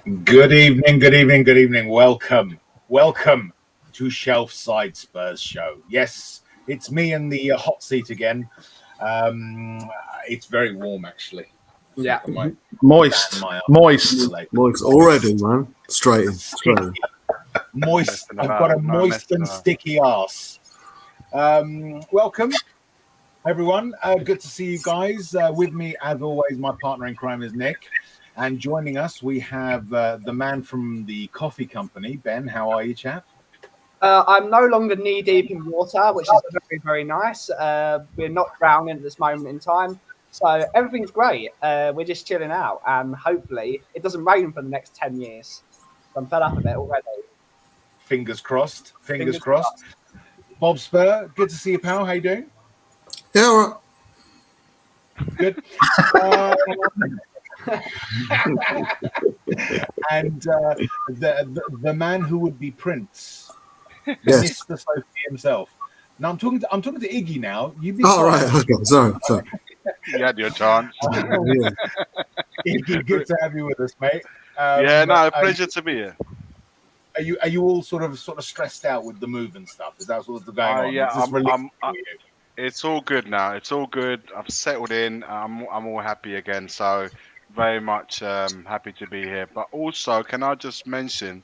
Good evening, good evening, good evening. Welcome to Shelf Side Spurs Show. Yes, it's me in the hot seat again. It's very warm, actually. Yeah, Moist already, man. Straight in. Moist. I've got a moist and sticky ass. Welcome, everyone. Good to see you guys. With me, as always, my partner in crime is Nick. And joining us, we have the man from the coffee company. Ben, how are you, chap? I'm no longer knee-deep in water, which is very, very nice. We're not drowning at this moment in time. So everything's great. We're just chilling out. And hopefully it doesn't rain for the next 10 years. I'm fed up of it already. Fingers crossed. Fingers crossed. Bob Spur, good to see you, pal. How you doing? Yeah, all right. Good. And the man who would be Prince, Yes. Mr. Sophie himself. Now I'm talking to Iggy now. You be Right. Okay. Sorry. You had your chance. Yeah. Iggy, good to have you with us, mate. Pleasure to be here. Are you all sort of stressed out with the move and stuff? Is that what's going on? Yeah, it's all good now. It's all good. I've settled in. I'm all happy again. So very much happy to be here. But also, can I just mention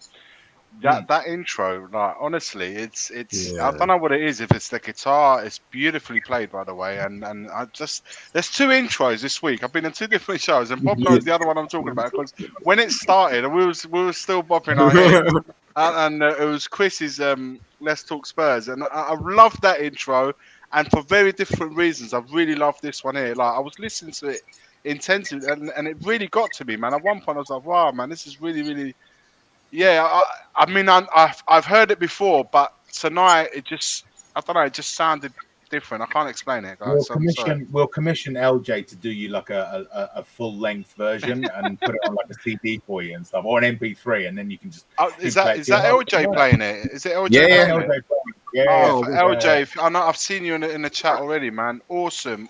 that intro? Like honestly, it's Yeah. I don't know what it is. If it's the guitar, it's beautifully played, by the way. And I just there's two intros this week. I've been in two different shows, and Bob knows the other one I'm talking about because when it started, we were still bopping our head. And it was Chris's Let's Talk Spurs, and I love that intro, and for very different reasons. I really love this one here. Like I was listening to it intensely, and it really got to me, man. At one point, I was like, "Wow, man, this is really, really." Yeah, I mean, I've heard it before, but tonight it just sounded different. I can't explain it, guys. We'll commission LJ to do you like a full length version and put it on like a CD for you and stuff, or an MP3, and then you can just. Is that LJ playing it? Is it LJ? Yeah, playing LJ. It? Yeah, LJ. I know I've seen you in the chat already, man. Awesome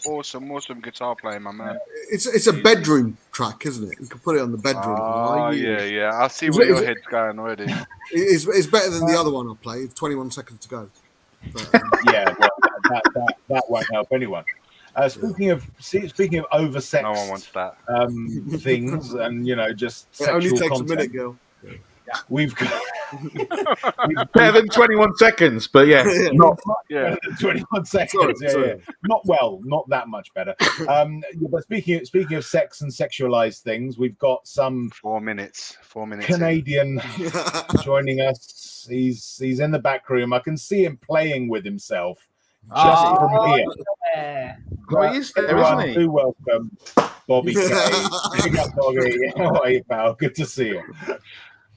guitar playing, my man. It's a bedroom track, isn't it? You can put it on the bedroom. Oh yeah. I see where your head's going already. It's better than the other one I played. 21 seconds to go. But, yeah, well, that won't help anyone. Speaking of oversexed, no one wants that. Things, and just it sexual only takes content. a minute, girl. We've got better than 21 seconds, but not better than 21 seconds. Sorry. Not that much better. But speaking of sex and sexualized things, we've got some 4 minutes. Canadian joining us. He's in the back room. I can see him playing with himself just from here. Yeah. well, he is there, isn't he? Do welcome Bobby K. Big up, Bobby. How are you, pal? Good to see you.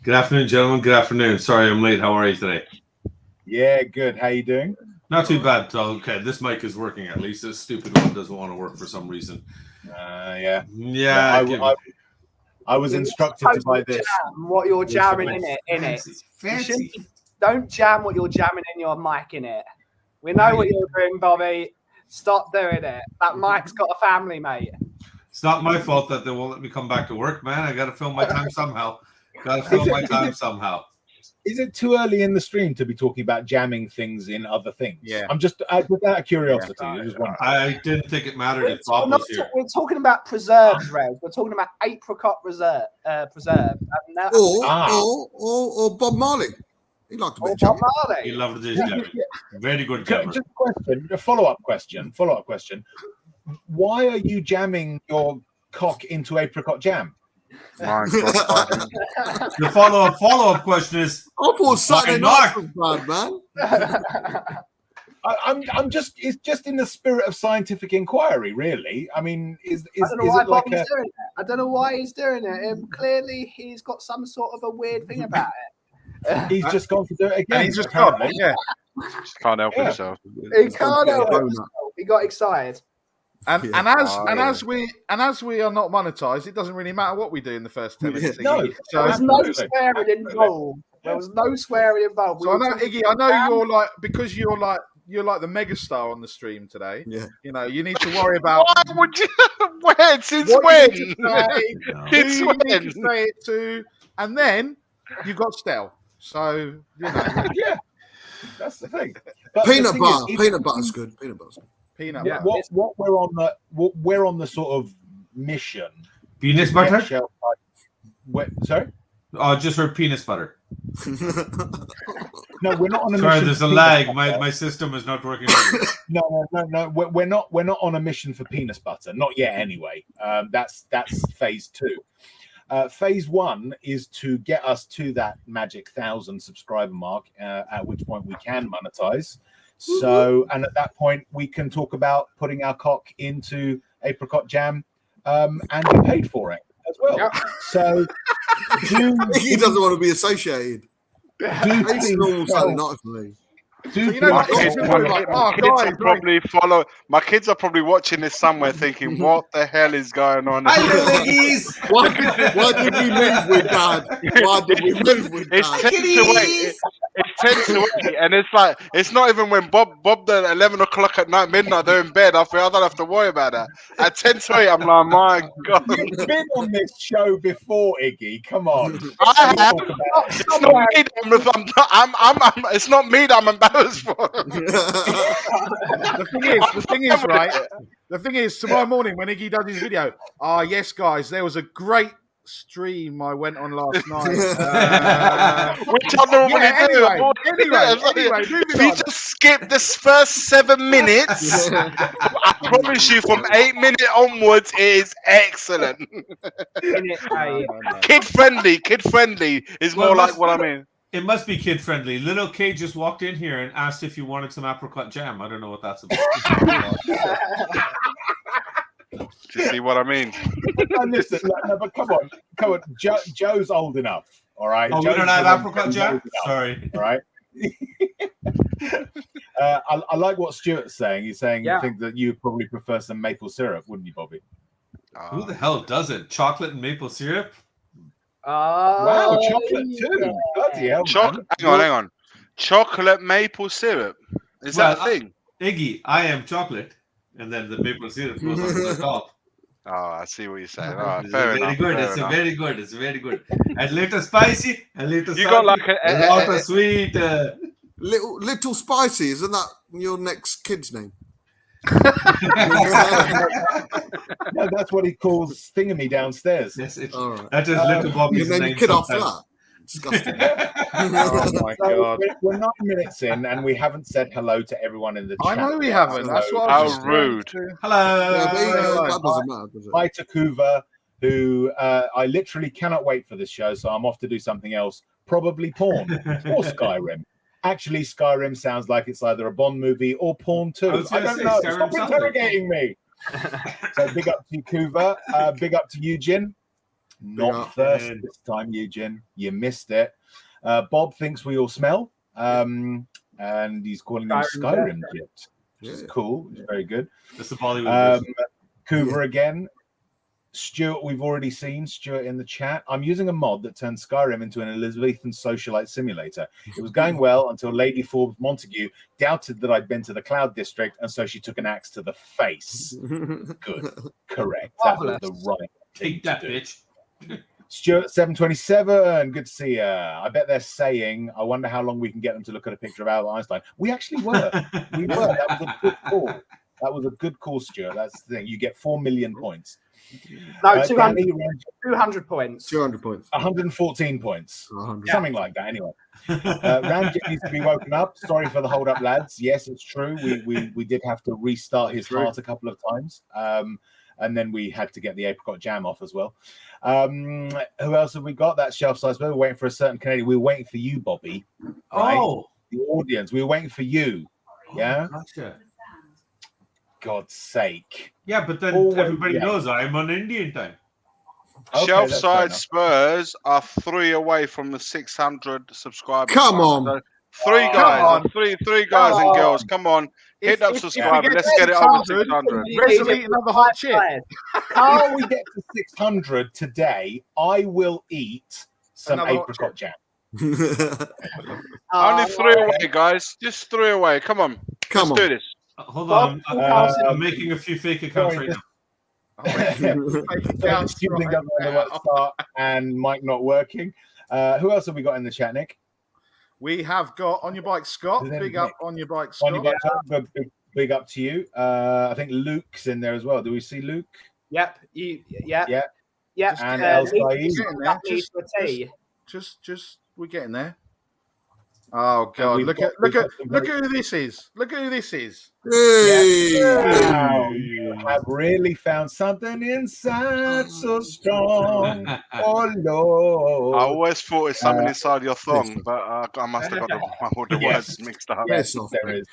Good afternoon, gentlemen. Good afternoon. Sorry I'm late. How are you today? Yeah, good. How you doing? Not too bad. Okay, this mic is working at least. This stupid one doesn't want to work for some reason. Yeah. I I was instructed to buy this. Jam what you're jamming in it. Fancy. Don't jam what you're jamming in your mic in it. We know what you're doing, Bobby. Stop doing it. That mic's got a family, mate. It's not my fault that they won't let me come back to work, man. I got to fill my time somehow. Is it too early in the stream to be talking about jamming things in other things? Yeah. I'm just out of curiosity. I didn't think it mattered if Bob was here. We're talking about preserves, Rez. We're talking about apricot preserve. Or Bob Marley. He liked a bit of Bob jamming. Marley. He loved his jamming. Very good jammer. Just a follow-up question. Why are you jamming your cock into apricot jam? The follow-up question is, I thought Saturday night was bad, man. It's just in the spirit of scientific inquiry, really. I mean, I don't know why Bobby's doing it. I don't know why he's doing it. Clearly, he's got some sort of a weird thing about it. He's just gone to do it again. And he's just gone. Yeah. Just can't help himself. He can't help himself. He got excited. And as we are not monetized, it doesn't really matter what we do in the first 10 minutes. No, there was no swearing involved. There was no swearing involved. So I know, Iggy, I know you're like, because you're like the megastar on the stream today. Yeah. You need to worry about. Why would you? When? Since when? Since when? You need to say it to. and then you've got Stel. So you know, Yeah, that's the thing. But Peanut the thing butter. is, Peanut butter's good. Peanut butter's good. peanut Yeah. butter. what we're on the sort of mission. Penis to butter? get shelf life. Sorry. Oh, just heard penis butter. No, we're not on a Sorry, mission. there's for a peanut lag. butter. My system is not working. No. We're not on a mission for peanut butter. Not yet, anyway. That's phase 2. Phase 1 is to get us to that magic 1,000 subscriber mark, at which point we can monetize. So, and at that point, we can talk about putting our cock into apricot jam, and be paid for it as well. Yep. So, He doesn't want to be associated. It's normal Saturday night for me. You know, My what kids, it's my, like, my oh, kids guys, are probably my kids are probably watching this somewhere thinking, what the hell is going on? Hello, Iggies. Why did we move with Dad? Why did we move with It's Dad? 10 to 8. It's 10 to 8, and it's like it's not even when Bob the 11 o'clock at night, midnight, they're in bed. I don't have to worry about that. At 10 to 8, I'm like, my God. You've been on this show before, Iggy. Come on. I have. It's not me. It's not me that I'm embarrassed for. The thing is, right? The thing is, tomorrow morning when Iggy does his video, yes, guys, there was a great stream I went on last night. Which I normally do. Anyway, If you just skip this first 7 minutes, I promise you, from 8 minutes onwards, it is excellent. Kid friendly is more like what I mean. It must be kid friendly. Little K just walked in here and asked if you wanted some apricot jam. I don't know what that's about. Do you see what I mean? Listen, no, but come on. Joe's old enough. All right. Oh, Joe's we don't have apricot jam? old enough, Sorry. all right. I like what Stuart's saying. He's saying you think that you probably prefer some maple syrup, wouldn't you, Bobby? Who the hell doesn't? Chocolate and maple syrup? Wow, chocolate too. Bloody hell, Hang on. Chocolate maple syrup. Is that a thing? Iggy, I am chocolate. And then the maple syrup goes on the top. Oh, I see what you're saying. All right, fair enough. Very good. It's very good. A little spicy, a little salty, You got like a lot of sweet. Little Spicy, isn't that your next kid's name? No, that's what he calls Thingamy downstairs. Yes, All right. that is little Bobby's And then name. your kid after sometimes. that. Disgusting. Oh my So God. We're 9 minutes in and we haven't said hello to everyone in the I chat. know we haven't. That's what I was How just rude. to- Hello. Yeah, but, that doesn't matter, does it? Hi to Kuva, who I literally cannot wait for this show, so I'm off to do something else, probably porn or Skyrim. Actually, Skyrim sounds like it's either a Bond movie or porn too. I don't know. Skyrim Stop interrogating me. So big up to you, Kuva. Big up to Eugene. Not first this time, Eugene. You missed it. Bob thinks we all smell, and he's calling them Skyrim gyps, which is cool. It's very good. That's the Bollywood. Kuva again. Stuart, we've already seen Stuart in the chat. I'm using a mod that turns Skyrim into an Elizabethan socialite simulator. It was going well until Lady Forbes Montague doubted that I'd been to the Cloud District, and so she took an axe to the face. Good. Correct. That was the right thing Take that, to do. bitch. Stuart 727, good to see you. I bet they're saying, I wonder how long we can get them to look at a picture of Albert Einstein. We actually were. We were. That was a good call. That was a good call, Stuart. That's the thing. You get 4 million points. No, 200, Danny, 200 points. 200 points. 114 points. 100. Something like that, anyway. Ramjet needs to be woken up. Sorry for the hold up, lads. Yes, it's true. We did have to restart his heart a couple of times. And then we had to get the apricot jam off as well. Who else have we got? That shelf size. We were waiting for a certain Canadian. We were waiting for you, Bobby. Right? Oh, The audience. We were waiting for you. Yeah? Gotcha. God's sake. Yeah, but then Always, everybody yeah. knows I'm on Indian time. Okay, Shelf that's fair side enough. Spurs are 3 away from the 600 subscribers. Come on. So 3 guys, three guys and girls. Come on, hit that subscribe. Let's get it over 600. Resolute another hot chip. How we get to 600 today, I will eat some Another hot apricot jam. Only 3 away, guys. Just 3 away. Come on, Come let's on. do this. Hold on, Bob, I'm making a few fake accounts sorry, right Shooting up on the right start and mic not working. Who else have we got in the chat, Nick? We have got On Your Bike Scott. Big up On Your Bike Scott. On Your Bike Scott. Big up to you. I think Luke's in there as well. Do we see Luke? Yep. Yeah. And just we're getting there. Oh God! Look at who this is. Look at who this is. Hey. Wow, you have really found something inside so strong. Oh Lord! I always thought it's something inside your thong, but I must have got all the words mixed up. Yes, there is.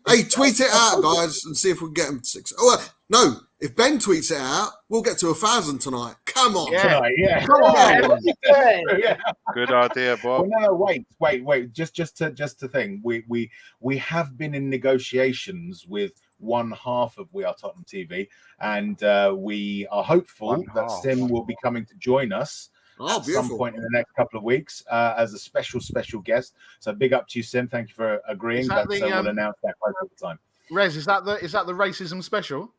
Hey, tweet it out, guys, and see if we can get them to 6. Oh, no. If Ben tweets it out, we'll get to 1,000 tonight. Come on. Tonight, yeah. Come on. Yeah. Good idea, Bob. Well, no, wait. Just to think. We have been in negotiations with one half of We Are Tottenham TV, and we are hopeful that Sim will be coming to join us at some point in the next couple of weeks as a special guest. So big up to you, Sim. Thank you for agreeing. But we'll announce that close at the time. Rez, is that the racism special?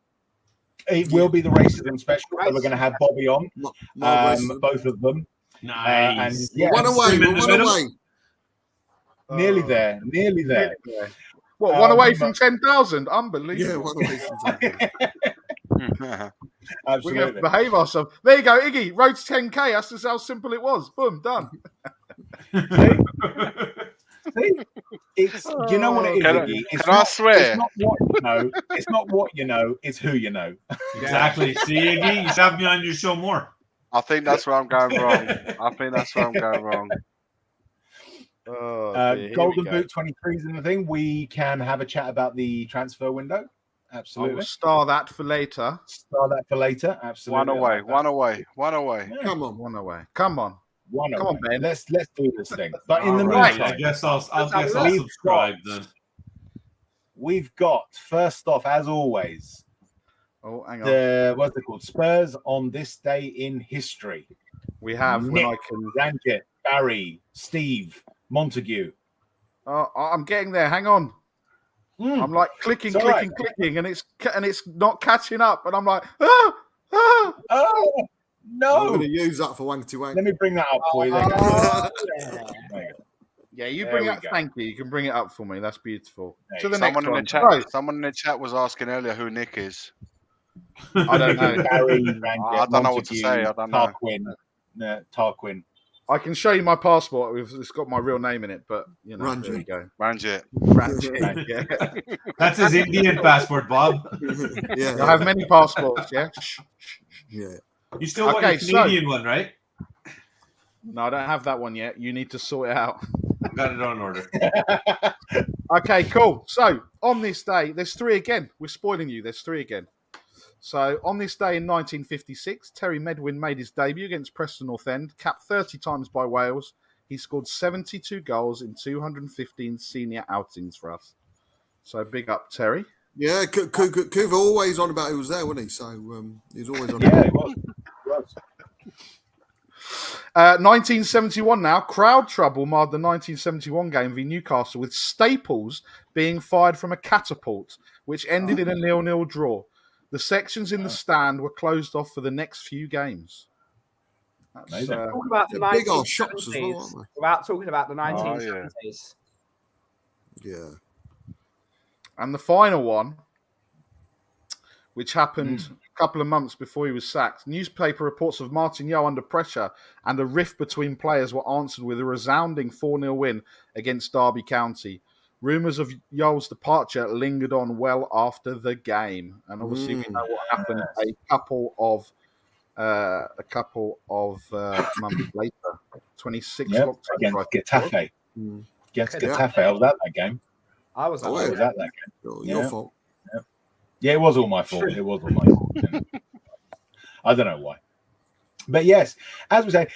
It will be the racism special. So we're going to have Bobby on, both of them. Nice. And one away. Nearly there. What, one away from 10,000? Unbelievable. Yeah, one away from 10,000. Absolutely. We're going to behave ourselves. There you go, Iggy. Road to 10K. That's just how simple it was. Boom, done. See? It's, do you know what it is, Iggy? Can I swear? It's not what you know. It's not what you know. It's who you know. Exactly. See, Iggy, you should have me on your show more. I think that's where I'm going wrong. Golden Boot 23 is in the thing. We can have a chat about the transfer window. Absolutely. I will star that for later. Absolutely. One away. Yeah. Come on. One away. Come on. Come on, Ben. Let's do this thing. But in the Right, meantime, I guess I'll subscribe then. We've got first off, as always, hang on. What's it called? Spurs on this day in history. We have Nick, when I can Ranjit, Barry, Steve, Montague. I'm getting there. Hang on. I'm like clicking, and it's not catching up, and I'm like, oh no! I'm going to use that for wanky wank. Let me bring that up for you. Yeah, you bring it up. Thank you. You can bring it up for me. That's beautiful. To the someone next in one. the chat. Right. Someone in the chat was asking earlier who Nick is. I don't know. Barry, Ranjit, I don't know what to say. I don't know. Tarquin. I can show you my passport. It's got my real name in it, but you know, there you go. Ranjit. Yeah. That's his Indian passport, Bob. Yeah. I have many passports. Yeah. Yeah. You still want your Canadian one, right? No, I don't have that one yet. You need to sort it out. Got it on order. Okay, cool. So on this day, there's 3 again. We're spoiling you. There's 3 again. So on this day in 1956, Terry Medwin made his debut against Preston North End, capped 30 times by Wales. He scored 72 goals in 215 senior outings for us. So big up, Terry. Yeah, Kuva always on about who was there, wasn't he? So he was always on. Yeah, he was. 1971 now. Crowd trouble marred the 1971 game v Newcastle, with Staples being fired from a catapult, which ended in a 0-0 draw. The sections in the stand were closed off for the next few games. Talk about the big old shops as well, aren't they? Without talking about the 1970s. Yeah. And the final one, which happened a couple of months before he was sacked. Newspaper reports of Martin Yeo under pressure and a rift between players were answered with a resounding 4-0 win against Derby County. Rumours of Yeo's departure lingered on well after the game. And obviously we know what happened a couple of months later. 26th of October. Against Getafe. Against Getafe. I was at that game. I was at that game. Your fault. Yeah, it was all my fault. I don't know why. But yes, as we say,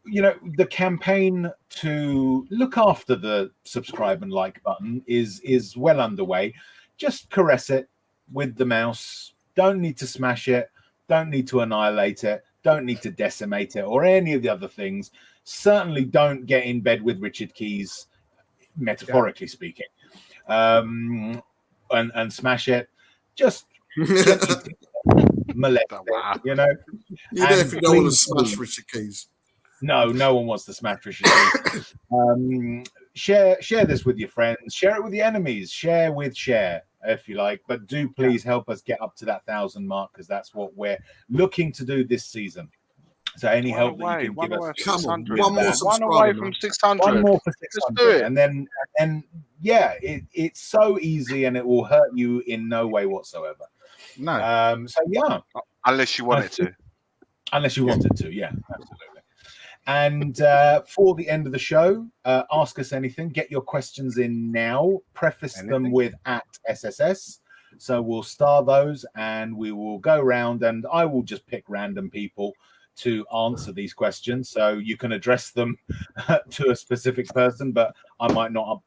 the campaign to look after the subscribe and like button is well underway. Just caress it with the mouse. Don't need to smash it. Don't need to annihilate it. Don't need to decimate it or any of the other things. Certainly don't get in bed with Richard Keys, metaphorically speaking, and smash it. Just molest Wow. it, you know. You And definitely don't want to please smash do. Richard Keys. No one wants to smash Richard Keys. Share this with your friends. Share it with your enemies. Share if you like. But do please help us get up to that 1,000 mark, because that's what we're looking to do this season. So any help that you can give us. Come on, with one more that. subscriber. One away from 600. One more for Let's do 600. it. And then yeah, it's so easy and it will hurt you in no way whatsoever. No. So yeah. Unless you want it to. Unless you wanted to, yeah, absolutely. And for the end of the show, ask us anything. Get your questions in now. Preface them with @SSS. So we'll star those and we will go around and I will just pick random people to answer these questions. So you can address them to a specific person, but I might not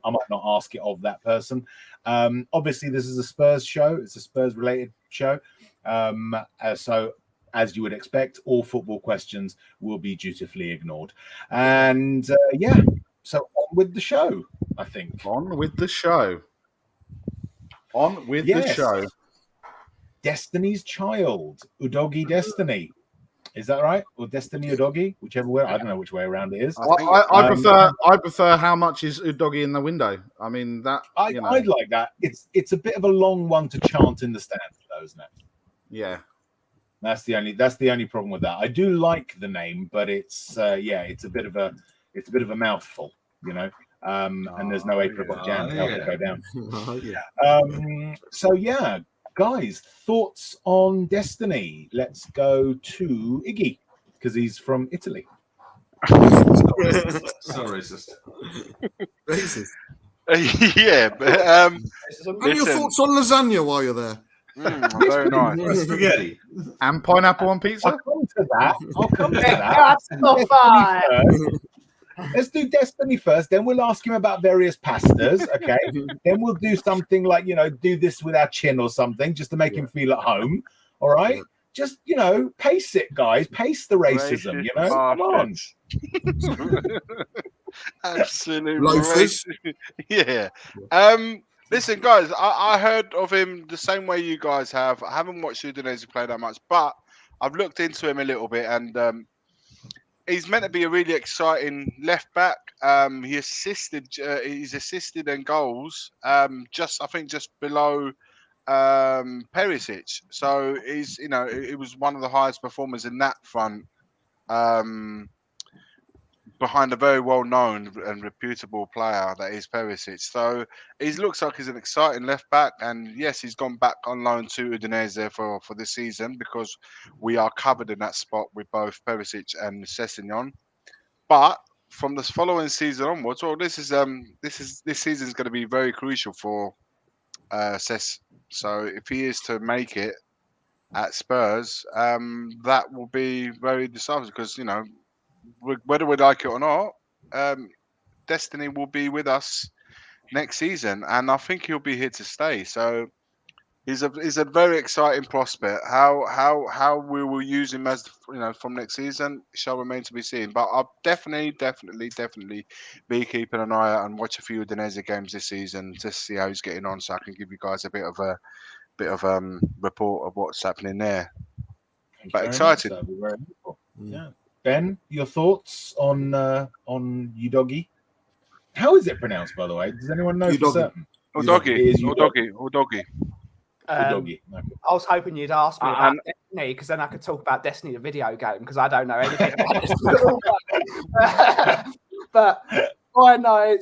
ask it of that person. Obviously, this is a Spurs show. It's a Spurs related show. So as you would expect, all football questions will be dutifully ignored. And yeah, so on with the show, I think. On with the show. On with the show. Destiny's Child, Udogi Destiny. Is that right? Or Destiny Udogi? Whichever way. I don't know which way around it is. I prefer how much is Udogi in the window. I mean that. I'd like that. It's a bit of a long one to chant in the stands, though, isn't it? Yeah. That's the only problem with that. I do like the name, but it's a bit of a mouthful, you know. And there's no apricot jam to help it go down. So yeah, guys, thoughts on Destiny? Let's go to Iggy because he's from Italy. So racist. Racist. Yeah, but And your thoughts on lasagna while you're there? Very nice. Spaghetti. And pineapple on pizza? I'll come to that. That's not fine. Let's do Destiny first, then we'll ask him about various pastas, okay? Then we'll do something like, do this with our chin or something, just to make him feel at home, all right? Just, pace it, guys. Pace the racism, Come on. Absolute Loafers. Yeah. Listen, guys, I heard of him the same way you guys have. I haven't watched Udinese play that much, but I've looked into him a little bit, and he's meant to be a really exciting left back. He's assisted in goals, just below Perisic. So he's, it was one of the highest performers in that front. Behind a very well-known and reputable player that is Perisic. So he looks like he's an exciting left back. And yes, he's gone back on loan to Udinese for this season because we are covered in that spot with both Perisic and Sessegnon. But from the following season onwards, this season is going to be very crucial for Sess. So if he is to make it at Spurs, that will be very decisive because, whether we like it or not, Destiny will be with us next season, and I think he'll be here to stay. So he's a very exciting prospect. How we will use him as from next season shall remain to be seen. But I'll definitely be keeping an eye out and watch a few Udinese games this season to see how he's getting on, so I can give you guys a bit of report of what's happening there. But excited. Yeah. Ben, your thoughts on Udogi? How is it pronounced, by the way? Does anyone know for certain? Udogi. Udogi. I was hoping you'd ask me about Destiny, because then I could talk about Destiny, the video game, because I don't know anything about this. But I know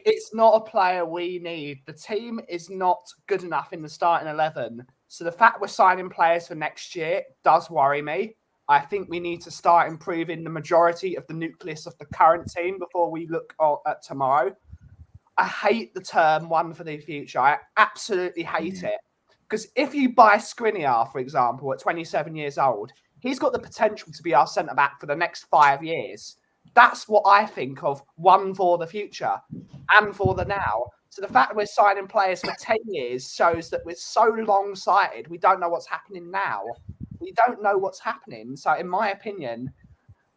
it's not a player we need. The team is not good enough in the starting 11. So the fact we're signing players for next year does worry me. I think we need to start improving the majority of the nucleus of the current team before we look at tomorrow. I hate the term one for the future. I absolutely hate it. Because if you buy Skriniar, for example, at 27 years old, he's got the potential to be our centre-back for the next 5 years. That's what I think of one for the future and for the now. So the fact that we're signing players for 10 years shows that we're so long-sighted, we don't know what's happening now. We don't know what's happening. So in my opinion,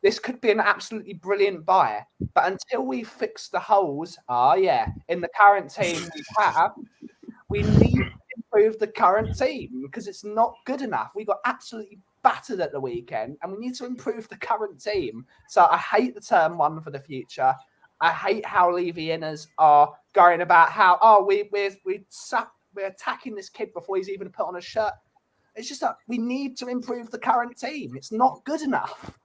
this could be an absolutely brilliant buy. But until we fix the holes, in the current team we have, we need improve the current team because it's not good enough. We got absolutely battered at the weekend, and we need to improve the current team. So I hate the term one for the future. I hate how Levy-inners are going about how we're attacking this kid before he's even put on a shirt. It's just that we need to improve the current team. It's not good enough.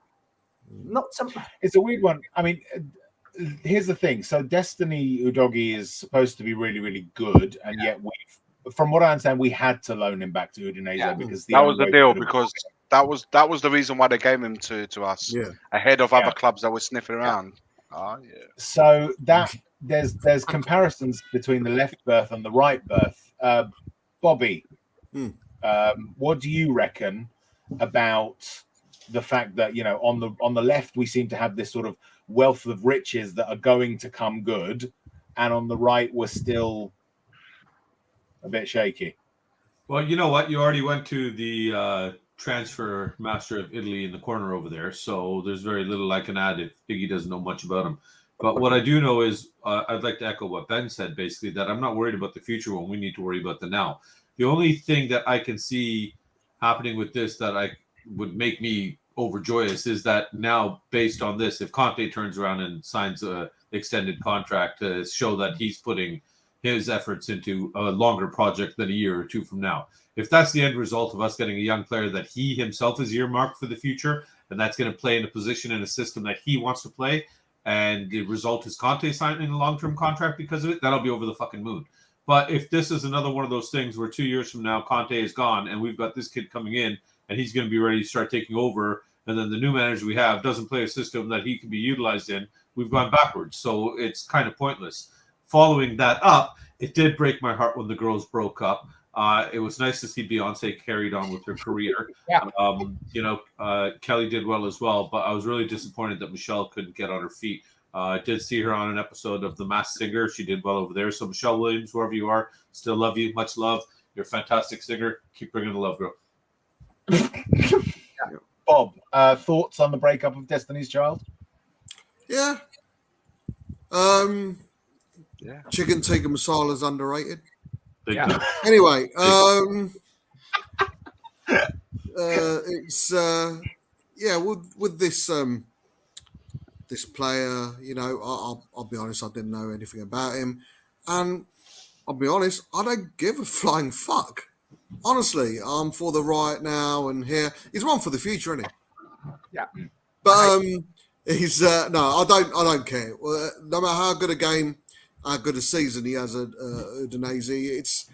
It's a weird one. I mean, here's the thing. So Destiny Udogi is supposed to be really, really good, and yet from what I understand, we had to loan him back to Udinese because that was the deal. Because that was the reason why they gave him to us ahead of other clubs that were sniffing around. So that there's comparisons between the left berth and the right berth. Bobby, what do you reckon about the fact that on the left we seem to have this sort of wealth of riches that are going to come good, and on the right we're still a bit shaky? Well, you know what? You already went to the transfer master of Italy in the corner over there, so there's very little I can add if Iggy doesn't know much about him. But what I do know is I'd like to echo what Ben said, basically, that I'm not worried about the future when we need to worry about the now. The only thing that I can see happening with this that I would make me overjoyous is that now, based on this, if Conte turns around and signs an extended contract to show that he's putting his efforts into a longer project than a year or two from now, if that's the end result of us getting a young player that he himself is earmarked for the future, and that's going to play in a position in a system that he wants to play, and the result is Conte signing a long-term contract because of it, that'll be over the fucking moon. But if this is another one of those things where 2 years from now Conte is gone and we've got this kid coming in and he's going to be ready to start taking over, and then the new manager we have doesn't play a system that he can be utilized in, we've gone backwards. So it's kind of pointless. Following that up, it did break my heart when the girls broke up. It was nice to see Beyonce carried on with her career. Kelly did well as well, but I was really disappointed that Michelle couldn't get on her feet. I did see her on an episode of The Masked Singer. She did well over there. So Michelle Williams, wherever you are, still love you. Much love. You're a fantastic singer. Keep bringing the love, girl. Bob, thoughts on the breakup of Destiny's Child? Yeah. Chicken tikka masala is underrated. Anyway, it's with this this player, I'll be honest, I didn't know anything about him, and I'll be honest, I don't give a flying fuck. Honestly, I'm for the right now and here. He's one for the future, isn't he? Yeah. But he's no, I don't care. No matter how good a game, how good a season he has at Udinese,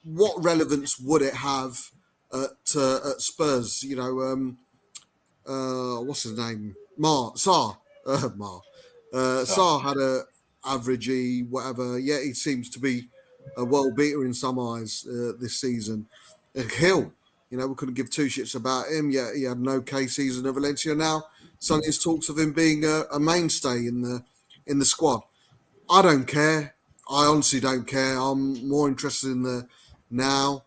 what relevance would it have at Spurs? What's his name? Sarr had a averagey whatever. Yeah, he seems to be a world beater in some eyes this season. Hill, we couldn't give two shits about him. Yeah, he had an okay season at Valencia. Now, suddenly there's talks of him being a mainstay in the squad. I don't care. I honestly don't care. I'm more interested in the now,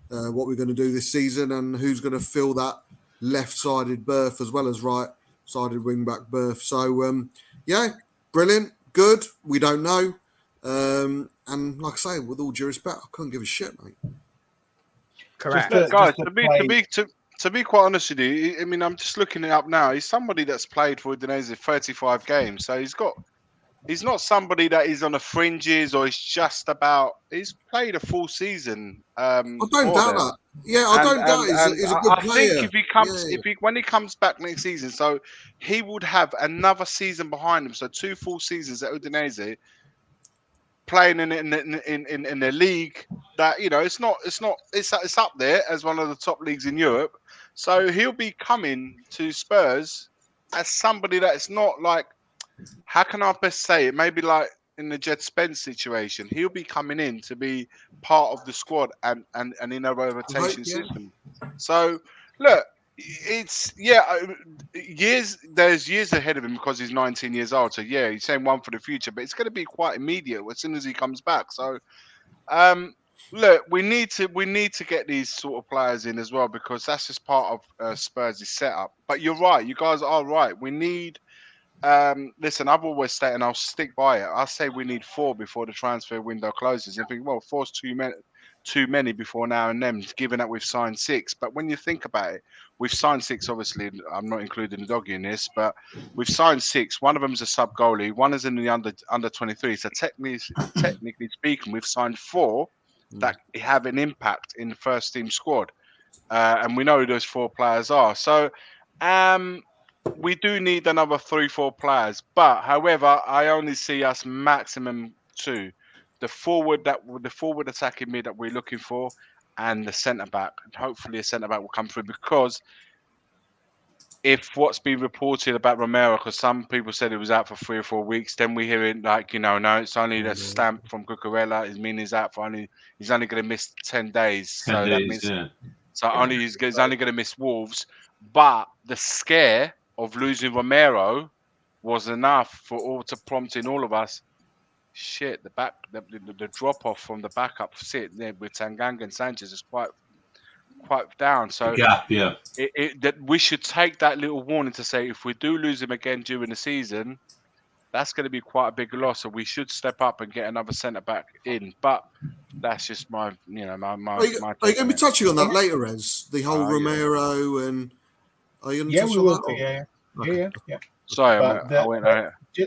what we're going to do this season, and who's going to fill that left-sided berth as well as right-sided wing-back berth. So, brilliant, good. We don't know. And like I say, with all due respect, I couldn't give a shit, mate. Correct. To be quite honest with you, I mean, I'm just looking it up now. He's somebody that's played for Udinese 35 games, so he's not somebody that is on the fringes or he's played a full season. I don't doubt that. Yeah, I don't doubt he's a good player. I think when he comes back next season, so he would have another season behind him. So 2 full seasons at Udinese, playing in the league that it's up there as one of the top leagues in Europe. So he'll be coming to Spurs as somebody that is not like, how can I best say it? Maybe like in the Jed Spence situation, he'll be coming in to be part of the squad and in a rotation system. So look, it's there's years ahead of him because he's 19 years old. So yeah, he's saying one for the future, but it's going to be quite immediate as soon as he comes back. So look, we need to get these sort of players in as well, because that's just part of Spurs' setup. But you're right, you guys are right. We need. Listen, I've always stated, and I'll stick by it. I say we need 4 before the transfer window closes. And think, well, 4's too many before now and then, given that we've signed 6. But when you think about it, we've signed 6. Obviously, I'm not including Doggy in this, but we've signed 6. One of them is a sub goalie. One is in the under 23. So technically speaking, we've signed 4 that have an impact in the first team squad, and we know who those 4 players are. So we do need another 3-4 players. But however, I only see us maximum 2. The forward attacking mid that we're looking for, and the centre back. Hopefully, a centre back will come through, because if what's been reported about Romero, because some people said he was out for 3 or 4 weeks, then we hear it like, no, it's only the stamp from Cucurella. It means he's out for he's only going to miss 10 days. 10 so days, that means yeah. he's only going to miss Wolves. But the scare of losing Romero was enough to prompt in all of us. Shit, the drop off from the backup with Tanganga and Sanchez is quite down. So that we should take that little warning to say, if we do lose him again during the season, that's going to be quite a big loss. So we should step up and get another centre back in. But that's just my. Are you going to be touching on that later, Ez? The whole Romero and. Are you going to touch on that? Yeah. Sorry, I went.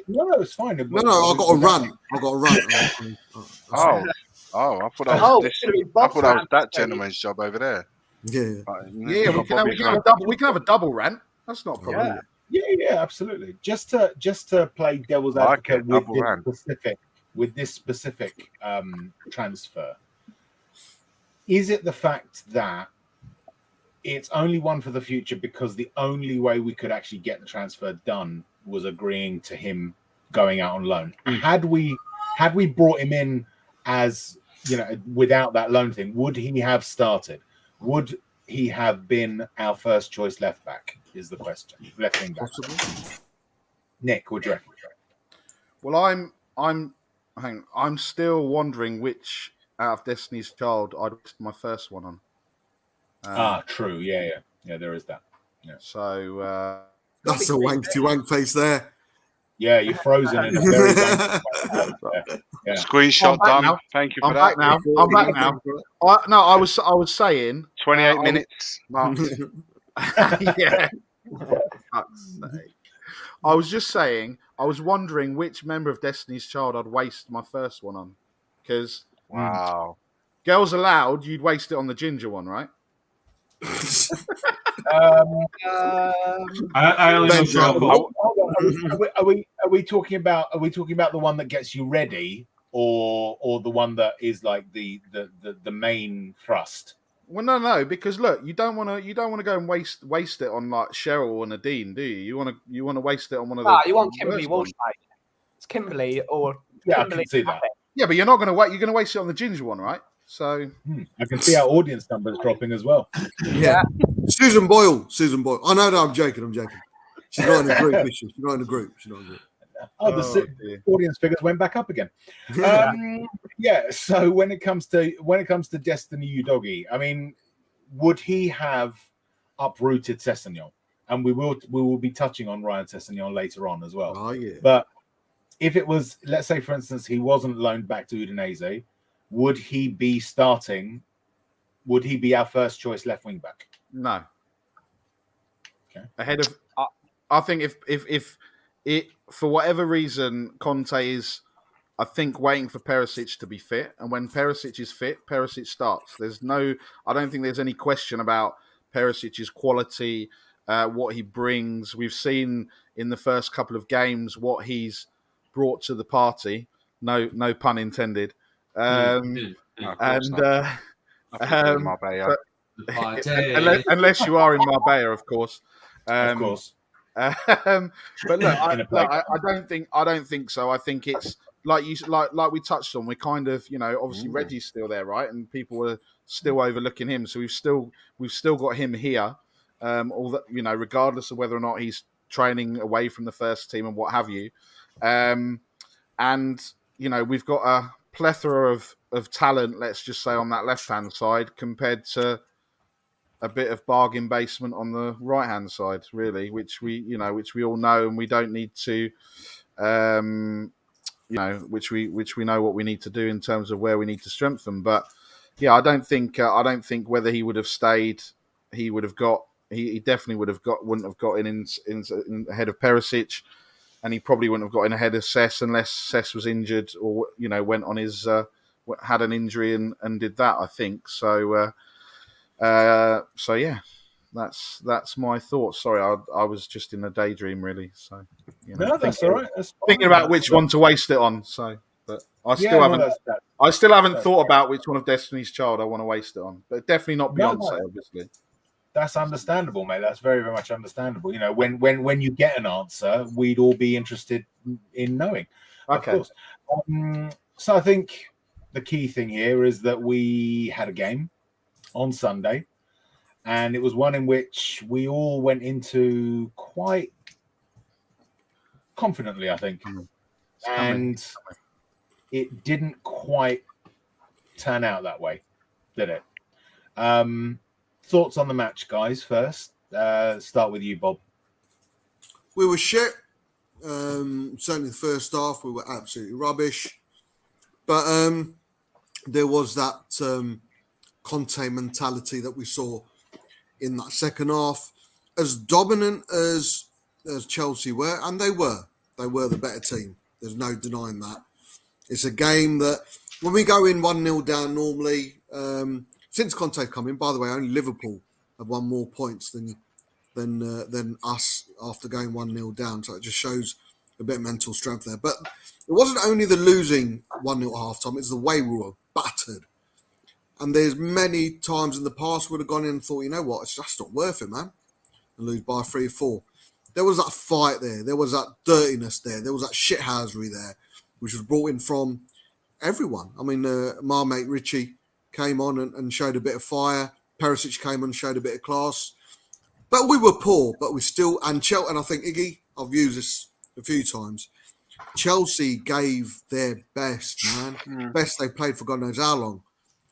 No, it's fine. No, I got a run. I thought that was that gentleman's job over there. Yeah. We can have a double rant. That's not a problem. Yeah, absolutely. Just to play devil's advocate with this specific transfer. Is it the fact that it's only one for the future because the only way we could actually get the transfer done was agreeing to him going out on loan? Had we brought him in as, without that loan thing, would he have started? Would he have been our first choice left back? Is the question. Left wing back. Nick, what do you reckon? Well, I'm still wondering which out of Destiny's Child I'd waste my first one on. True. Yeah, there is that. Yeah. So that's a wank face there. Yeah, you're frozen in a very Screenshot done. Now. Thank you for that. I'm back now. I was saying 28 minutes. Yeah. Fuck's sake. I was just saying, I was wondering which member of Destiny's Child I'd waste my first one on. Because Girls Aloud, you'd waste it on the ginger one, right? I only know Hold on. Are we talking about the one that gets you ready, or the one that is like the main thrust? Well, no, because look, you don't want to go and waste it on like Cheryl or Nadine, do you? You want to waste it on one of the. You want Kimberly Walsh, mate. It's Kimberly or Kimberly. I can see that. Yeah, but you're not going to wait. You're going to waste it on the ginger one, right? So I can see our audience numbers dropping as well. Yeah. Susan Boyle. I know that I'm joking. She's not in the group, is she? She's not in the group. The audience figures went back up again. So when it comes to Destiny Udogie, I mean, would he have uprooted Sessegnon? And we will be touching on Ryan Sessegnon later on as well. Oh yeah. But if it was, let's say for instance, he wasn't loaned back to Udinese, would he be starting? Would he be our first choice left wing back? No. Okay. Ahead of, I think if it, for whatever reason, Conte is, I think, waiting for Perisic to be fit, and when Perisic is fit, Perisic starts. I don't think there's any question about Perisic's quality, what he brings. We've seen in the first couple of games what he's brought to the party. No pun intended. Unless you are in Marbella, of course. Of course. But look, I don't think so. I think it's like we touched on. We're kind of, obviously Reggie's still there, right? And people are still overlooking him. So we've still got him here. Although, regardless of whether or not he's training away from the first team and what have you. And we've got a plethora of talent, let's just say, on that left-hand side compared to a bit of bargain basement on the right-hand side, really, which we all know, and we don't need to, which we know what we need to do in terms of where we need to strengthen. But yeah, I don't think whether he would have stayed, he would have got. He definitely wouldn't have got in ahead of Perisic, and he probably wouldn't have got in ahead of Cess unless Cess was injured or went on his had an injury and did that. I think so. So yeah, that's my thoughts. Sorry, I was just in a daydream really. So no, that's all right. That's thinking about which one to waste it on. So, but I still haven't thought about which one of Destiny's Child I want to waste it on. But definitely not Beyonce, obviously. That's understandable, mate. That's very, very much understandable. When you get an answer, we'd all be interested in knowing. Okay. Of course. So I think the key thing here is that we had a game on Sunday, and it was one in which we all went into quite confidently, I think. And it didn't quite turn out that way, did it? Thoughts on the match, guys, first. Start with you, Bob. We were shit. Certainly the first half, we were absolutely rubbish. But there was that Conte mentality that we saw in that second half. As dominant as Chelsea were, and they were the better team. There's no denying that. It's a game that when we go in 1-0 down normally, since Conte come in, by the way, only Liverpool have won more points than us after going 1-0 down. So it just shows a bit of mental strength there. But it wasn't only the losing 1-0 at half-time, it's the way we were battered. And there's many times in the past we'd have gone in and thought, you know what, it's just not worth it, man. And lose by 3-4. There was that fight there. There was that dirtiness there. There was that shithousery there, which was brought in from everyone. I mean, my mate Richie came on and showed a bit of fire. Perisic came on and showed a bit of class. But we were poor, but we still... And I think, Iggy, I've used this a few times. Chelsea gave their best, man. Best they played for God knows how long.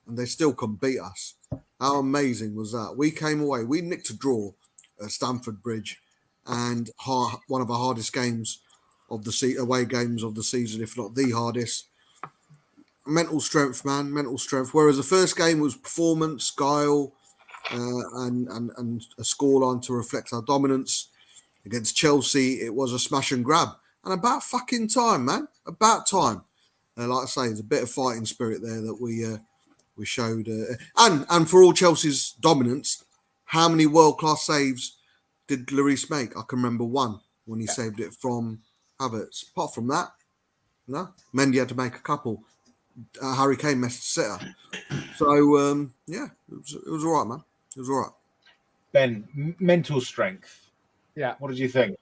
And they still couldn't beat us. How amazing was that? We came away. We nicked a draw at Stamford Bridge. And one of our hardest games of the away games of the season, if not the hardest. Mental strength, man, mental strength. Whereas the first game was performance, guile, and a scoreline to reflect our dominance. Against Chelsea, it was a smash and grab. And about fucking time, man. About time. Like I say, there's a bit of fighting spirit there that we showed. And for all Chelsea's dominance, how many world-class saves did Lloris make? I can remember one when he saved it from Havertz. Apart from that, no. Mendy had to make a couple. Harry Kane messed the sitter. So, yeah, it was all right, man. It was all right. Ben, mental strength. Yeah. What did you think?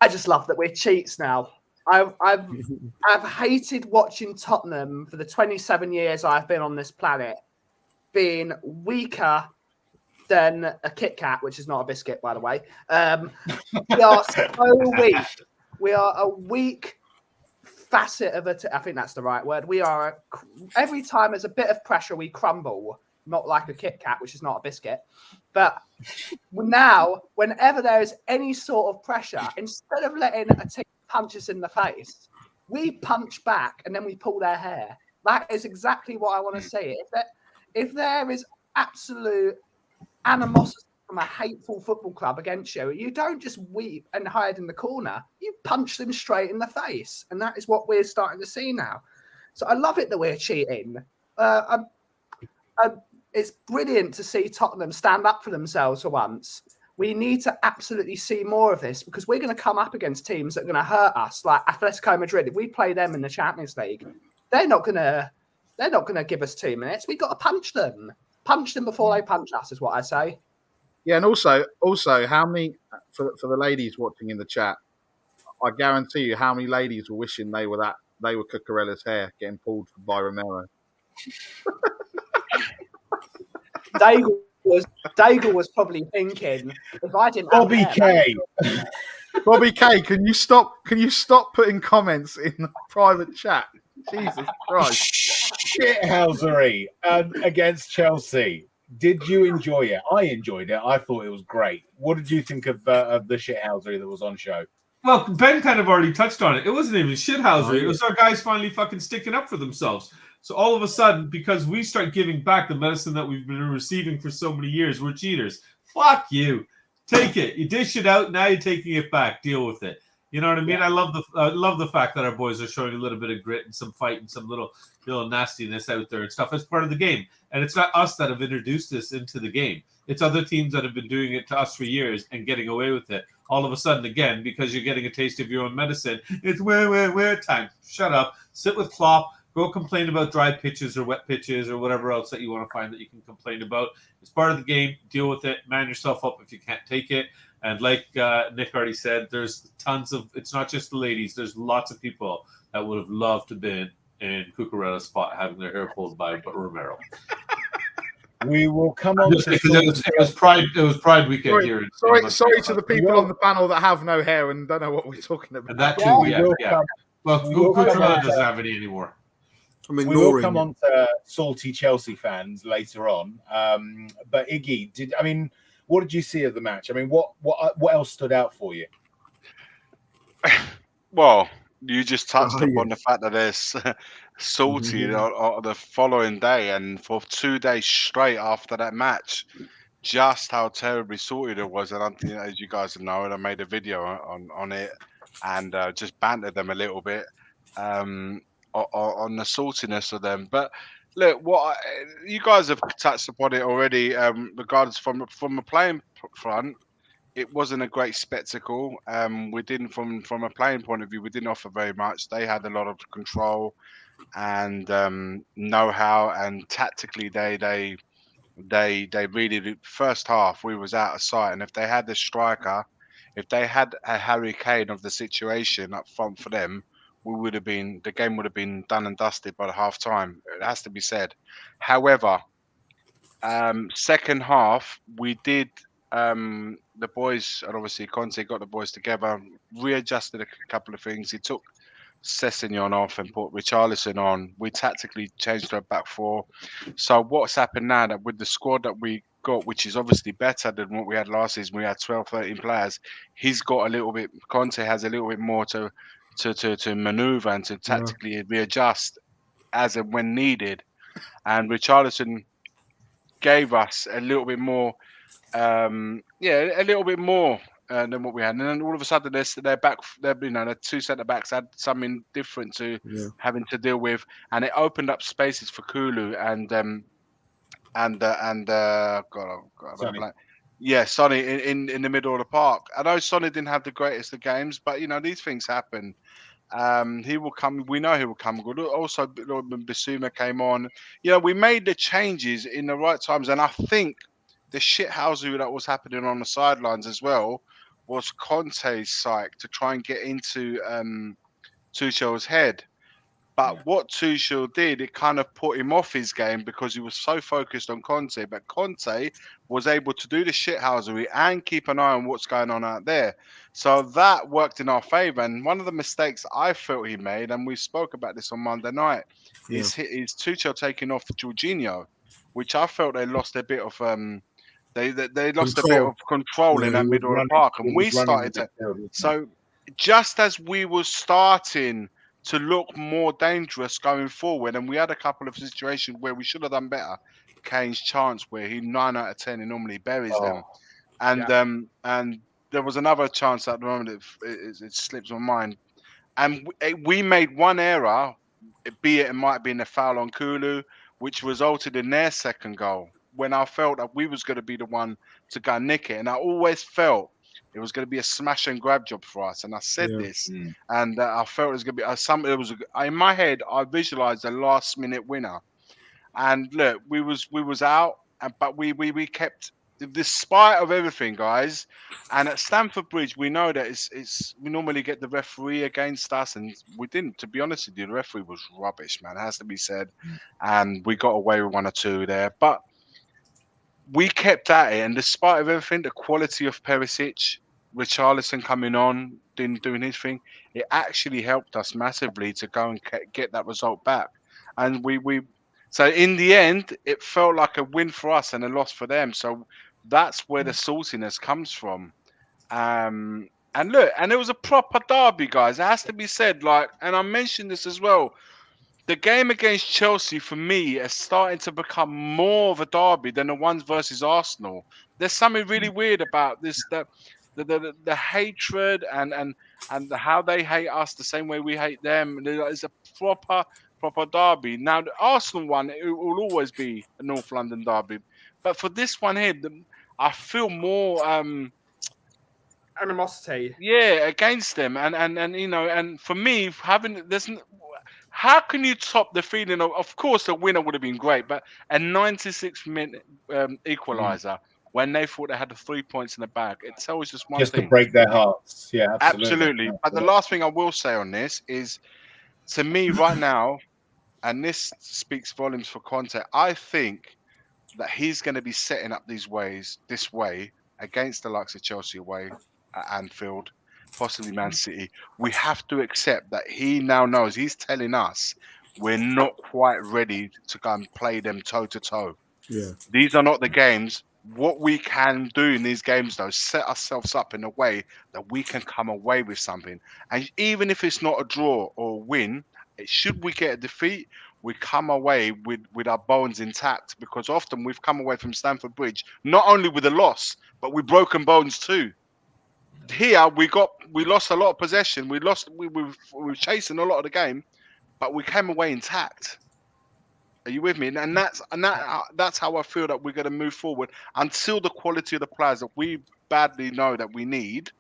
I just love that we're cheats now. I've hated watching Tottenham for the 27 years I've been on this planet being weaker than a Kit Kat, which is not a biscuit, by the way. We are so weak. We are a weak facet of it. I think that's the right word. We are every time there's a bit of pressure, we crumble. Not like a Kit Kat, which is not a biscuit. But now, whenever there is any sort of pressure, instead of letting a team punch us in the face, we punch back and then we pull their hair. That is exactly what I want to see. If there is absolute animosity from a hateful football club against you, you don't just weep and hide in the corner. You punch them straight in the face. And that is what we're starting to see now. So I love it that we're cheating. It's brilliant to see Tottenham stand up for themselves for once. We need to absolutely see more of this because we're going to come up against teams that are going to hurt us, like Atletico Madrid. If we play them in the Champions League, they're not going to give us 2 minutes. We've got to punch them before they punch us, is what I say. Yeah, and also, how many for the ladies watching in the chat? I guarantee you, how many ladies were wishing they were Cucurella's hair getting pulled by Romero. Daigle was probably thinking, if I didn't have Bobby K. Bobby K, can you stop putting comments in the private chat? Jesus Christ. Shithousery against Chelsea. Did you enjoy it? I enjoyed it. I thought it was great. What did you think of the shithousery that was on show? Well, Ben kind of already touched on it. It wasn't even shithousery. It was our guys finally fucking sticking up for themselves. So all of a sudden, because we start giving back the medicine that we've been receiving for so many years, we're cheaters. Fuck you. Take it. You dish it out. Now you're taking it back. Deal with it. You know what I mean? Yeah. I love the fact that our boys are showing a little bit of grit and some fight and some little nastiness out there and stuff. It's part of the game. And it's not us that have introduced this into the game. It's other teams that have been doing it to us for years and getting away with it. All of a sudden, again, because you're getting a taste of your own medicine, it's where time. Shut up. Sit with Klopp. Go complain about dry pitches or wet pitches or whatever else that you want to find that you can complain about. It's part of the game. Deal with it. Man yourself up if you can't take it. And like Nick already said, there's tons of, it's not just the ladies. There's lots of people that would have loved to been in Cucurella's spot having their hair pulled by Romero. We will come on to it was Pride weekend here. Sorry to the people on the panel that have no hair and don't know what we're talking about. And that too, yeah. Well, Cucurella doesn't have any anymore. I mean, we will come on to salty Chelsea fans later on. But Iggy, what did you see of the match? I mean, what else stood out for you? Well, you just touched upon the fact that there's salty on the following day, and for 2 days straight after that match, just how terribly salty it was. And as you guys know, and I made a video on it and just bantered them a little bit on the saltiness of them. But look, you guys have touched upon it already. Regardless from a playing front, it wasn't a great spectacle. We didn't, from a playing point of view, we didn't offer very much. They had a lot of control and know-how, and tactically they really, first half we was out of sight. And if they had the striker, if they had a Harry Kane of the situation up front for them, the game would have been done and dusted by the half time. It has to be said. However, second half we did. The boys, and obviously Conte got the boys together, readjusted a couple of things. He took Sessegnon off and put Richarlison on. We tactically changed our back four. So what's happened now, that with the squad that we got, which is obviously better than what we had last season, we had 12, 13 players. Conte has a little bit more to maneuver and to tactically readjust as and when needed. And Richarlison gave us a little bit more. A little bit more than what we had, and then all of a sudden, the two centre backs had something different to having to deal with, and it opened up spaces for Kulu and Sonny in the middle of the park. I know Sonny didn't have the greatest of games, but these things happen. He will come. We know he will come good. Also, when Bissouma came on, we made the changes in the right times, and I think the shithousery that was happening on the sidelines as well was Conte's psych to try and get into Tuchel's head. But what Tuchel did, it kind of put him off his game because he was so focused on Conte. But Conte was able to do the shithousery and keep an eye on what's going on out there. So that worked in our favour. And one of the mistakes I felt he made, and we spoke about this on Monday night, is Tuchel taking off Jorginho, which I felt they lost a bit of they lost a bit of control in that middle of the park, and we started to. So just as we were starting to look more dangerous going forward, and we had a couple of situations where we should have done better. Kane's chance where he 9 out of 10 he normally buries them, and there was another chance at the moment it slips my mind, and we made one error, be it might have been a foul on Kulu, which resulted in their second goal. When I felt that we was going to be the one to go nick it, and I always felt it was going to be a smash and grab job for us, and I said this, and I felt it was going to be in my head. I visualized a last minute winner, and look, we was out, but we kept, despite of everything, guys. And at Stamford Bridge, we know that we normally get the referee against us, and we didn't. To be honest with you, the referee was rubbish, man. It has to be said, and we got away with 1 or 2 there, but we kept at it, and despite of everything, the quality of Perisic, Richarlison coming on, doing his thing, it actually helped us massively to go and get that result back. And so in the end, it felt like a win for us and a loss for them. So that's where the saltiness comes from. And look, and it was a proper derby, guys. It has to be said. And I mentioned this as well. the game against Chelsea for me is starting to become more of a derby than the ones versus Arsenal. There's something really weird about this, the hatred and how they hate us the same way we hate them. It's a proper derby. Now the Arsenal one, it will always be a North London derby, but for this one here, I feel more Animosity. yeah against them, and you know, and for me having this. How can you top the feeling of course, the winner would have been great, but a 96th minute equaliser when they thought they had the 3 points in the bag, it tells just one Just thing. to break their hearts. Yeah, Absolutely. But the last thing I will say on this is, to me right now, and this speaks volumes for Conte, I think that he's going to be setting up this way against the likes of Chelsea away at Anfield, possibly Man City. We have to accept that he now knows, he's telling us we're not quite ready to go and play them toe to toe. Yeah. These are not the games. What we can do in these games, though, set ourselves up in a way that we can come away with something. And even if it's not a draw or a win, should we get a defeat, we come away with our bones intact, because often we've come away from Stamford Bridge not only with a loss, but with broken bones too. Here we lost a lot of possession. We were chasing a lot of the game, but we came away intact. Are you with me? And that's how I feel that we're going to move forward until the quality of the players that we badly know that we need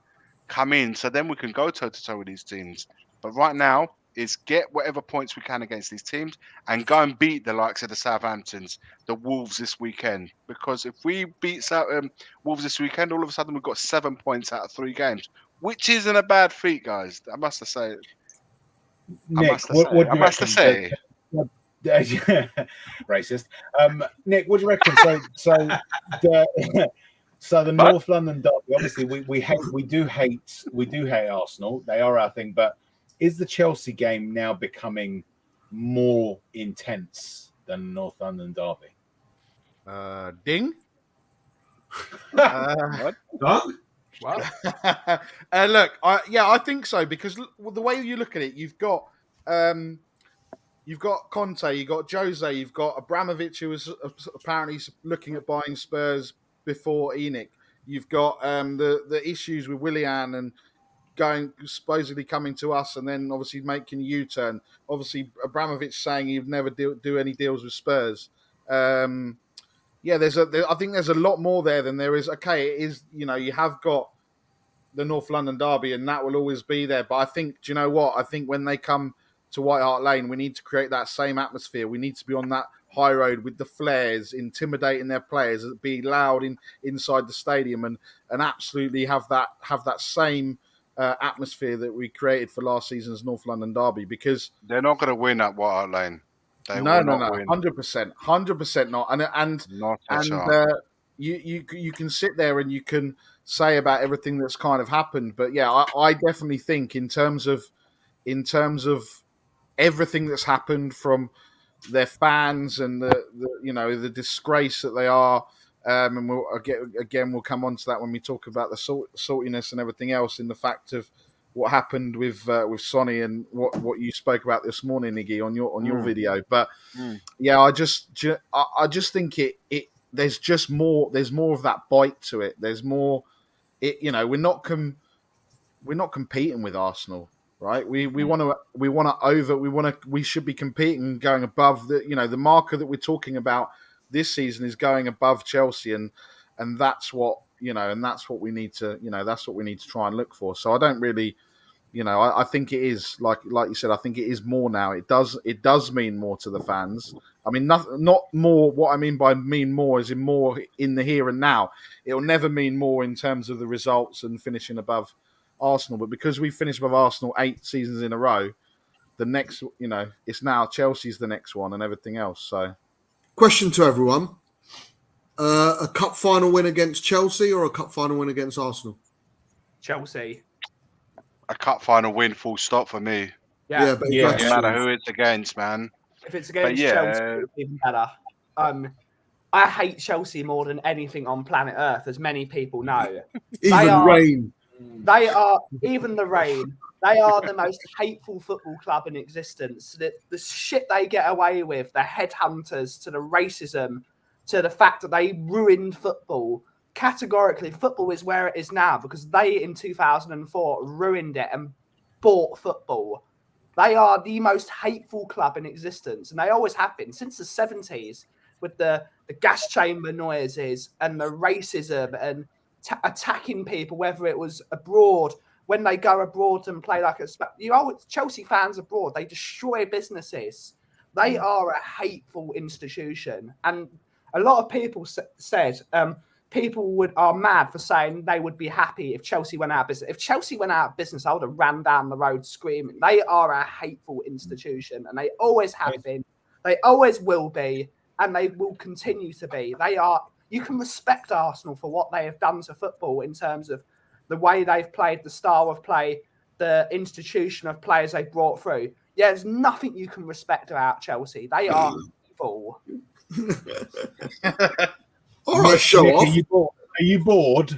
come in. So then we can go toe to toe with these teams. But right now, is get whatever points we can against these teams and go and beat the likes of the Southamptons, the Wolves this weekend. Because if we beat Wolves this weekend, all of a sudden we've got 7 points out of 3 games, which isn't a bad feat, guys. I must say. Nick, I must say. Racist. Nick, what do you reckon? So the North London derby, obviously we do hate Arsenal. They are our thing, but is the Chelsea game now becoming more intense than the North London derby? Ding. What? Dog? Wow. Look, I think so, because the way you look at it, you've got Conte, you've got Jose, you've got Abramovich, who was apparently looking at buying Spurs before Enoch. You've got the issues with Willian and supposedly coming to us, and then obviously making a U-turn. Obviously, Abramovich saying he'd never do any deals with Spurs. I think there's a lot more there than there is. Okay, it is, you have got the North London derby, and that will always be there. But I think, do you know what? I think when they come to White Hart Lane, we need to create that same atmosphere. We need to be on that high road with the flares, intimidating their players, be loud inside the stadium, and absolutely have that same atmosphere that we created for last season's North London derby, because they're not going to win at White Hart Lane. No, 100% not. You can sit there and you can say about everything that's kind of happened, but yeah, I definitely think in terms of everything that's happened from their fans and the disgrace that they are. And we'll come on to that when we talk about the saltiness and everything else, in the fact of what happened with Sonny and what you spoke about this morning, Iggy, on your video. But yeah, I just think there's just more. There's more of that bite to it. There's more. We're not competing with Arsenal, right? We should be competing and going above the marker that we're talking about. This season is going above Chelsea, and that's what we need to try and look for. So I don't really, I think it is like you said. I think it is more now. It does mean more to the fans. I mean, not more. What I mean by more is more in the here and now. It will never mean more in terms of the results and finishing above Arsenal. But because we finished above Arsenal 8 seasons in a row, the next, it's now Chelsea's the next one and everything else. So. Question to everyone. A cup final win against Chelsea or a cup final win against Arsenal? Chelsea. A cup final win, full stop for me. Yeah, but it doesn't matter who it's against, man. If it's against Chelsea, it's even better. I hate Chelsea more than anything on planet Earth, as many people know. Even the rain. They are, even the rain. They are the most hateful football club in existence. The shit they get away with, the headhunters, to the racism, to the fact that they ruined football. Categorically, football is where it is now because they, in 2004, ruined it and bought football. They are the most hateful club in existence, and they always have been since the 70s with the gas chamber noises and the racism and attacking people, whether it was abroad. When they go abroad and play like Chelsea fans abroad, they destroy businesses. They are a hateful institution. And a lot of people said people are mad for saying they would be happy if Chelsea went out of business. If Chelsea went out of business, I would have ran down the road screaming. They are a hateful institution, and they always have been. They always will be, and they will continue to be. They are. You can respect Arsenal for what they have done to football in terms of the way they've played, the style of play, the institution of players they brought through. Yeah, there's nothing you can respect about Chelsea. They are evil. All right, show Nick, off. Are you bored?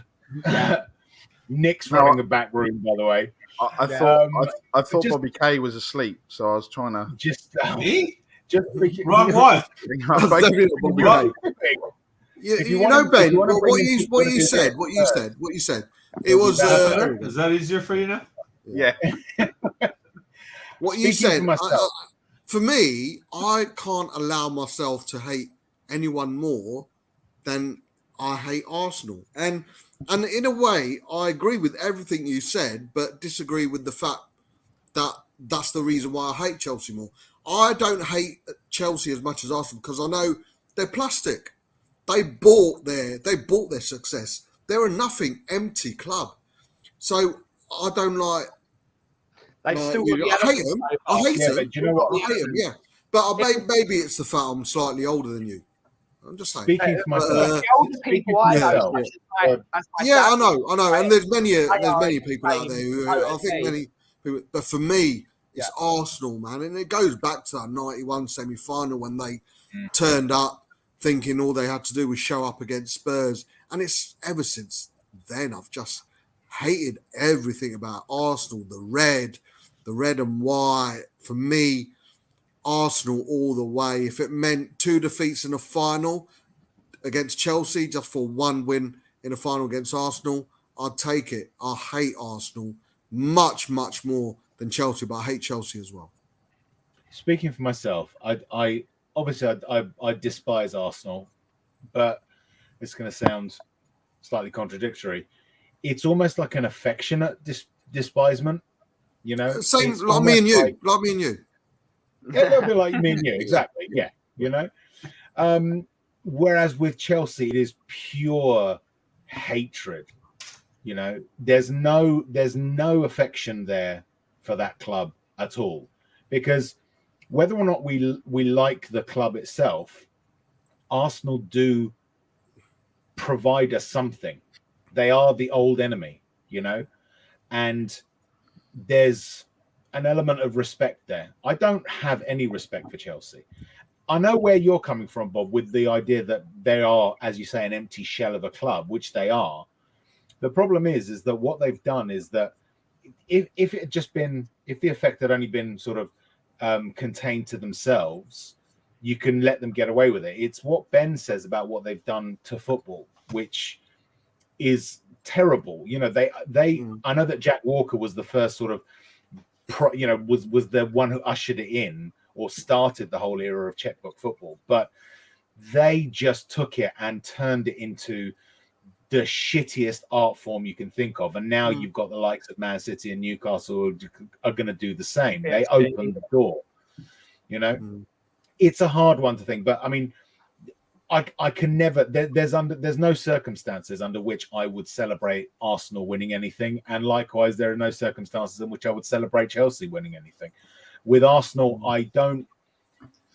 Nick's running the back room, by the way. I thought Bobby K was asleep, so I was trying to Me? Just Wrong one. You know, Ben, what you said. It was. Is that easier for you now? Yeah. What you said. For me, I can't allow myself to hate anyone more than I hate Arsenal. And in a way, I agree with everything you said, but disagree with the fact that that's the reason why I hate Chelsea more. I don't hate Chelsea as much as Arsenal because I know they're plastic. They bought their success. They're a nothing, empty club. So I don't like. They still I hate them. I hate them. But you know what? I hate them. Yeah, but maybe it's the fact I'm slightly older than you. I'm just saying. Speaking for myself. The older people I know, I know, and there's many people out there who I think many people. But for me, it's Arsenal, man, and it goes back to that '91 semi-final when they turned up thinking all they had to do was show up against Spurs, and it's ever since then I've just hated everything about Arsenal. The red and white. For me, Arsenal all the way. If it meant 2 defeats in a final against Chelsea just for 1 win in a final against Arsenal, I'd take it. I hate Arsenal much, much more than Chelsea, but I hate Chelsea as well. Speaking for myself, I obviously I despise Arsenal, but it's going to sound slightly contradictory. It's almost like an affectionate despisement, you know. Same like me and you. Like me and you. Yeah, it'll be like me and you, exactly. Yeah, you know. Whereas with Chelsea, it is pure hatred. You know, there's no affection there for that club at all, because whether or not we like the club itself, Arsenal do provide us something. They are the old enemy, you know, and there's an element of respect there. I don't have any respect for Chelsea. I know where you're coming from, Bob, with the idea that they are, as you say, an empty shell of a club, which they are. The problem is that what they've done is that if it had just been, if the effect had only been sort of contained to themselves, you can let them get away with it. It's what Ben says about what they've done to football, which is terrible. You know, I know that Jack Walker was the first sort of, was the one who ushered it in or started the whole era of checkbook football, but they just took it and turned it into the shittiest art form you can think of. And now you've got the likes of Man City and Newcastle who are going to do the same. They open the door, you know. It's a hard one to think, but I mean, I can never. There's no circumstances under which I would celebrate Arsenal winning anything, and likewise, there are no circumstances in which I would celebrate Chelsea winning anything. With Arsenal,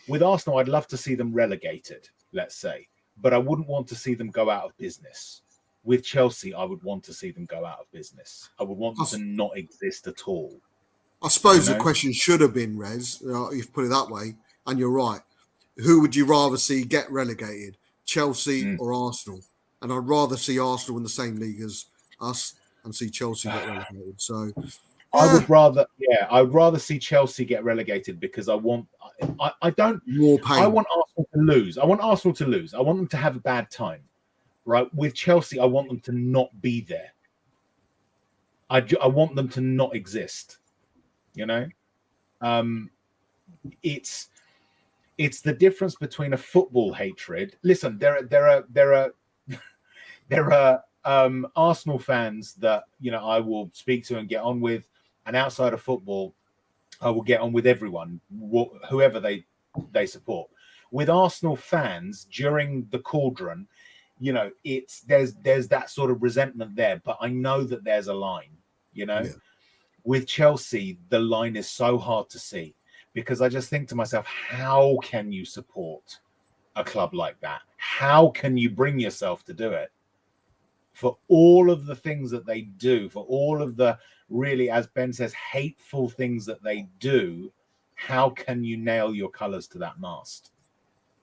With Arsenal, I'd love to see them relegated, let's say, but I wouldn't want to see them go out of business. With Chelsea, I would want to see them go out of business. I would want them to not exist at all. I suppose the question should have been, Rez, you've put it that way, and you're right. Who would you rather see get relegated, Chelsea or Arsenal? And I'd rather see Arsenal in the same league as us and see Chelsea get relegated. So I would rather see Chelsea get relegated because I want More pain. I want Arsenal to lose. I want Arsenal to lose. I want them to have a bad time. Right? With Chelsea, I want them to not be there. I want them to not exist. You know? It's the difference between a football hatred. Listen, there are Arsenal fans that I will speak to and get on with, and outside of football, I will get on with everyone, whoever they support. With Arsenal fans during the cauldron, there's that sort of resentment there, but I know that there's a line. With Chelsea, the line is so hard to see because I just think to myself, how can you support a club like that? How can you bring yourself to do it? For all of the things that they do, for all of the really, as Ben says, hateful things that they do, how can you nail your colours to that mast?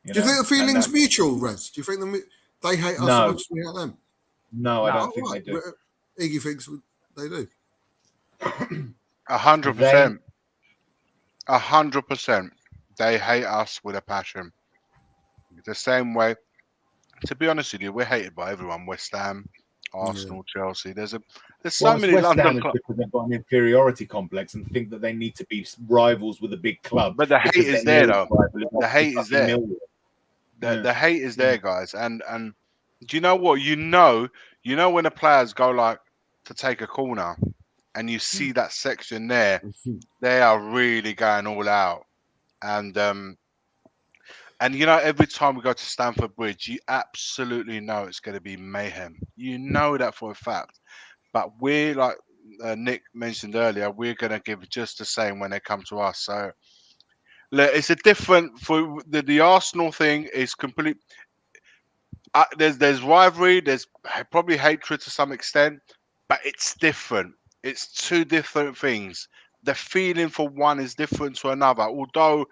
Do you think the feeling's mutual, Rez? Do you think they hate us as much as we hate them? No, I don't think they do. Iggy thinks they do. 100%. 100%. They hate us with a passion. The same way, to be honest with you, we're hated by everyone. West Ham, Arsenal, Chelsea. There's so many West London Ham clubs. Because they've got an inferiority complex and think that they need to be rivals with a big club. But the hate is there, though. The hate is there. The hate is there, guys. And do you know what? You know when the players go like to take a corner, and you see that section there, they are really going all out. And every time we go to Stamford Bridge, you absolutely know it's going to be mayhem. You know that for a fact. But we're like Nick mentioned earlier, we're going to give just the same when they come to us. So it's a different for the Arsenal thing is complete. There's rivalry, there's probably hatred to some extent, but it's different. It's two different things. The feeling for one is different to another, although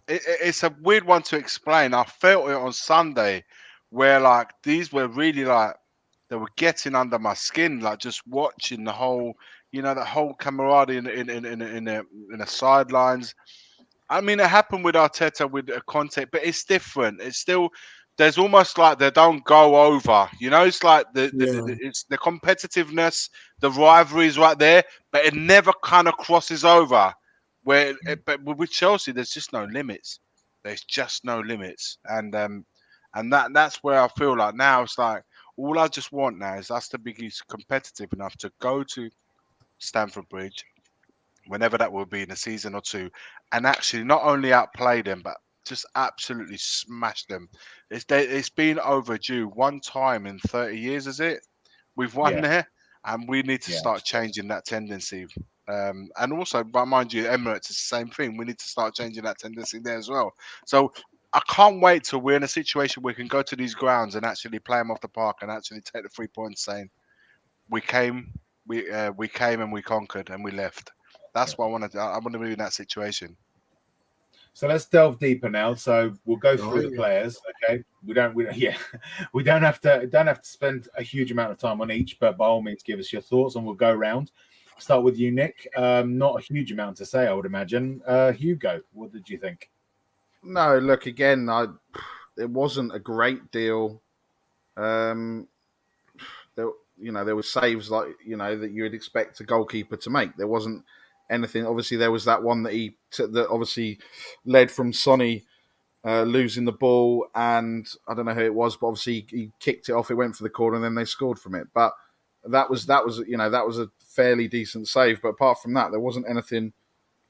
it's a weird one to explain. I felt it on Sunday where like these were really like they were getting under my skin, like just watching the whole, the whole camaraderie in the sidelines. I mean, it happened with Arteta with Conte, but it's different. It's still there's almost like they don't go over. It's like it's the competitiveness, the rivalry is right there, but it never kind of crosses over. But with Chelsea, there's just no limits. There's just no limits, and that's where I feel like now it's like all I just want now is us to be competitive enough to go to Stamford Bridge, whenever that will be in a season or two, and actually not only outplay them, but just absolutely smash them. It's been overdue. One time in 30 years, is it? We've won there, and we need to start changing that tendency. And also, but mind you, Emirates is the same thing. We need to start changing that tendency there as well. So I can't wait till we're in a situation where we can go to these grounds and actually play them off the park and actually take the 3 points, saying we came and we conquered and we left. That's what I want to do. I want to be in that situation. So let's delve deeper now. So we'll go through the players. Okay, we don't have to spend a huge amount of time on each, but by all means, give us your thoughts, and we'll go around. Start with you, Nick. Not a huge amount to say, I would imagine. Hugo, what did you think? No, look, again, it wasn't a great deal. There were saves like that you would expect a goalkeeper to make. There wasn't anything. Obviously, there was that one that obviously led from Sonny losing the ball, and I don't know who it was, but obviously he kicked it off. It went for the corner, and then they scored from it. But that was a fairly decent save. But apart from that, there wasn't anything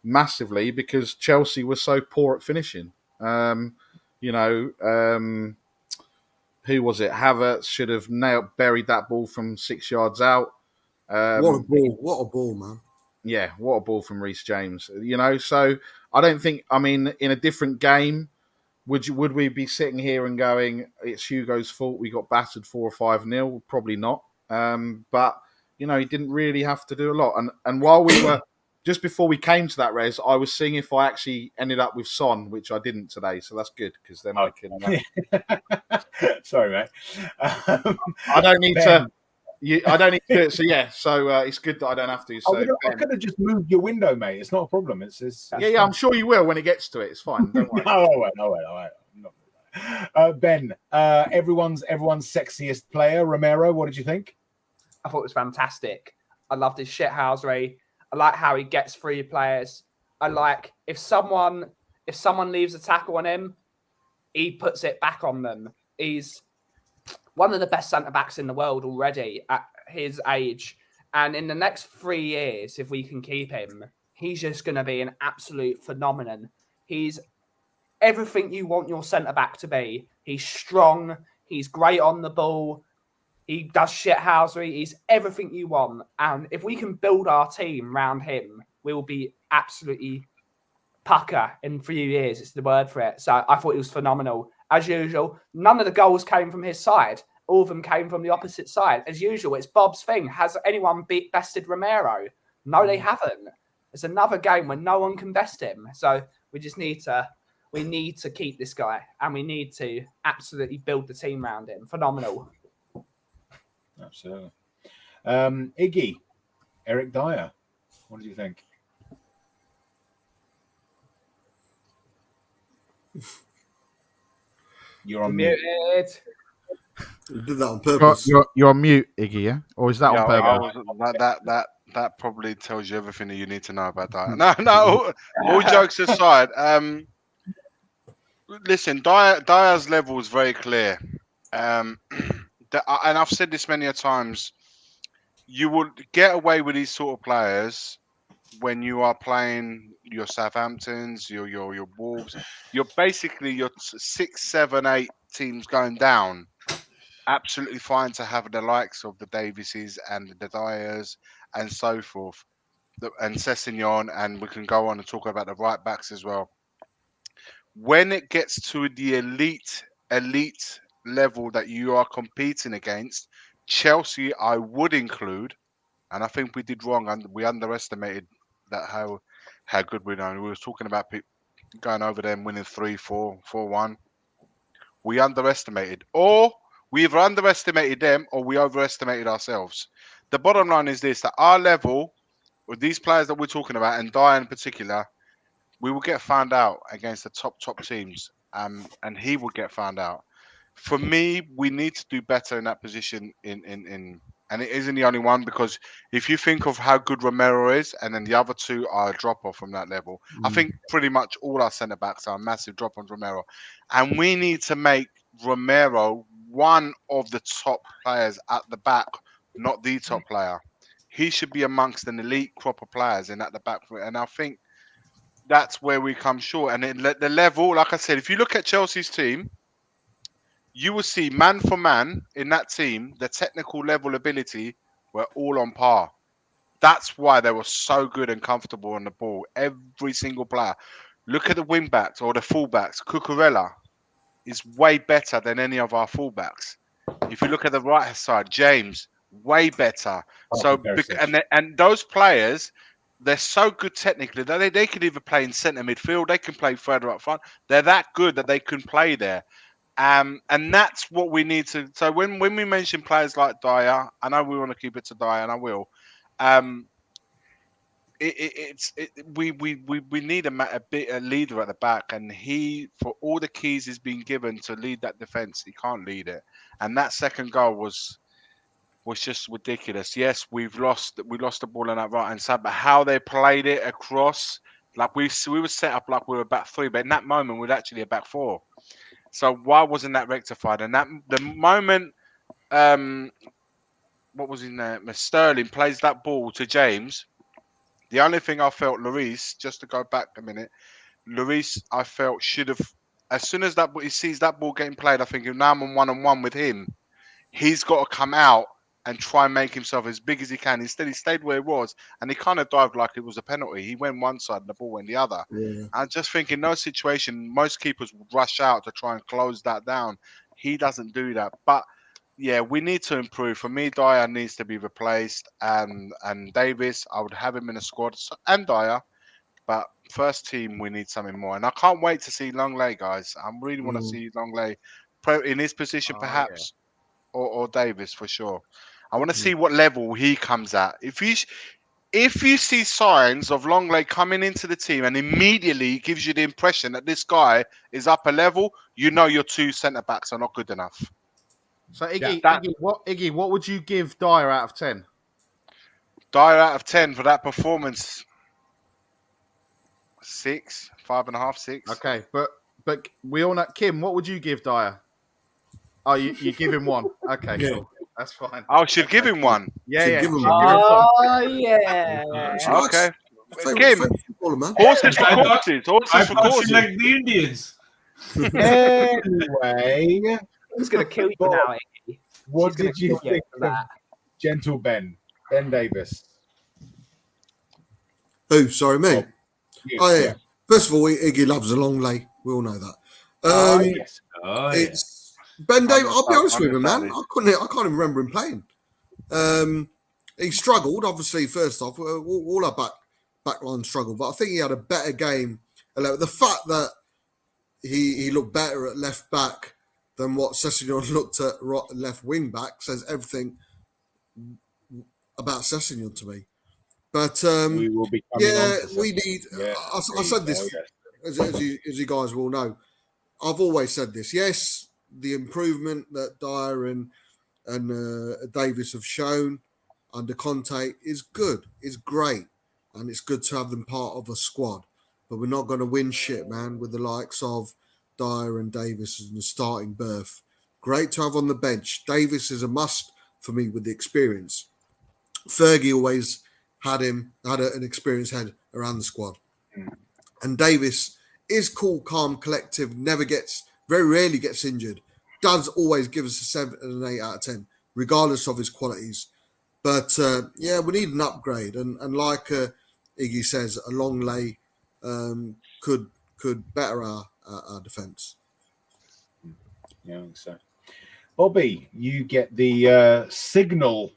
massively because Chelsea was so poor at finishing. Who was it? Havertz should have buried that ball from 6 yards out. What a ball! What a ball, man! Yeah, what a ball from Reece James. So I don't think. I mean, in a different game, would we be sitting here and going, "It's Hugo's fault. We got battered 4 or 5-0"? Probably not. But he didn't really have to do a lot. And while we were just before we came to that, Rez, I was seeing if I actually ended up with Son, which I didn't today. So that's good because then I can. Sorry, mate. I don't need to. I don't need to do it. So yeah, so it's good that I don't have to. So I could have just moved your window, mate. It's not a problem. It's yeah. I'm sure you will when it gets to it. It's fine. Don't worry. No. Ben, everyone's sexiest player, Romero. What did you think? I thought it was fantastic. I loved his shithousery. I like how he gets through players. I like if someone leaves a tackle on him, he puts it back on them. He's one of the best centre-backs in the world already at his age. And in the next 3 years, if we can keep him, he's just going to be an absolute phenomenon. He's everything you want your centre-back to be. He's strong. He's great on the ball. He does shithousery. He's everything you want. And if we can build our team around him, we will be absolutely pucker in 3 years. It's the word for it. So I thought he was phenomenal. As usual, none of the goals came from his side. All of them came from the opposite side. As usual, it's Bob's thing. Has anyone bested Romero? No, they haven't. It's another game where no one can best him. So we just need to keep this guy, and we need to absolutely build the team around him. Phenomenal. Absolutely. Iggy, Eric Dyer, what do you think? You're on mute. You did that on purpose. You're on mute, Iggy, yeah? Or is that on purpose? That probably tells you everything that you need to know about that. No. All jokes aside, listen, Dyer's level is very clear. And I've said this many a times. You will get away with these sort of players when you are playing your Southamptons, your Wolves. You're basically your 6, 7, 8 teams going down. Absolutely fine to have the likes of the Davises and the Dyers and so forth, and Sessegnon, and we can go on and talk about the right backs as well. When it gets to the elite level that you are competing against, Chelsea I would include, and I think we did wrong and we underestimated that how good we know. We were talking about going over there and winning 3-4, 4-1. We underestimated, or we either underestimated them or we overestimated ourselves. The bottom line is this: that our level with these players that we're talking about, and Dyer in particular, we will get found out against the top teams, and he will get found out. For me, we need to do better in that position. And it isn't the only one, because if you think of how good Romero is, and then the other two are a drop off from that level, I think pretty much all our centre backs are a massive drop on Romero, and we need to make Romero one of the top players at the back, not the top player. He should be amongst an elite crop of players in at the back, and I think that's where we come short. And the level, like I said, if you look at Chelsea's team, you will see man for man in that team, the technical level ability were all on par. That's why they were so good and comfortable on the ball. Every single player. Look at the wing backs or the fullbacks. Cucurella is way better than any of our fullbacks. If you look at the right side, James, way better. And those players, they're so good technically that they could either play in centre midfield, they can play further up front. They're that good that they can play there. And that's what we need to. So when we mention players like Dyer, I know we want to keep it to Dyer, and I will. We need a leader at the back, and he, for all the keys he's been given to lead that defense, he can't lead it. And that second goal was just ridiculous. Yes, we lost the ball on that right hand side, but how they played it across, like we were set up like we were back 3, but in that moment we were actually a back 4. So why wasn't that rectified? And that the moment, what was his name? Sterling plays that ball to James. The only thing I felt, Lloris, just to go back a minute, Lloris, I felt should have, as soon as he sees that ball getting played, I think now I'm on 1-on-1 with him. He's got to come out and try and make himself as big as he can. Instead, he stayed where he was, and he kind of dived like it was a penalty. He went one side and the ball went the other. Yeah. I just think in those situations, most keepers would rush out to try and close that down. He doesn't do that. But, yeah, we need to improve. For me, Dyer needs to be replaced. And Davis, I would have him in a squad. And Dyer. But first team, we need something more. And I can't wait to see Longley, guys. I really want to see Longley in his position, perhaps. Yeah. Or Davis for sure. I want to see what level he comes at. If you see signs of Longley coming into the team and immediately gives you the impression that this guy is up a level, you know your two centre backs are not good enough. So Iggy, what would you give Dyer out of 10? Dyer out of 10 for that performance. 6, 5.5, 6. Okay, but we all know, Kim, what would you give Dyer? Oh, you give him 1. Okay, cool. That's fine. I should give him 1. Yeah. Give him Oh, yeah. Okay. Kim, horses for courses. Horses for courses. Like the Indians. Anyway, Who's going to kill you now, Iggy? what did you think of Gentle Ben Davis? Who? Sorry, me. Yes, Oh yeah. First of all, Iggy loves a long lay. We all know that. Yes. It's Ben Davis. I'll be honest with him, man. I can't even remember him playing. He struggled, obviously. First off, all our backline struggled, but I think he had a better game. The fact that he looked better at left back than what Sessegnon looked at left wing back says everything about Sessegnon to me. But we will be we need. I said this as you guys will know. I've always said this. Yes, the improvement that Dyer and Davis have shown under Conte is good. It's great, and it's good to have them part of a squad. But we're not going to win shit, man, with the likes of Dyer and Davis in the starting berth. Great to have on the bench. Davis is a must for me with the experience. Fergie always had an experienced head around the squad. And Davis is cool, calm, collective, very rarely gets injured. Does always give us a 7 and an 8 out of 10, regardless of his qualities. But we need an upgrade. And like Iggy says, a long lay could better our defence. Yeah, I think so. Bobby, you get the signal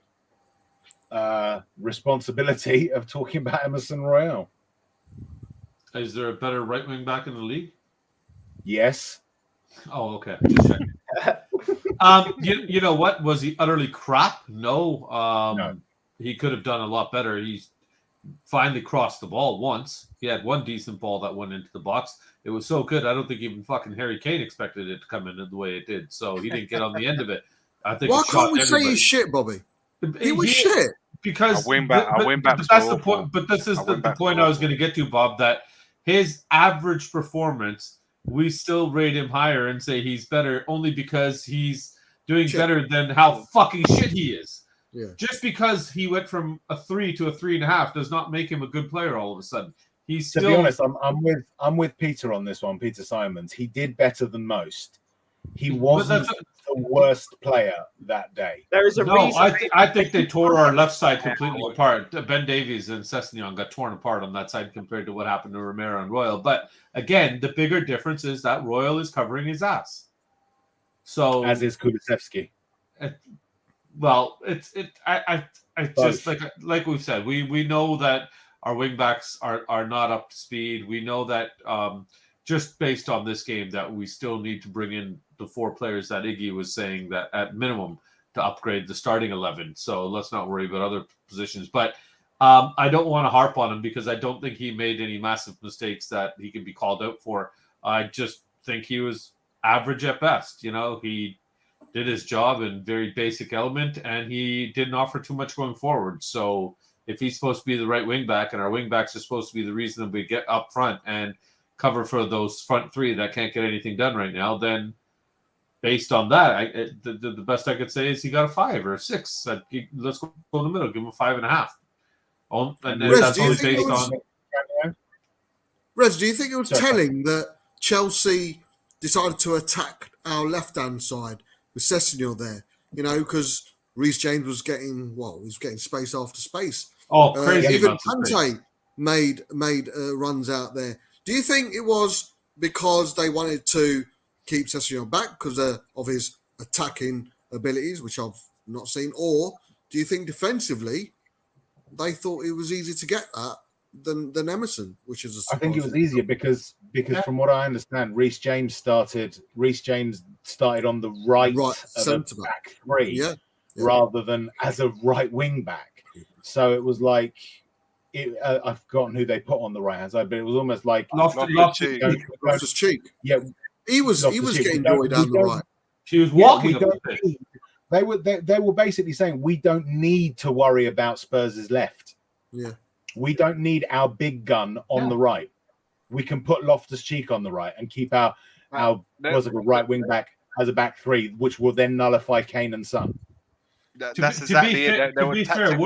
responsibility of talking about Emerson Royale. Is there a better right wing back in the league? Yes. Oh, okay. Just checking. You know what? Was he utterly crap? No. No. He could have done a lot better. He's finally crossed the ball once. He had one decent ball that went into the box. It was so good. I don't think even fucking Harry Kane expected it to come in the way it did. So he didn't get on the end of it. I think. Why can't we say he's shit, Bobby? He was shit. Because I win back. But that's the point. But this is the point I was going to get to, Bob. That his average performance, we still rate him higher and say he's better only because he's doing better than how fucking shit he is. Yeah. Just because he went from a 3 to a 3.5 does not make him a good player all of a sudden. He's still. To be honest, I'm with Peter on this one. Peter Simons. He did better than most. He wasn't the worst player that day. There is a reason. I think they tore our left side completely apart. Ben Davies and Sessegnon got torn apart on that side compared to what happened to Romero and Royal. But again, the bigger difference is that Royal is covering his ass. So as is Kulusevski. Well, I just like we've said, we know that our wingbacks are not up to speed. We know that just based on this game that we still need to bring in the 4 players that Iggy was saying that at minimum to upgrade the starting 11. So let's not worry about other positions. But I don't want to harp on him because I don't think he made any massive mistakes that he can be called out for. I just think he was average at best. You know, he did his job in very basic element and he didn't offer too much going forward. So if he's supposed to be the right wing back and our wing backs are supposed to be the reason that we get up front and cover for those front 3 that can't get anything done right now, then based on that, the best I could say is he got a 5 or a 6. Let's go in the middle, give him a 5.5. And that's only based on. Rez, do you think it was telling that Chelsea decided to attack our left-hand side with Sessegnon there? You know, because Reece James was getting space after space. Oh, crazy! Even Kante made runs out there. Do you think it was because they wanted to keep Sessegnon back because of his attacking abilities, which I've not seen, or do you think defensively they thought it was easier to get that than Emerson, which is I think it was easier because from what I understand, Reece James started on the right of the back 3. Yeah. rather than as a right wing back. So it was like, I've forgotten who they put on the right hand side, but it was almost like Loftus Cheek. Yeah, he was getting joy down the right. She was walking. They were basically saying we don't need to worry about Spurs' left. Yeah, we don't need our big gun on the right. We can put Loftus Cheek on the right and keep our right wing back as a back three, which will then nullify Kane and Son. That's exactly it. To be fair,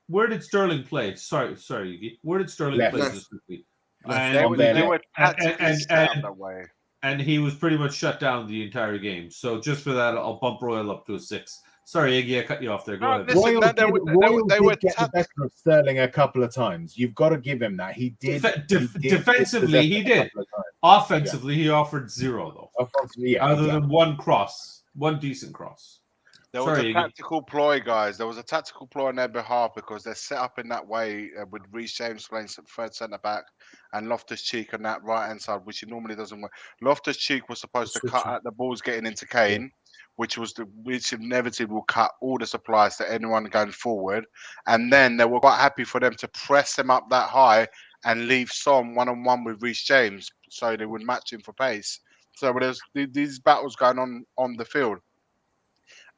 where did Sterling play? Sorry, Yugi. Where did Sterling play this week? They were tactically set up that way. And he was pretty much shut down the entire game. So just for that, I'll bump Royal up to a 6. Sorry, Iggy, I cut you off there. Go ahead. Listen, Royal did get the better of Sterling a couple of times. You've got to give him that. He did. Defensively, he did. Offensively, he offered 0, though. Other than one decent cross. There was a tactical ploy, guys. There was a tactical ploy on their behalf because they're set up in that way with Reece James playing third centre back and Loftus Cheek on that right hand side, which he normally doesn't work. Loftus Cheek was supposed to cut out the balls getting into Kane, which inevitably will cut all the supplies to anyone going forward. And then they were quite happy for them to press him up that high and leave Son 1-on-1 with Reece James, so they would match him for pace. So there's these battles going on the field.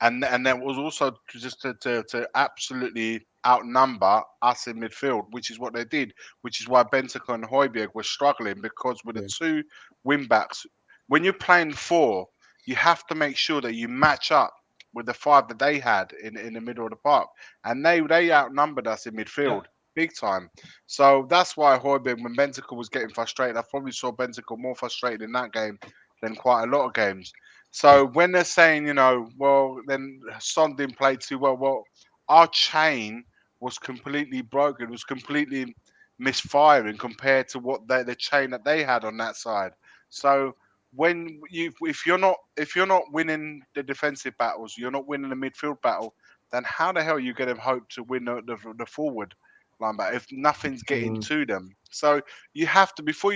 And there was also just to absolutely outnumber us in midfield, which is what they did, which is why Bentancur and Højbjerg were struggling, because with the two wing backs, when you're playing 4, you have to make sure that you match up with the 5 that they had in the middle of the park. And they outnumbered us in midfield big time. So that's why Højbjerg, when Bentancur was getting frustrated, I probably saw Bentancur more frustrated in that game than quite a lot of games. So when they're saying, then Son didn't play too well, our chain was completely broken. It was completely misfiring compared to what the chain that they had on that side. So if you're not winning the defensive battles, you're not winning the midfield battle, then how the hell are you going to hope to win the forward line battle if nothing's getting to them? So you have to, before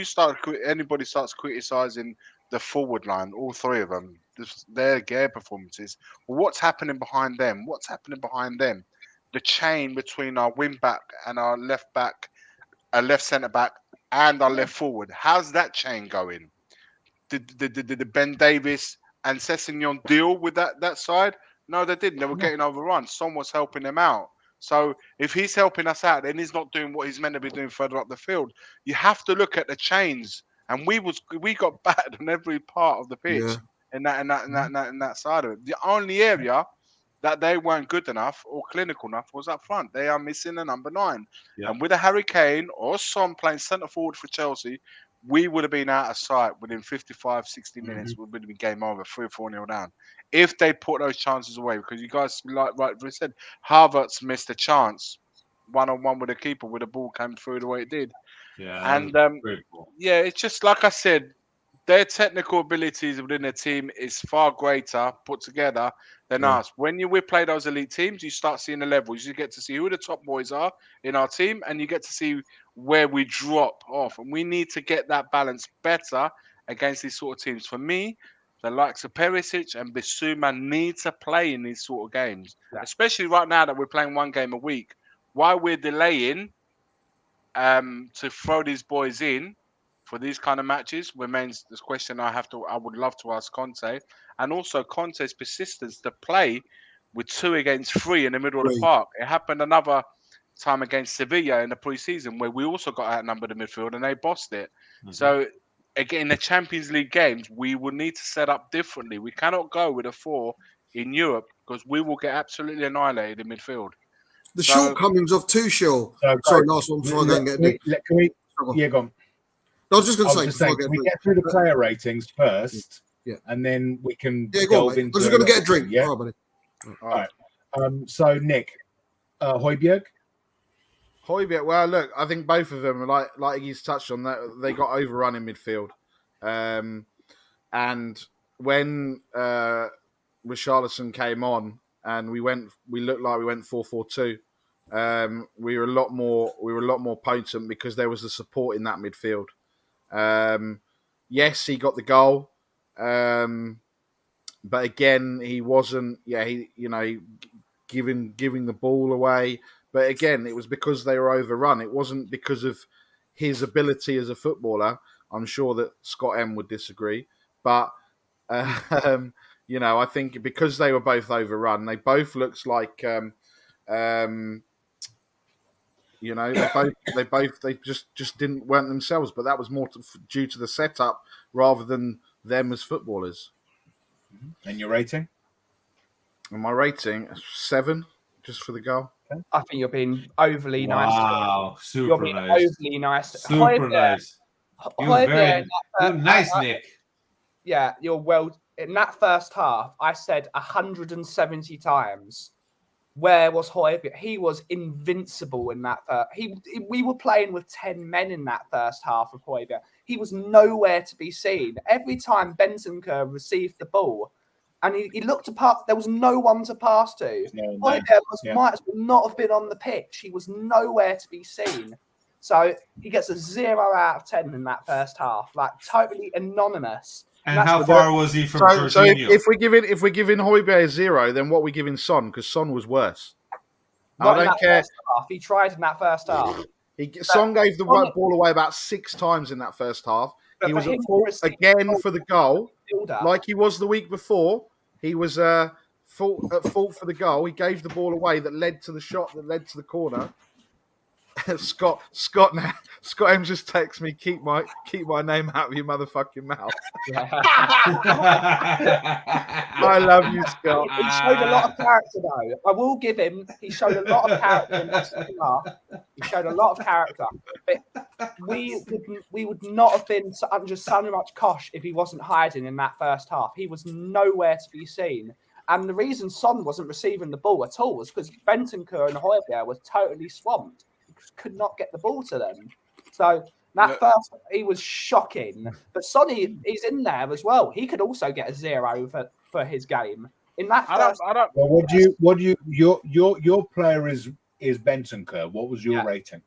anybody starts criticizing the forward line, all 3 of them, their performances. Well, what's happening behind them? The chain between our wing back and our left back, our left centre back, and our left forward. How's that chain going? Did Ben Davies and Sessegnon deal with that side? No, they didn't. They were getting overrun. Someone was helping them out. So if he's helping us out, then he's not doing what he's meant to be doing further up the field. You have to look at the chains. And we got battered on every part of the pitch in that side of it. The only area that they weren't good enough or clinical enough was up front. They are missing a number 9. Yeah. And with a Harry Kane or Son playing centre forward for Chelsea, we would have been out of sight within 55, 60 minutes. We would have been game over, 3 or 4-0 down. If they put those chances away, because you guys, like we said, Havertz missed a chance 1-on-1 with the keeper with the ball came through the way it did. Yeah, and it's just like I said, their technical abilities within the team is far greater put together than us. When we play those elite teams, you start seeing the levels. You get to see who the top boys are in our team, and you get to see where we drop off. And we need to get that balance better against these sort of teams. For me, the likes of Perisic and Bissouma need to play in these sort of games, especially right now that we're playing 1 game a week. While we're delaying to throw these boys in for these kind of matches remains this question I would love to ask Conte, and also Conte's persistence to play with 2 against 3 in the middle of the park. It happened another time against Sevilla in the pre-season where we also got outnumbered in midfield and they bossed it. So again, in the Champions League games, we will need to set up differently. We cannot go with a 4 in Europe because we will get absolutely annihilated in midfield. The shortcomings of Tuchel. Sorry, last one before I go and get go on. I was just going to say, we get through the player ratings first, and then we can delve into. I'm just going to get a drink. Yeah. All right. So Nick, Højbjerg. Well, look, I think both of them, like he's touched on, that they got overrun in midfield, and when Richarlison came on and we looked like we went 4-4-2. We were a lot more potent because there was the support in that midfield. Yes, he got the goal, but again, he wasn't. He giving the ball away. But again, it was because they were overrun. It wasn't because of his ability as a footballer. I'm sure that Scott M would disagree, but I think because they were both overrun, they both looks like they just weren't themselves. But that was more due to the setup rather than them as footballers. And your rating? And my rating 7, just for the goal. I think you're being overly nice. Wow, super You're being nice. overly nice. Super nice. You're very nice, Nick. Yeah, you're well. In that first half, I said 170 times, where was Højbjerg? He was invincible in that first. We were playing with 10 men in that first half of Højbjerg. He was nowhere to be seen. Every time Bentancur received the ball, and he looked apart, there was no one to pass to. Højbjerg might as well not have been on the pitch. He was nowhere to be seen. So he gets a 0 out of 10 in that first half, like totally anonymous. And how far was he from Jorginho? So if we're giving Højbjerg a 0, then what are we giving Son? Because Son was worse. Not I don't care. He tried in that first half. Son gave the ball away about 6 times in that first half. He was at fault again for the goal, like he was the week before. He was at fault for the goal. He gave the ball away that led to the shot that led to the corner. Scott M just texts me, keep my name out of your motherfucking mouth. I love you, Scott. He showed a lot of character, though. I will give him. He showed a lot of character in that second half. He showed a lot of character. But we would not have been under so much cosh if he wasn't hiding in that first half. He was nowhere to be seen. And the reason Son wasn't receiving the ball at all was because Bentancur and Højbjerg were totally swamped. Could not get the ball to them. So first, he was shocking. But Sonny, he's in there as well. He could also get a 0 for his game. In that first, Well, your player is Bentancur. What was your rating?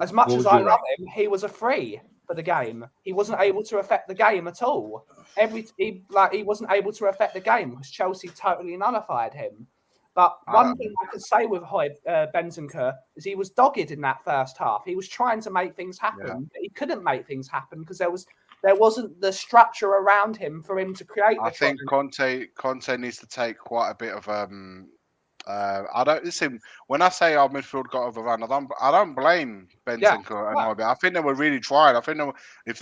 As much as I love him, he was a 3 for the game. He wasn't able to affect the game at all. He wasn't able to affect the game because Chelsea totally nullified him. But one thing I could say with Bentancur is he was dogged in that first half. He was trying to make things happen, but he couldn't make things happen because there wasn't the structure around him for him to create. I think Conte needs to take quite a bit of I don't listen when I say our midfield got overrun. I don't blame Bentancur and Højbjerg. I think they were really trying. I think if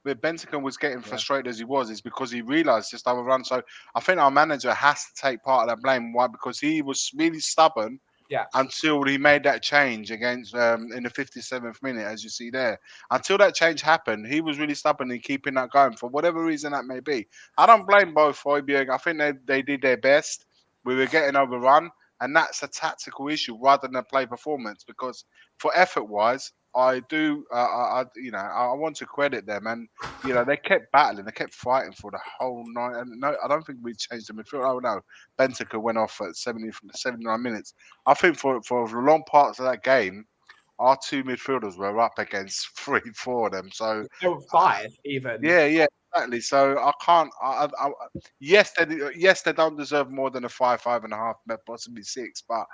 Bentancur was getting frustrated as he was, it's because he realised just overrun. So I think our manager has to take part of that blame. Why? Because he was really stubborn. Until he made that change against in the 57th minute, as you see there. Until that change happened, he was really stubborn in keeping that going for whatever reason that may be. I don't blame both Højbjerg. I think they did their best. We were getting overrun, and that's a tactical issue rather than a play performance. Because for effort-wise, I want to credit them, and they kept battling, they kept fighting for the whole night. And no, I don't think we changed the midfield. Oh no, Bentancur went off at 79 minutes. I think for long parts of that game, our 2 midfielders were up against 3-4 of them. So 5 even. Yeah. Exactly. So I can't. Yes, they don't deserve more than a 5, 5.5, possibly 6. But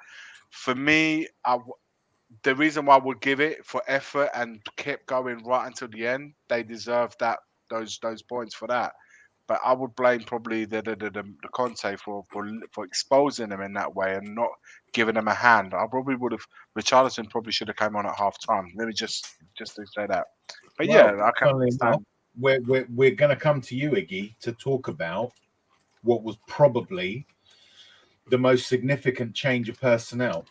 for me, the reason why I would give it for effort and kept going right until the end, they deserve those points for that. But I would blame probably the Conte for exposing them in that way and not giving them a hand. I probably would have. Richarlison probably should have come on at half time. Let me just to say that. But I can't understand. We're going to come to you, Iggy, to talk about what was probably the most significant change of personnel,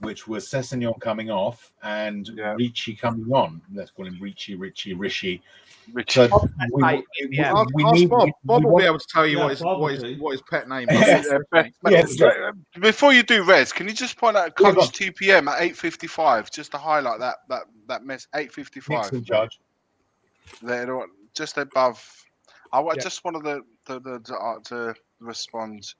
which was Sessegnon coming off and Ricci coming on. Let's call him Rishi. So Bob will be able to tell you what his pet name is. Before you do, Rez, can you just point out Coach TPM at 8:55, just to highlight that mess? 8:55. In charge. They're just above. I just wanted to respond.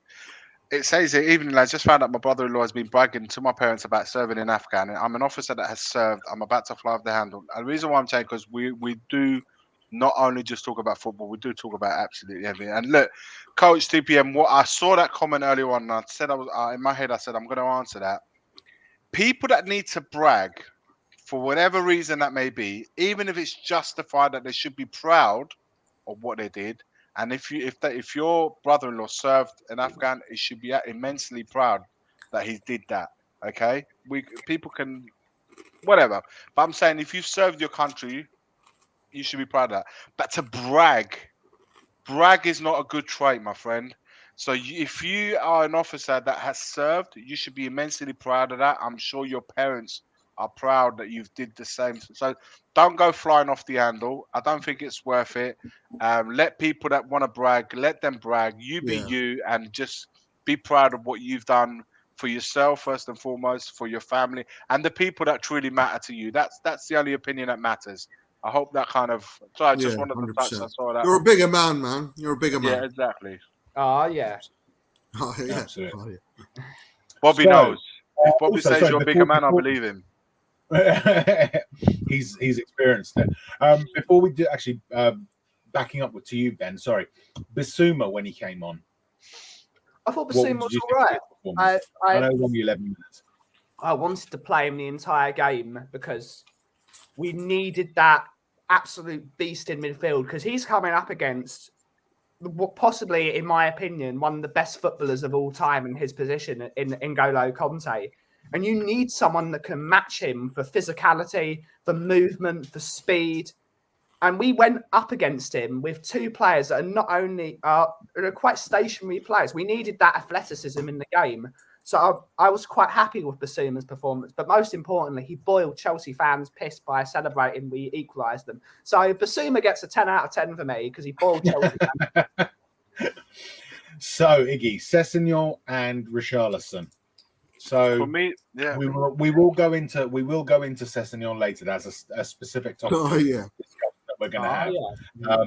It says here, evening lads, just found out my brother-in-law has been bragging to my parents about serving in Afghan. I'm an officer that has served. I'm about to fly off the handle. And the reason why I'm saying because we do not only just talk about football, we do talk about absolutely everything. And look, Coach TPM, what I saw that comment earlier on, and I said I was in my head, I said I'm going to answer that. People that need to brag, for whatever reason that may be, even if it's justified that they should be proud of what they did, and if your brother-in-law served an Afghan, he should be immensely proud that he did that. Okay, people can whatever, but I'm saying if you've served your country, you should be proud of that. But to brag is not a good trait, my friend. So if you are an officer that has served, you should be immensely proud of that. I'm sure your parents are proud that you've did the same. So don't go flying off the handle. I don't think it's worth it. Let people that want to brag, let them brag. You be you, and just be proud of what you've done for yourself first and foremost, for your family, and the people that truly matter to you. That's the only opinion that matters. I hope that kind of. So I just wanted to touch. 100%. I saw that. You're a bigger man, man. You're a bigger man. Yeah, exactly. Oh, yeah. Oh, yeah. Absolutely. Oh, yeah. Bobby So, knows. If Bobby also, says sorry, you're a bigger man, I before- believe him. he's experienced it. Before we do, actually, backing up to you, Ben. Sorry, Bissouma when he came on. I thought What Bassoon did was you all think right. of his performance? I I know it was only 11 minutes. I wanted to play him the entire game because we needed that absolute beast in midfield, because he's coming up against what possibly, in my opinion, one of the best footballers of all time in his position in N'Golo Conte. And you need someone that can match him for physicality, for movement, for speed. And we went up against him with two players that are not only are quite stationary players. We needed that athleticism in the game. So I was quite happy with Bissouma's performance. But most importantly, he boiled Chelsea fans' piss by celebrating we equalised them. So Bissouma gets a 10 out of 10 for me because he boiled Chelsea fans. So Iggy, Sessegnon and Richarlison. So For me, yeah. we will go into Sessegnon later. That's a specific topic that we're going to have. Yeah.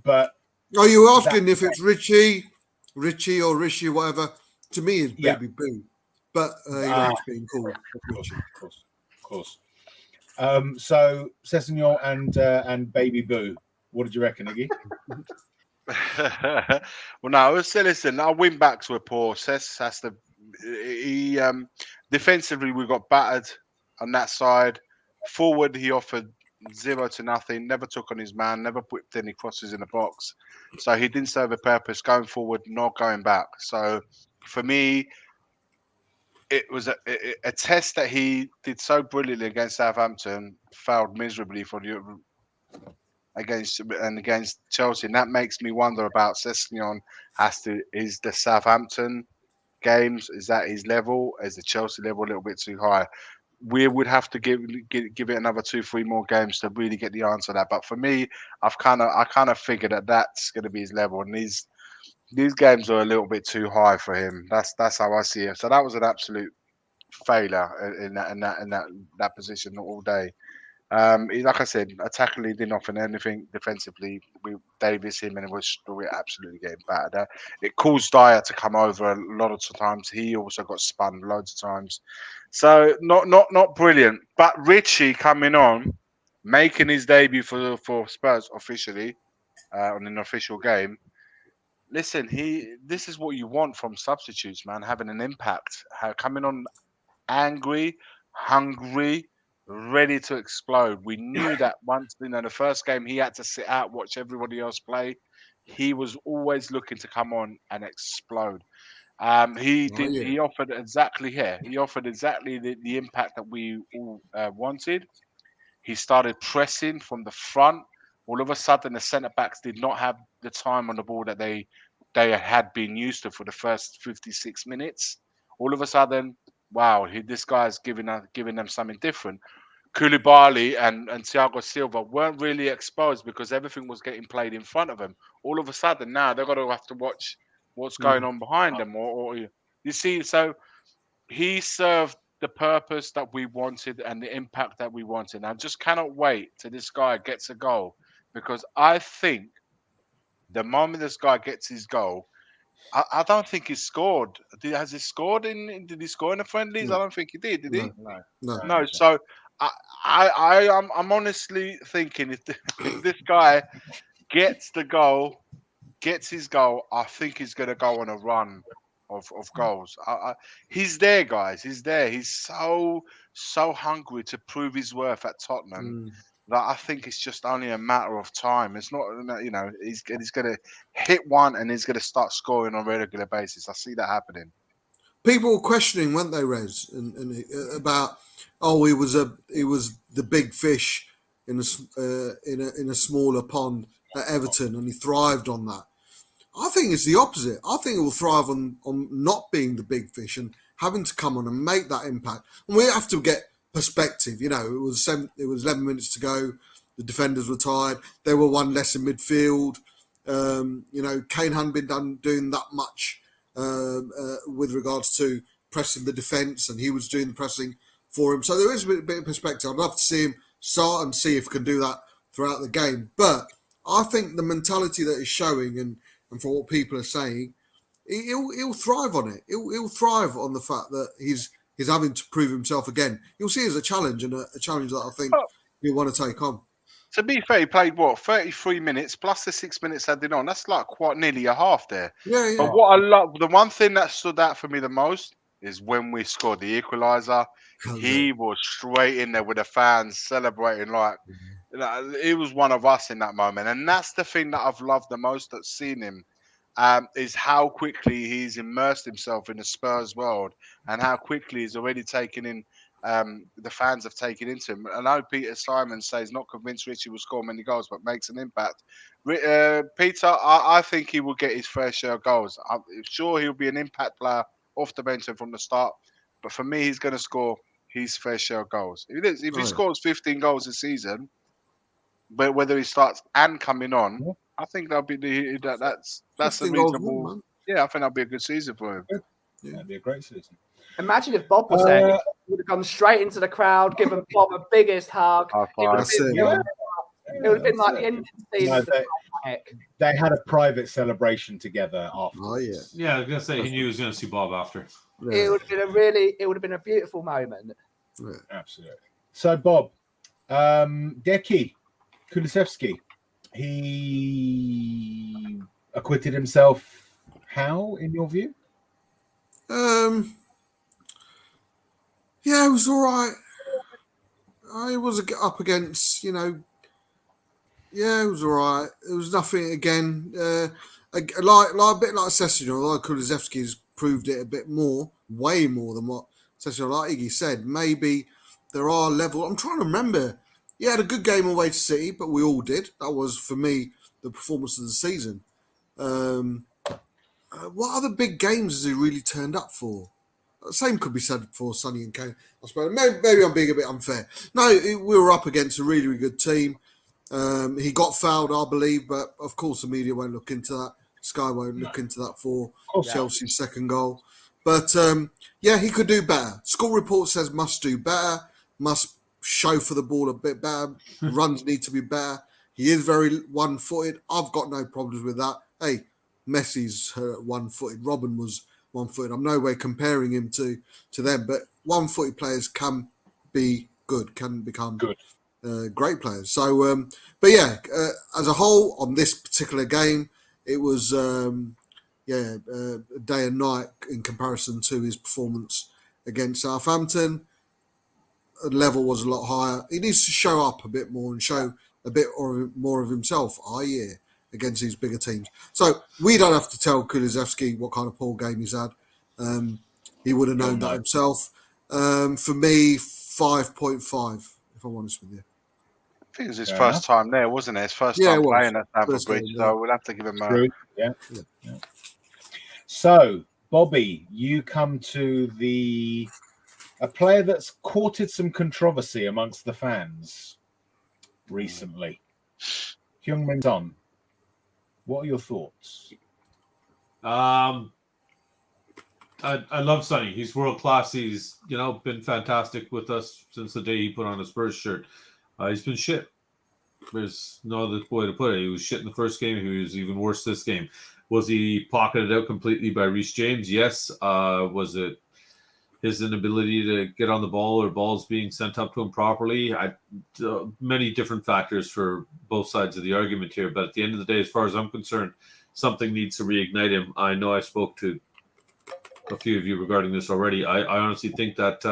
But are you asking if it's Richie or Rishi, whatever? To me, it's Baby Boo, but he likes being called Richie. Of course. So Sessegnon and Baby Boo. What did you reckon, Iggy? Well, no, listen. Our win backs were poor. Sess has to. He defensively we got battered on that side. Forward he offered 0 to nothing. Never took on his man. Never put any crosses in the box. So he didn't serve a purpose going forward, nor going back. So for me, it was a test that he did so brilliantly against Southampton, failed miserably for the against Chelsea, and that makes me wonder about Sessegnon. Is the Southampton games, is that his level? Is the Chelsea level a little bit too high? We would have to give it another 2-3 more games to really get the answer to that. But for me, I kind of figured that that's going to be his level, and these games are a little bit too high for him. That's how I see it. So that was an absolute failure in that position all day. Like I said, attackingly didn't offer anything. Defensively, Davis him and we're absolutely getting battered. It caused Dyer to come over a lot of times. He also got spun loads of times. So not brilliant. But Richie coming on, making his debut for Spurs officially on an official game. Listen, this is what you want from substitutes, man. Having an impact, coming on angry, hungry, ready to explode. We knew that once, the first game he had to sit out, watch everybody else play. He was always looking to come on and explode. He offered exactly the impact that we all wanted. He started pressing from the front. All of a sudden, the centre backs did not have the time on the ball that they had been used to for the first 56 minutes. All of a sudden, wow, this guy's giving them something different. Koulibaly and Thiago Silva weren't really exposed because everything was getting played in front of them. All of a sudden, now they're going to have to watch what's going on behind them. Or you see, so he served the purpose that we wanted and the impact that we wanted. I just cannot wait till this guy gets a goal, because I think the moment this guy gets his goal, I don't think he scored. Has he scored did he score in the friendlies? No. I don't think he did he? No. No. So I'm honestly thinking if this guy gets the goal, gets his goal, I think he's going to go on a run of goals. He's there, guys. He's there. He's so hungry to prove his worth at Tottenham that I think it's just only a matter of time. It's not, he's going to hit one and he's going to start scoring on a regular basis. I see that happening. People were questioning, weren't they, Rez, and about he was the big fish in a smaller pond at Everton, and he thrived on that. I think it's the opposite. I think it will thrive on not being the big fish and having to come on and make that impact. And we have to get perspective. It was 11 minutes to go. The defenders were tired. They were one less in midfield. Kane hadn't been doing that much with regards to pressing the defence, and he was doing the pressing for him. So there is a bit of perspective. I'd love to see him start and see if he can do that throughout the game. But I think the mentality that he's showing and for what people are saying, he'll thrive on it. He'll thrive on the fact that he's having to prove himself again. You'll see it as a challenge, and a challenge that I think he'll want to take on. To be fair, he played 33 minutes plus the 6 minutes added on. That's like quite nearly a half there. Yeah. But what I love, the one thing that stood out for me the most is when we scored the equaliser. He was straight in there with the fans celebrating like he was one of us in that moment. And that's the thing that I've loved the most that's seen him, is how quickly he's immersed himself in the Spurs world and how quickly he's already taken in. The fans have taken into him. I know Peter Simon says not convinced Richie will score many goals, but makes an impact. Peter, I think he will get his fair share of goals. I'm sure he'll be an impact player off the bench and from the start. But for me, he's going to score his fair share of goals. If he scores 15 goals this season, but whether he starts and coming on, I think that'll be that's a reasonable. Yeah, I think that'll be a good season for him. Yeah, that'd be a great season. Imagine if Bob was there. He would have gone straight into the crowd, given Bob a biggest hug. It would have been like the end of the season. They had a private celebration together after. Oh yeah. Yeah, I was gonna say he knew he was gonna see Bob after. Yeah. It would have been a beautiful moment. Yeah. Absolutely. So Bob, Deki Kulusevski, he acquitted himself. How, in your view? Yeah, it was all right. I was up against, Yeah, it was all right. It was nothing again. A bit like Sessegnon, although Kulusevski's proved it a bit more, way more than what Sessegnon, like Iggy said. Maybe there are levels. I'm trying to remember. He had a good game away to City, but we all did. That was, for me, the performance of the season. What other big games has he really turned up for? The same could be said for Sonny and Kane, I suppose. Maybe I'm being a bit unfair. No, we were up against a really, really good team. He got fouled, I believe, but of course the media won't look into that. Sky won't look into that for Chelsea's second goal. But, he could do better. School report says must do better, must show for the ball a bit better. Runs need to be better. He is very one-footed. I've got no problems with that. Hey, Messi's one-footed. Robin was one-footed. I'm no way comparing him to them, but one-footed players can be good, can become good, great players. So, as a whole, on this particular game, it was day and night in comparison to his performance against Southampton. The level was a lot higher. He needs to show up a bit more and show a bit more of himself, against these bigger teams. So we don't have to tell Kulusevski what kind of poor game he's had. He would have known that himself. For me, 5.5, if I'm honest with you. I think it was his first time there, wasn't it? His first time playing at Stamford Bridge, so we'll have to give him a... Yeah. So, Bobby, you come to a player that's courted some controversy amongst the fans recently. Heung-min Son. What are your thoughts? I love Sonny. He's world class. He's been fantastic with us since the day he put on a Spurs shirt. He's been shit. There's no other way to put it. He was shit in the first game. He was even worse this game. Was he pocketed out completely by Reece James? Yes. Was it his inability to get on the ball or balls being sent up to him properly. Many different factors for both sides of the argument here. But at the end of the day, as far as I'm concerned, something needs to reignite him. I know I spoke to a few of you regarding this already. I honestly think that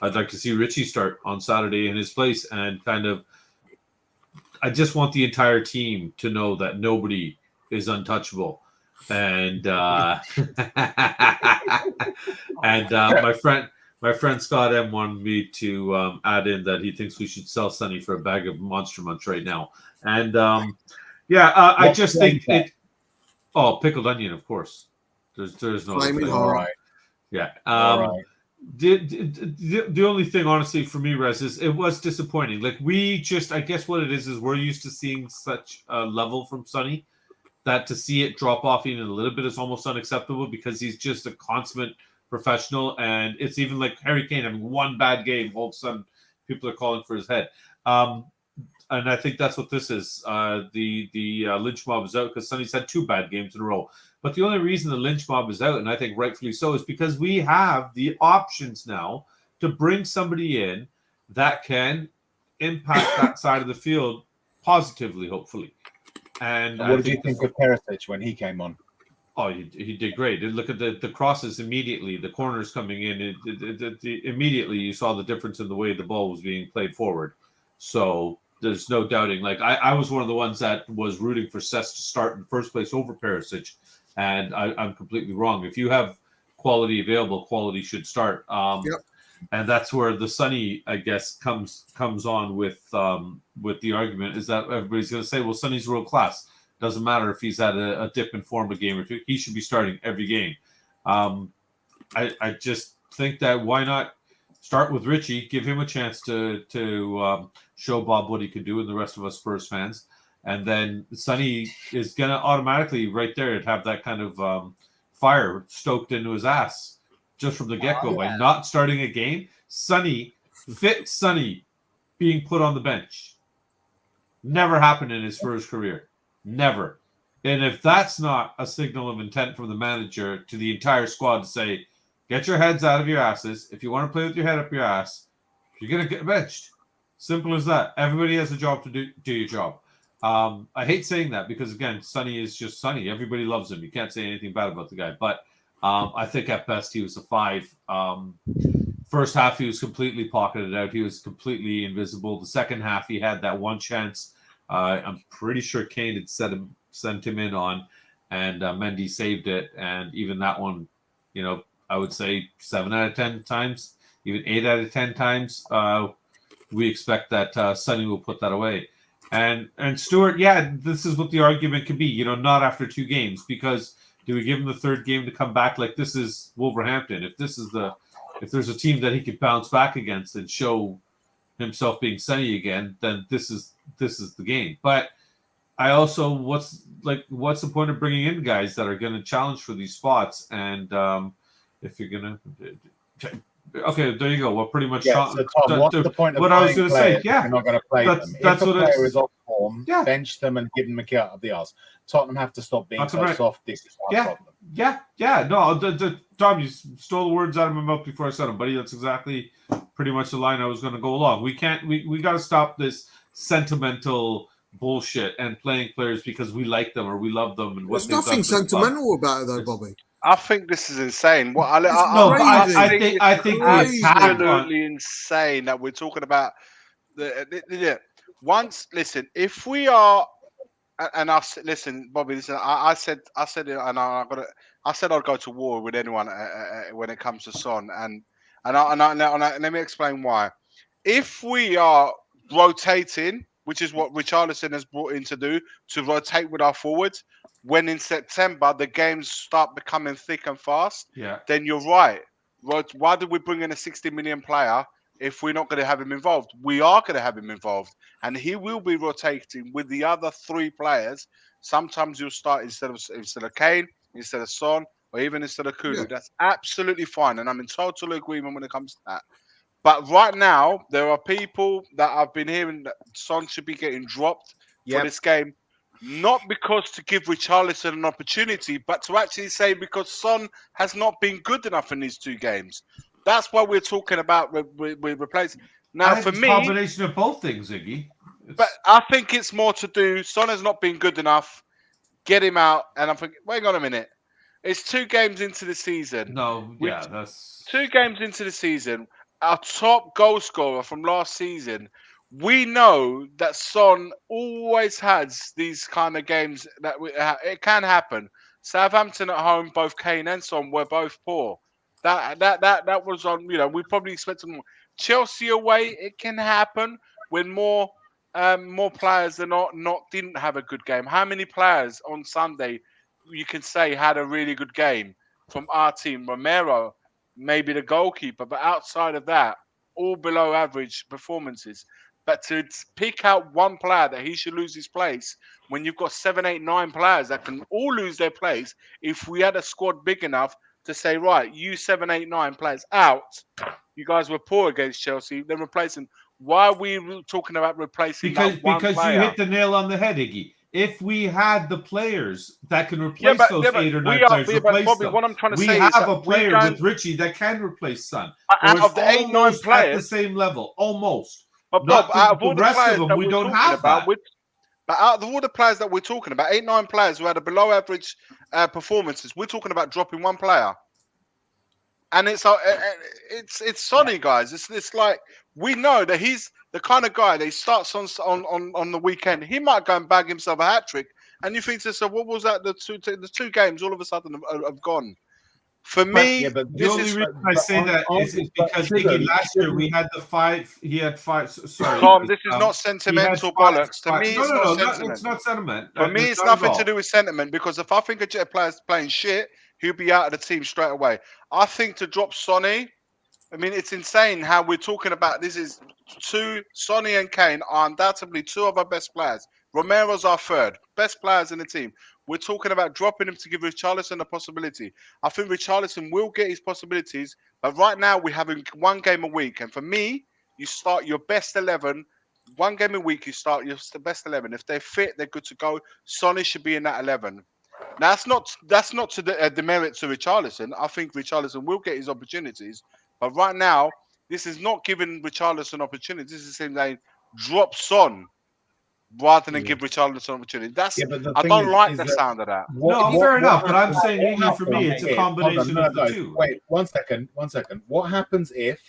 I'd like to see Richie start on Saturday in his place and kind of, I just want the entire team to know that nobody is untouchable. And my friend Scott M wanted me to add in that he thinks we should sell Sonny for a bag of Monster Munch right now. And I just think it. Oh, pickled onion, of course. There's no. All right. Yeah. All right. The only thing, honestly, for me, Rez, is it was disappointing. Like, I guess what it is we're used to seeing such a level from Sonny that to see it drop off even a little bit is almost unacceptable because he's just a consummate professional. And it's even like Harry Kane having one bad game, all of a sudden people are calling for his head. And I think that's what this is. The lynch mob is out because Sonny's had 2 bad games in a row. But the only reason the lynch mob is out, and I think rightfully so, is because we have the options now to bring somebody in that can impact that side of the field positively, hopefully. And what did you think of Perisic when he came on? Oh, he did great. Look at the crosses immediately, the corners coming in. Immediately, you saw the difference in the way the ball was being played forward. So there's no doubting. Like I was one of the ones that was rooting for Cesc to start in first place over Perisic, and I'm completely wrong. If you have quality available, quality should start. Yep. And that's where the Sonny, I guess, comes on with the argument is that everybody's going to say, well, Sonny's world class. Doesn't matter if he's had a dip in form a game or 2. He should be starting every game. I just think that why not start with Richie, give him a chance to show Bob what he could do and the rest of us Spurs fans. And then Sonny is going to automatically right there have that kind of fire stoked into his ass just from the get-go by not starting a game. Sonny being put on the bench. Never happened in his first career. Never. And if that's not a signal of intent from the manager to the entire squad to say, get your heads out of your asses. If you want to play with your head up your ass, you're going to get benched. Simple as that. Everybody has a job to do your job. I hate saying that because, again, Sonny is just Sonny. Everybody loves him. You can't say anything bad about the guy. But I think at best he was a 5. First half, he was completely pocketed out. He was completely invisible. The second half, he had that one chance. I'm pretty sure Kane had sent him in on, and Mendy saved it. And even that one, I would say 7 out of 10 times, even 8 out of 10 times, we expect that Sonny will put that away. And Stuart, this is what the argument could be, not after 2 games, because do we give him the 3rd game to come back? Like, this is Wolverhampton. If there's a team that he could bounce back against and show himself being Sonny again, then this is the game. But I also, what's the point of bringing in guys that are going to challenge for these spots? And if you're going to, okay, there you go. Well, pretty much. Yeah, so Tom, what's the point of what I was going to say? Yeah, you're not going to play them. That's if a what player is off form, yeah, bench them and give them a kick out of the arse. Tottenham have to stop being so soft. This is our problem. Yeah. No, Tom, you stole the words out of my mouth before I said them, buddy. That's exactly pretty much the line I was going to go along. We got to stop this sentimental bullshit and playing players because we like them or we love them. And there's nothing sentimental about it, though, Bobby. I think this is insane. I think it's absolutely insane that we're talking about once. Listen, if we are, and listen, Bobby. Listen, I said it, and I said I'd go to war with anyone when it comes to Son, and let me explain why. If we are rotating, which is what Richarlison has brought in to do, to rotate with our forwards, when in September the games start becoming thick and fast, then you're right. Why did we bring in a 60 million player if we're not going to have him involved? We are going to have him involved, and he will be rotating with the other 3 players. Sometimes you'll start instead of Kane, instead of Son, or even instead of Kulu. Yeah. That's absolutely fine, and I'm in total agreement when it comes to that. But right now, there are people that I've been hearing that Son should be getting dropped for this game. Not because to give Richarlison an opportunity, but to actually say because Son has not been good enough in these 2 games. That's why we're talking about replacing. Now, for it's me, a combination of both things, Iggy. but I think it's more to do. Son has not been good enough. Get him out, and I'm thinking, wait on a minute. It's 2 games into the season. No, yeah, that's 2 games into the season. Our top goal scorer from last season. We know that Son always has these kind of games that it can happen. Southampton at home, both Kane and Son were both poor. That was on. We probably expected more. Chelsea away, it can happen when more players than not didn't have a good game. How many players on Sunday you can say had a really good game from our team? Romero, maybe the goalkeeper, but outside of that, all below average performances. But to pick out one player that he should lose his place when you've got 7, 8, 9 players that can all lose their place, if we had a squad big enough to say, right, you 7, 8, 9 players out, you guys were poor against Chelsea, then replacing. Why are we talking about replacing that one player? You hit the nail on the head, Iggy. If we had the players that can replace those 8 or 9 players, replace Bobby, them. What I'm trying to we say have is a player with Richie that can replace Son. Out of the 8, 9 players at the same level, almost. But Bob, out of all the rest players of them, that we we're don't talking have about, that. but out of all the players that we're talking about, 8, 9 players who had a below average performances, we're talking about dropping one player. And it's Sonny, guys. It's like we know that he's the kind of guy that he starts on the weekend. He might go and bag himself a hat trick, and you think to yourself, what was that? The two games all of a sudden have gone. For me, the only reason I say that is because Iggy last year we had the 5. He had 5. Sorry, Tom. This is not sentimental bollocks. To me, it's not sentiment. It's not sentiment. For me, it's nothing to do with sentiment because if I think a Jet player's playing shit, he'll be out of the team straight away. I think to drop Sonny, I mean, it's insane how we're talking about this. Is Sonny and Kane are undoubtedly 2 of our best players. Romero's our 3rd best players in the team. We're talking about dropping him to give Richarlison a possibility. I think Richarlison will get his possibilities, but right now we're having 1 game a week. And for me, you start your best 11. 1 game a week, you start your best 11. If they're fit, they're good to go. Sonny should be in that 11. Now, that's not to the demerit to Richarlison. I think Richarlison will get his opportunities, but right now, this is not giving Richarlison opportunities. This is saying drop Son rather than give Richarlison an opportunity. I don't like the sound of that. Fair enough. But I'm saying, Iggy, for me, it's a combination of the two. Wait, 1 second. What happens if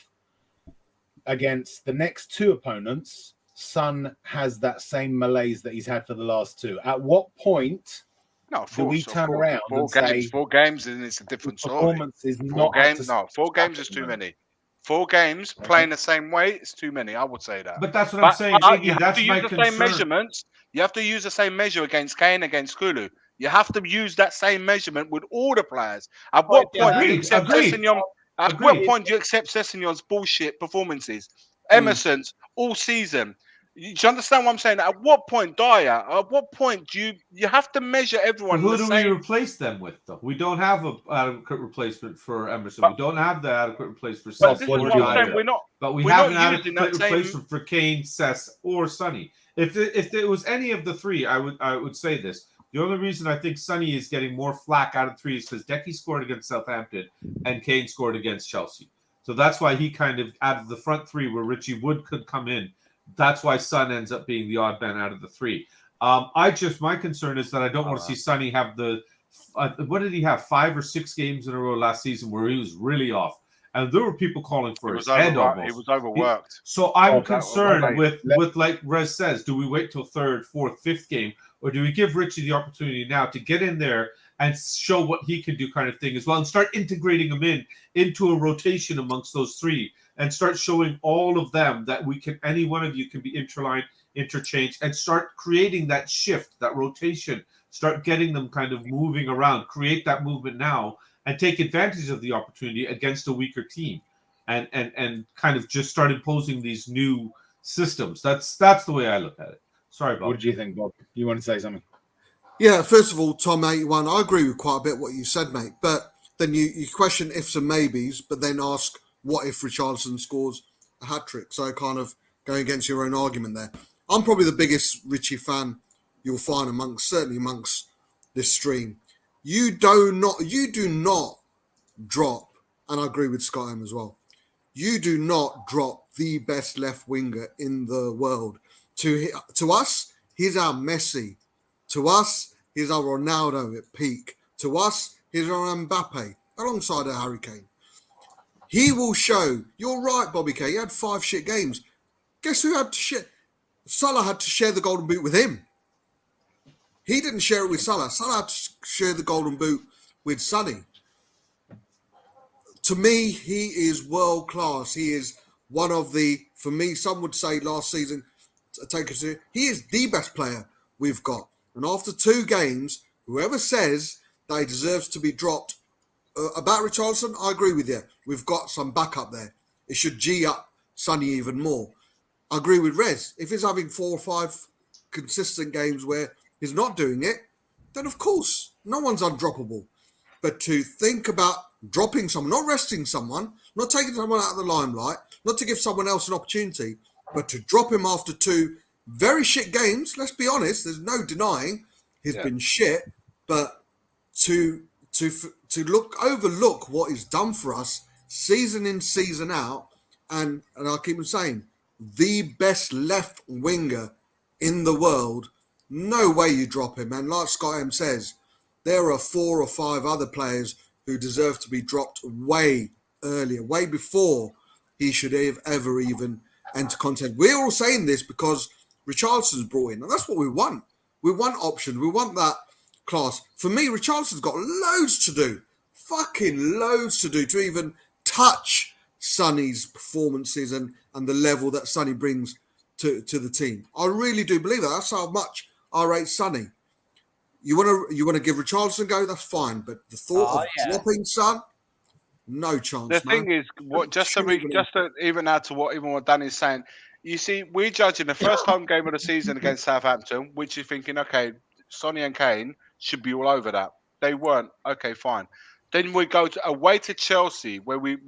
against the next 2 opponents, Son has that same malaise that he's had for the last 2? At what point? No, do we turn around and say 4 games and it's a different story? Performance is 4 not games. No, 4 games is too many. 4 games playing the same way, it's too many. I would say that. But that's what I'm saying. Iggy, you have to use the same measurements. You have to use the same measure against Kane, against Kulu. You have to use that same measurement with all the players. At what point do you accept Sessignon? At what point do you accept Sessignon's bullshit performances? Emerson's all season. Do you understand what I'm saying? At what point, Dyer? At what point do you have to measure everyone? Who do we replace them with, though? We don't have an adequate replacement for Emerson. We don't have the adequate replacement for Sess or Dyer. But we have an adequate replacement for Kane, Sess, or Sonny. If it was any of the 3, I would say this. The only reason I think Sonny is getting more flack out of 3 is because Decky scored against Southampton and Kane scored against Chelsea. So that's why he kind of, out of the front 3 where Richie Wood could come in, that's why Son ends up being the odd man out of the 3. My concern is that I don't want to see Sonny have the what did he have, 5 or 6 games in a row last season where he was really off, and there were people calling for his head almost. He was overworked. So I'm concerned with like Rez says, do we wait till 3rd, 4th, 5th game, or do we give Richie the opportunity now to get in there and show what he can do, kind of thing as well, and start integrating him into a rotation amongst those 3? And start showing all of them that any one of you can be interlined, interchanged, and start creating that shift, that rotation. Start getting them kind of moving around. Create that movement now and take advantage of the opportunity against a weaker team, and kind of just start imposing these new systems. That's the way I look at it. Sorry, Bob. What did you think, Bob? You want to say something? Yeah, first of all, Tom 81, I agree with quite a bit what you said, mate. But then you question ifs and maybes, but then ask, what if Richarlison scores a hat-trick? So kind of going against your own argument there. I'm probably the biggest Richie fan you'll find certainly amongst this stream. You do not drop, and I agree with Scott M as well, You do not drop the best left winger in the world. To us, he's our Messi. To us, he's our Ronaldo at peak. To us, he's our Mbappe alongside a Harry Kane. He will show. You're right, Bobby K. He had 5 shit games. Guess who had to share? Salah had to share the golden boot with him. He didn't share it with Salah. Salah had to share the golden boot with Sonny. To me, he is world class. He is one of the, for me, some would say last season, he is the best player we've got. And after 2 games, whoever says that he deserves to be dropped about Richarlison, I agree with you. We've got some backup there. It should G up Sonny even more. I agree with Rez. If he's having 4 or 5 consistent games where he's not doing it, then of course, no one's undroppable. But to think about dropping someone, not resting someone, not taking someone out of the limelight, not to give someone else an opportunity, but to drop him after 2 very shit games, let's be honest, there's no denying he's been shit, but to overlook what he's done for us season in, season out, and I keep on saying, the best left winger in the world, no way you drop him. And like Scott M says, there are 4 or 5 other players who deserve to be dropped way earlier, way before he should have ever even enter content. We're all saying this because Richarlison's brought in, and that's what we want. We want options. We want that class. For me, Richarlison's got loads to do, fucking loads to do to even touch Sonny's performances and the level that Sonny brings to the team. I really do believe that. That's how much I rate Sonny. You want to give Richarlison a go, that's fine. But the thought of dropping Son, no chance. The thing is, just to even add to what Danny's saying, you see, we're judging the first home game of the season against Southampton, which you're thinking, okay, Sonny and Kane should be all over that. They weren't. Okay, fine. Then we go away to Chelsea, where we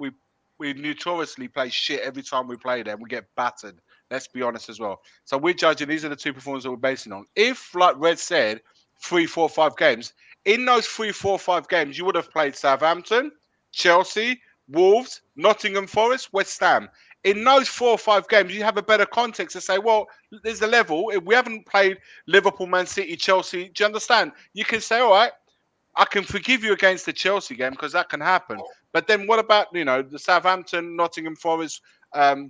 notoriously play shit every time we play them. We get battered. Let's be honest as well. So we're judging, these are the 2 performances that we're basing on. If, like Red said, 3, 4, 5 games, in those 3, 4, 5 games, you would have played Southampton, Chelsea, Wolves, Nottingham Forest, West Ham. In those 4 or 5 games, you have a better context to say, well, there's a level. If we haven't played Liverpool, Man City, Chelsea, do you understand? You can say, all right, I can forgive you against the Chelsea game because that can happen. But then what about, the Southampton, Nottingham Forest,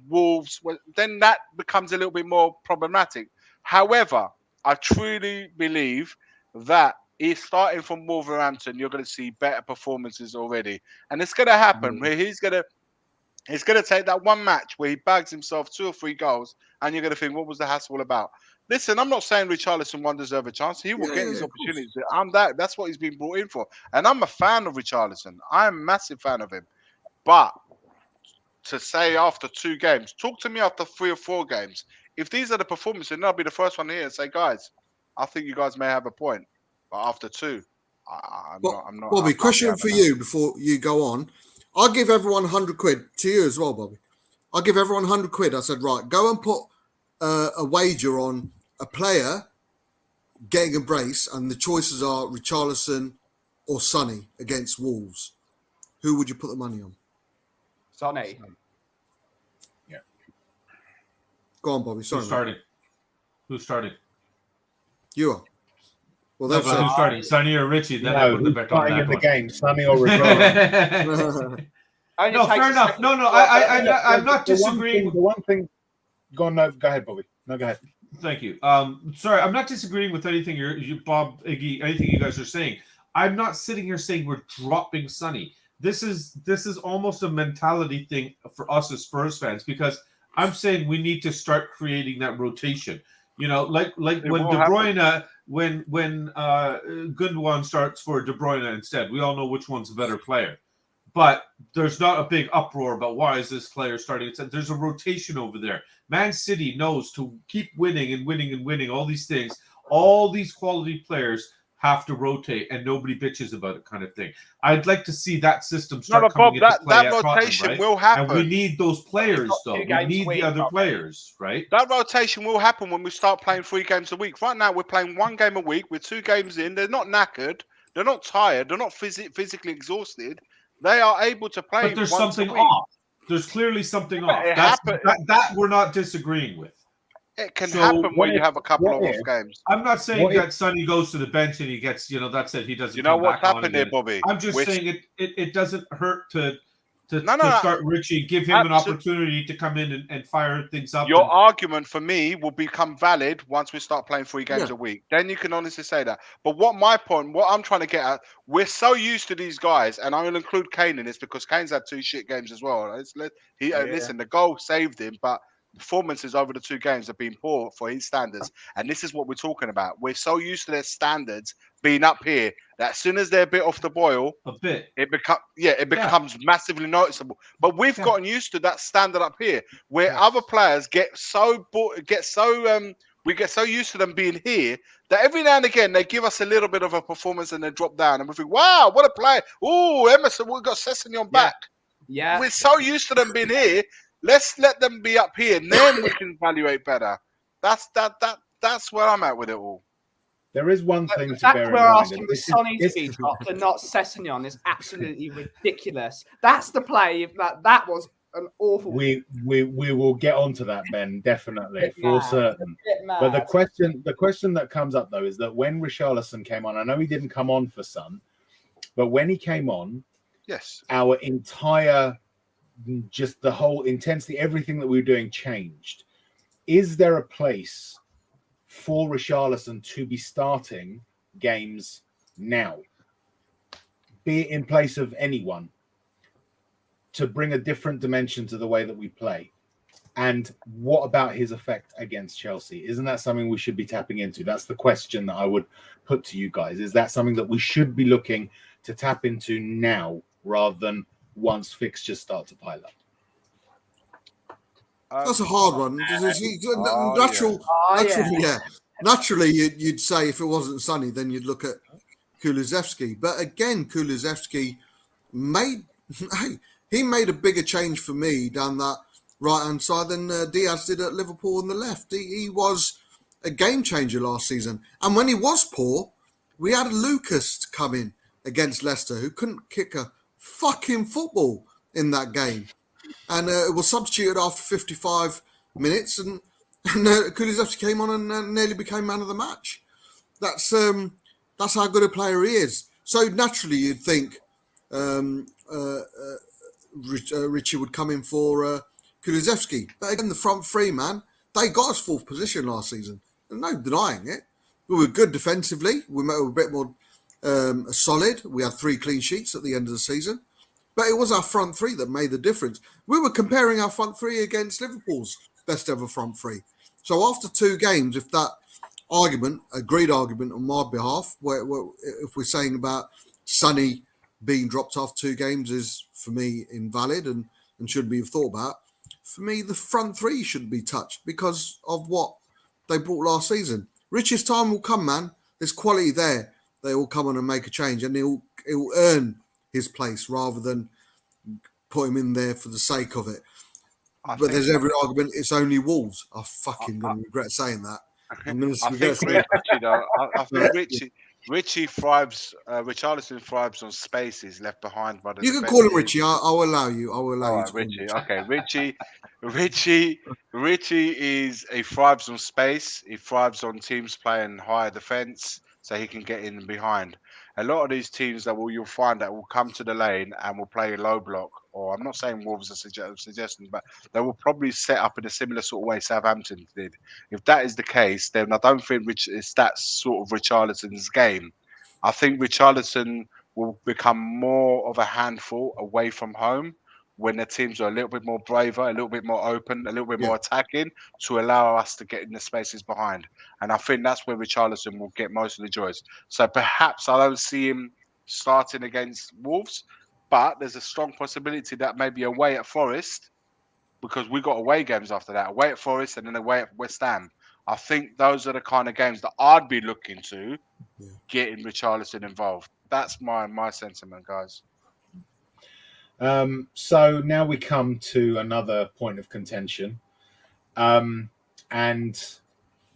Wolves? Well, then that becomes a little bit more problematic. However, I truly believe that if starting from Wolverhampton, you're going to see better performances already. And it's going to happen where he's going to take that one match where he bags himself 2 or 3 goals, and you're going to think, what was the hassle all about? Listen, I'm not saying Richarlison won't deserve a chance. He will get his opportunities. That's what he's been brought in for. And I'm a fan of Richarlison. I'm a massive fan of him. But to say after 2 games, talk to me after 3 or 4 games. If these are the performances, then I'll be the first one here and say, guys, I think you guys may have a point. But after 2, I'm not. Bobby, question for you before you go on. I'll give everyone 100 quid to you as well, Bobby. I'll give everyone 100 quid. I said, right, go and put a wager on a player getting a brace, and the choices are Richarlison or Sonny against Wolves. Who would you put the money on? Sonny. Yeah. Go on, Bobby. Sorry. Who's starting? You are. Well, that's who's starting, Sonny or Richie? Then I put the bet on that in the game, Sonny or Richarlison. No, fair enough. No, I'm not disagreeing. The one thing. Go ahead, Bobby. No, go ahead. Thank you. Sorry, I'm not disagreeing with anything Bob, Iggy, anything you guys are saying. I'm not sitting here saying we're dropping Sonny. This is almost a mentality thing for us as Spurs fans, because I'm saying we need to start creating that rotation. Like when De Bruyne, when Gundogan starts for De Bruyne instead, we all know which one's a better player. But there's not a big uproar about why is this player starting. There's a rotation over there. Man City knows to keep winning and winning and winning, all these things. All these quality players have to rotate, and nobody bitches about it, kind of thing. I'd like to see that system start coming into play. That rotation will happen. And we need those players, though. We need the other players, right? That rotation will happen when we start playing 3 games a week. Right now, we're playing 1 game a week. We're 2 games in. They're not knackered. They're not tired. They're not physically exhausted. They are able to play. But there's something off. There's clearly something off. It That we're not disagreeing with. It can happen when you have a couple of off games. I'm not saying that Sonny goes to the bench and he gets, that's it. He doesn't. You know what's happened there, Bobby? I'm just saying it doesn't hurt to start Richie, give him an opportunity to come in and fire things up. Your argument for me will become valid once we start playing 3 games a week. Then you can honestly say that. But what I'm trying to get at, we're so used to these guys, and I will include Kane in this because Kane's had 2 shit games as well. Listen, the goal saved him, but performances over the 2 games have been poor for his standards. And this is what we're talking about. We're so used to their standards being up here that as soon as they're a bit off the boil, it becomes massively noticeable. But we've gotten used to that standard up here where other players we get so used to them being here that every now and again they give us a little bit of a performance and they drop down and we think, wow, what a play. Oh, Emerson, we've got Sessegnon back. Yeah. We're so used to them being here. Let's let them be up here, and then we can evaluate better. That's where I'm at with it all. There is one thing to bear bear in mind. We're asking the Sonny to be dropped and not Sessegnon is absolutely ridiculous. That's the play. That was an awful. We will get onto that, Ben, definitely for certain. But the question that comes up though is that when Richarlison came on, I know he didn't come on for Son, but when he came on, yes, our entire just the whole intensity, everything that we were doing changed. Is there a place for Richarlison to be starting games now? Be it in place of anyone, to bring a different dimension to the way that we play? And what about his effect against Chelsea? Isn't that something we should be tapping into? That's the question that I would put to you guys. Is that something that we should be looking to tap into now rather than once fixtures start to pile up? That's a hard one. Naturally, you'd say if it wasn't Sonny, then you'd look at Kulusevski. But again, Kulusevski made a bigger change for me down that right-hand side than Diaz did at Liverpool on the left. He was a game changer last season. And when he was poor, we had Lucas come in against Leicester, who couldn't kick a fucking football in that game. And it was substituted after 55 minutes, and Kulusevski came on and nearly became man of the match. That's how good a player he is. So naturally, you'd think Richie would come in for Kulusevski. But again, the front three, man, they got us 4th position last season. There's no denying it. We were good defensively. We were a bit more solid. We had 3 clean sheets at the end of the season. But it was our front 3 that made the difference. We were comparing our front 3 against Liverpool's best ever front 3. So after 2 games, if that agreed argument on my behalf, if we're saying about Sonny being dropped off 2 games is, for me, invalid and should be thought about, for me, the front 3 shouldn't be touched because of what they brought last season. Rich's time will come, man. There's quality there. They will come on and make a change, and he'll earn his place rather than put him in there for the sake of it. But there's every argument it's only Wolves. I'm fucking going to regret saying that. I'm going to regret saying that. I think Richie thrives. Richarlison thrives on spaces left behind by the. You can call him Richie. I'll allow you. Right, Richie. Okay, Richie is he thrives on space. He thrives on teams playing higher defense, so he can get in behind. A lot of these teams you'll find that will come to the lane and will play a low block, or I'm not saying Wolves are suggesting, but they will probably set up in a similar sort of way Southampton did. If that is the case, then I don't think it's that sort of Richarlison's game. I think Richarlison will become more of a handful away from home when the teams are a little bit more braver, a little bit more open, a little bit more attacking to allow us to get in the spaces behind. And I think that's where Richarlison will get most of the joys. So perhaps I don't see him starting against Wolves, but there's a strong possibility that maybe away at Forest, because we got away games after that, away at Forest and then away at West Ham. I think those are the kind of games that I'd be looking to getting Richarlison involved. That's my sentiment, guys. So now we come to another point of contention, and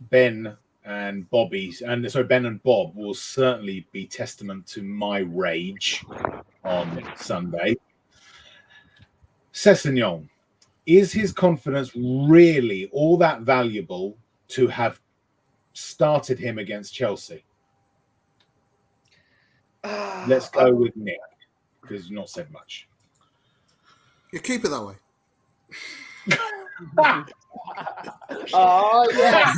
Ben and Bob will certainly be testament to my rage on Sunday. Sessegnon, is his confidence really all that valuable to have started him against Chelsea? Let's go with Nick, because you've not said much. You keep it that way. Oh, yeah.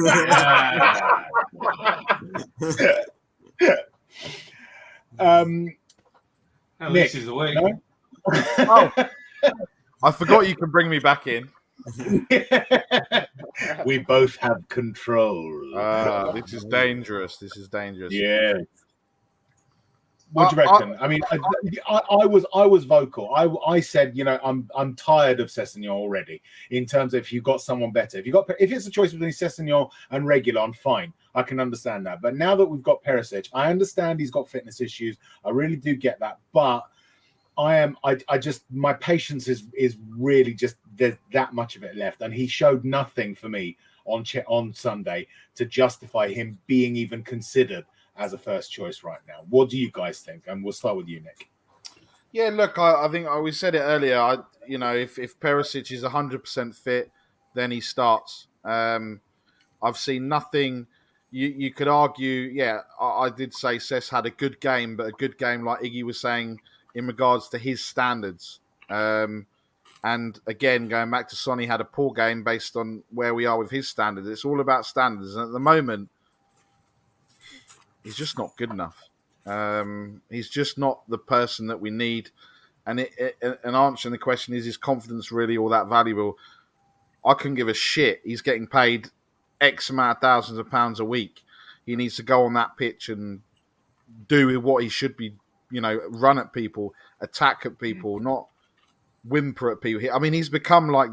At least he's awake. No? Oh, I forgot you can bring me back in. We both have control. This is dangerous. This is dangerous. Yeah. What do you reckon? I mean, I was vocal. I said, you know, I'm tired of Sessegnon already. In terms of if you've got someone better, if it's a choice between Sessegnon and Reguilon, fine, I can understand that. But now that we've got Perisic, I understand he's got fitness issues. I really do get that. But I just my patience is really just there's that much of it left, and he showed nothing for me on Sunday to justify him being even considered as a first choice right now. What do you guys think? And we'll start with you, Nick. Yeah, look, I think we said it earlier. If Perisic is 100% fit, then he starts. I've seen nothing. You could argue, yeah, I did say Cess had a good game, but a good game, like Iggy was saying, in regards to his standards. And again, going back to Sonny, had a poor game based on where we are with his standards. It's all about standards. And at the moment, he's just not good enough. He's just not the person that we need. And answering the question, is his confidence really all that valuable? I couldn't give a shit. He's getting paid X amount of thousands of pounds a week. He needs to go on that pitch and do what he should be, run at people, attack at people, not whimper at people. I mean, he's become like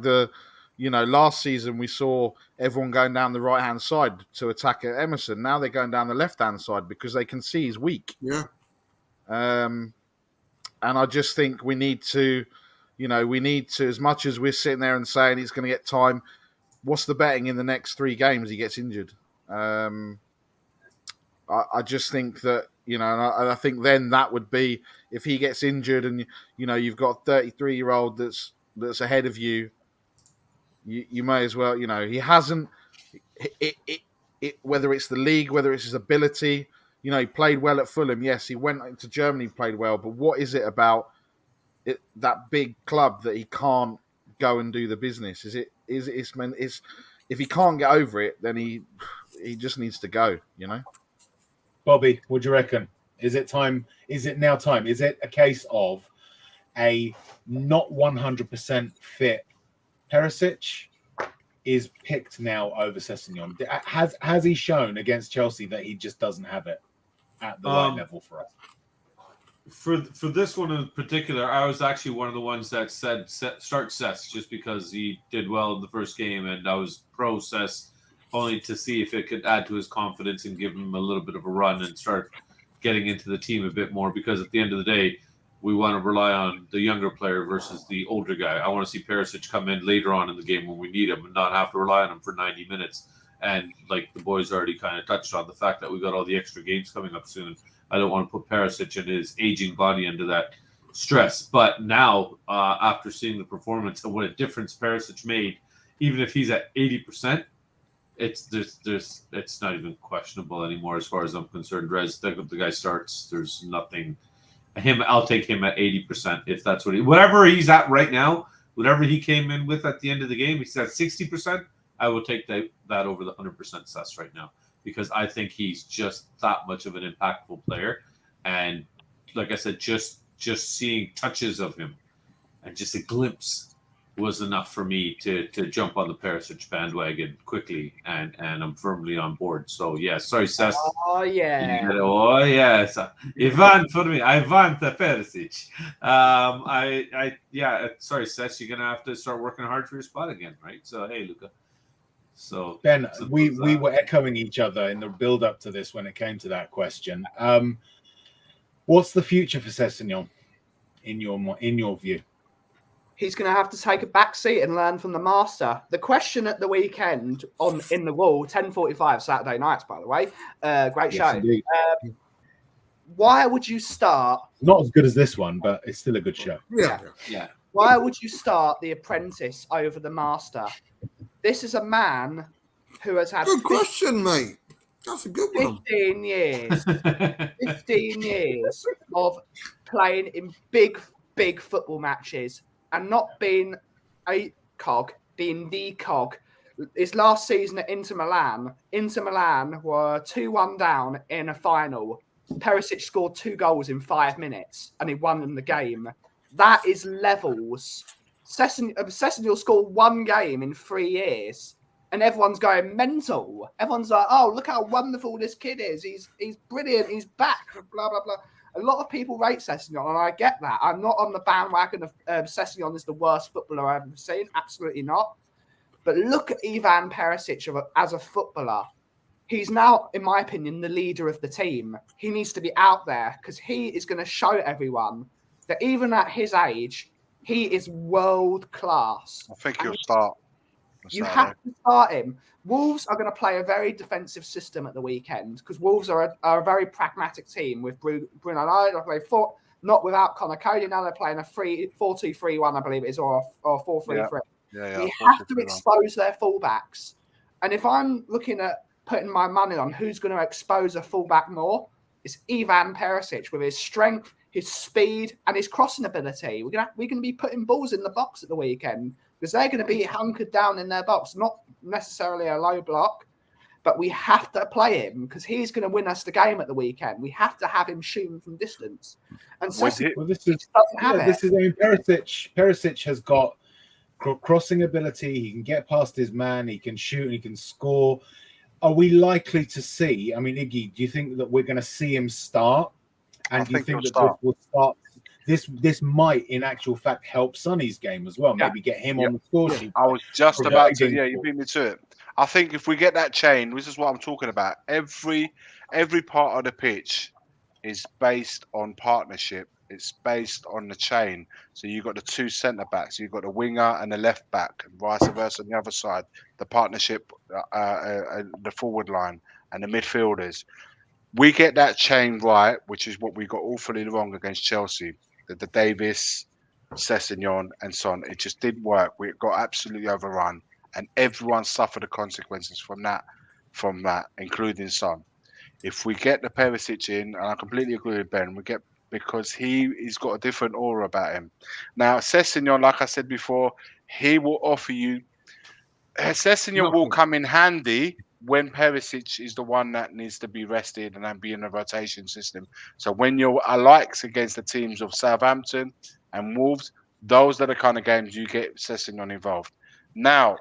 last season we saw everyone going down the right-hand side to attack at Emerson. Now they're going down the left-hand side because they can see he's weak. Yeah. And I just think we need to, as much as we're sitting there and saying he's going to get time, what's the betting in the next 3 games he gets injured? I just think that, and I think then that would be, if he gets injured and, you've got a 33-year-old that's ahead of you, you may as well, he hasn't, whether it's the league, whether it's his ability, he played well at Fulham. Yes, he went into Germany, played well, but what is it about that big club that he can't go and do the business? If he can't get over it, then he just needs to go, Bobby, what do you reckon? Is it time? Is it now time? Is it a case of a not 100% fit Perisic is picked now over Sessegnon? Has he shown against Chelsea that he just doesn't have it at the right level for us? For this one in particular, I was actually one of the ones that said start Cess just because he did well in the first game, and I was pro Cess only to see if it could add to his confidence and give him a little bit of a run and start getting into the team a bit more, because at the end of the day, we want to rely on the younger player versus the older guy. I want to see Perisic come in later on in the game when we need him and not have to rely on him for 90 minutes. And like the boys already kind of touched on, the fact that we got all the extra games coming up soon, I don't want to put Perisic and his aging body under that stress. But now, after seeing the performance and what a difference Perisic made, even if he's at 80%, it's not even questionable anymore as far as I'm concerned. The guy starts. There's nothing. I'll take him at 80% if that's whatever he's at right now. Whatever he came in with at the end of the game, he's at 60%. I will take that over the 100% Cess right now, because I think he's just that much of an impactful player. And like I said, just seeing touches of him and just a glimpse was enough for me to jump on the Perisic bandwagon quickly, and I'm firmly on board. So yeah, sorry, Cess. Oh yeah. Oh yes, Ivan for me. I want the Perisic. Sorry, Cess. You're gonna have to start working hard for your spot again, right? So hey, Luca. So Ben, we were echoing each other in the build up to this when it came to that question. What's the future for Sessegnon in your view? He's going to have to take a back seat and learn from the master. The question at the weekend in the Wall, 10:45 Saturday nights, by the way. Great show. Why would you start? Not as good as this one, but it's still a good show. Yeah. Why Why would you start the apprentice over the master? This is a man who has had Good question, mate. That's a good one. 15 years 15 years of playing in big football matches and not being a cog, being the cog. His last season at Inter Milan were 2-1 down in a final. Perisic scored 2 goals in 5 minutes and he won the game. That is levels. Sessegnon scored 1 game in 3 years. And everyone's going mental. Everyone's like, "Oh, look how wonderful this kid is. He's brilliant. He's back." Blah blah blah. A lot of people rate Sessegnon, and I get that. I'm not on the bandwagon of Sessegnon is the worst footballer I've ever seen. Absolutely not. But look at Ivan Perisic as a footballer. He's now, in my opinion, the leader of the team. He needs to be out there because he is going to show everyone that even at his age, he is world class. I think he'll start. You have to start him. Wolves are going to play a very defensive system at the weekend because Wolves are a very pragmatic team with Bruno. They fought not without Connor Cody. Now they're playing a 4-2-3-1, I believe it is, or 4-3-3. Yeah, we have to expose their fullbacks. And if I'm looking at putting my money on who's going to expose a fullback more, it's Ivan Perisic with his strength, his speed, and his crossing ability. We're going to be putting balls in the box at the weekend. Because they're going to be hunkered down in their box, not necessarily a low block, but we have to play him because he's going to win us the game at the weekend. We have to have him shooting from distance. And so this is Perisic has got crossing ability. He can get past his man. He can shoot. He can score. Are we likely to see? I mean, Iggy, do you think that we're going to see him start? And do you think that this will start? This might, in actual fact, help Sonny's game as well. Maybe get him on the score sheet. I was just about to. Yeah, you beat me to it. I think if we get that chain, this is what I'm talking about. Every part of the pitch is based on partnership. It's based on the chain. So you've got the 2 centre backs. You've got the winger and the left back, and vice versa on the other side. The partnership, the forward line, and the midfielders. We get that chain right, which is what we got awfully wrong against Chelsea. The Davis, Sessegnon, and Son. It just didn't work. We got absolutely overrun, and everyone suffered the consequences from that, including Son. If we get the Perisic in, and I completely agree with Ben, because he's got a different aura about him. Now, Sessegnon, like I said before, he will offer you. Sessegnon will come in handy when Perisic is the one that needs to be rested and then be in a rotation system. So when you're likes against the teams of Southampton and Wolves, those are the kind of games you get Sessegnon involved. Now,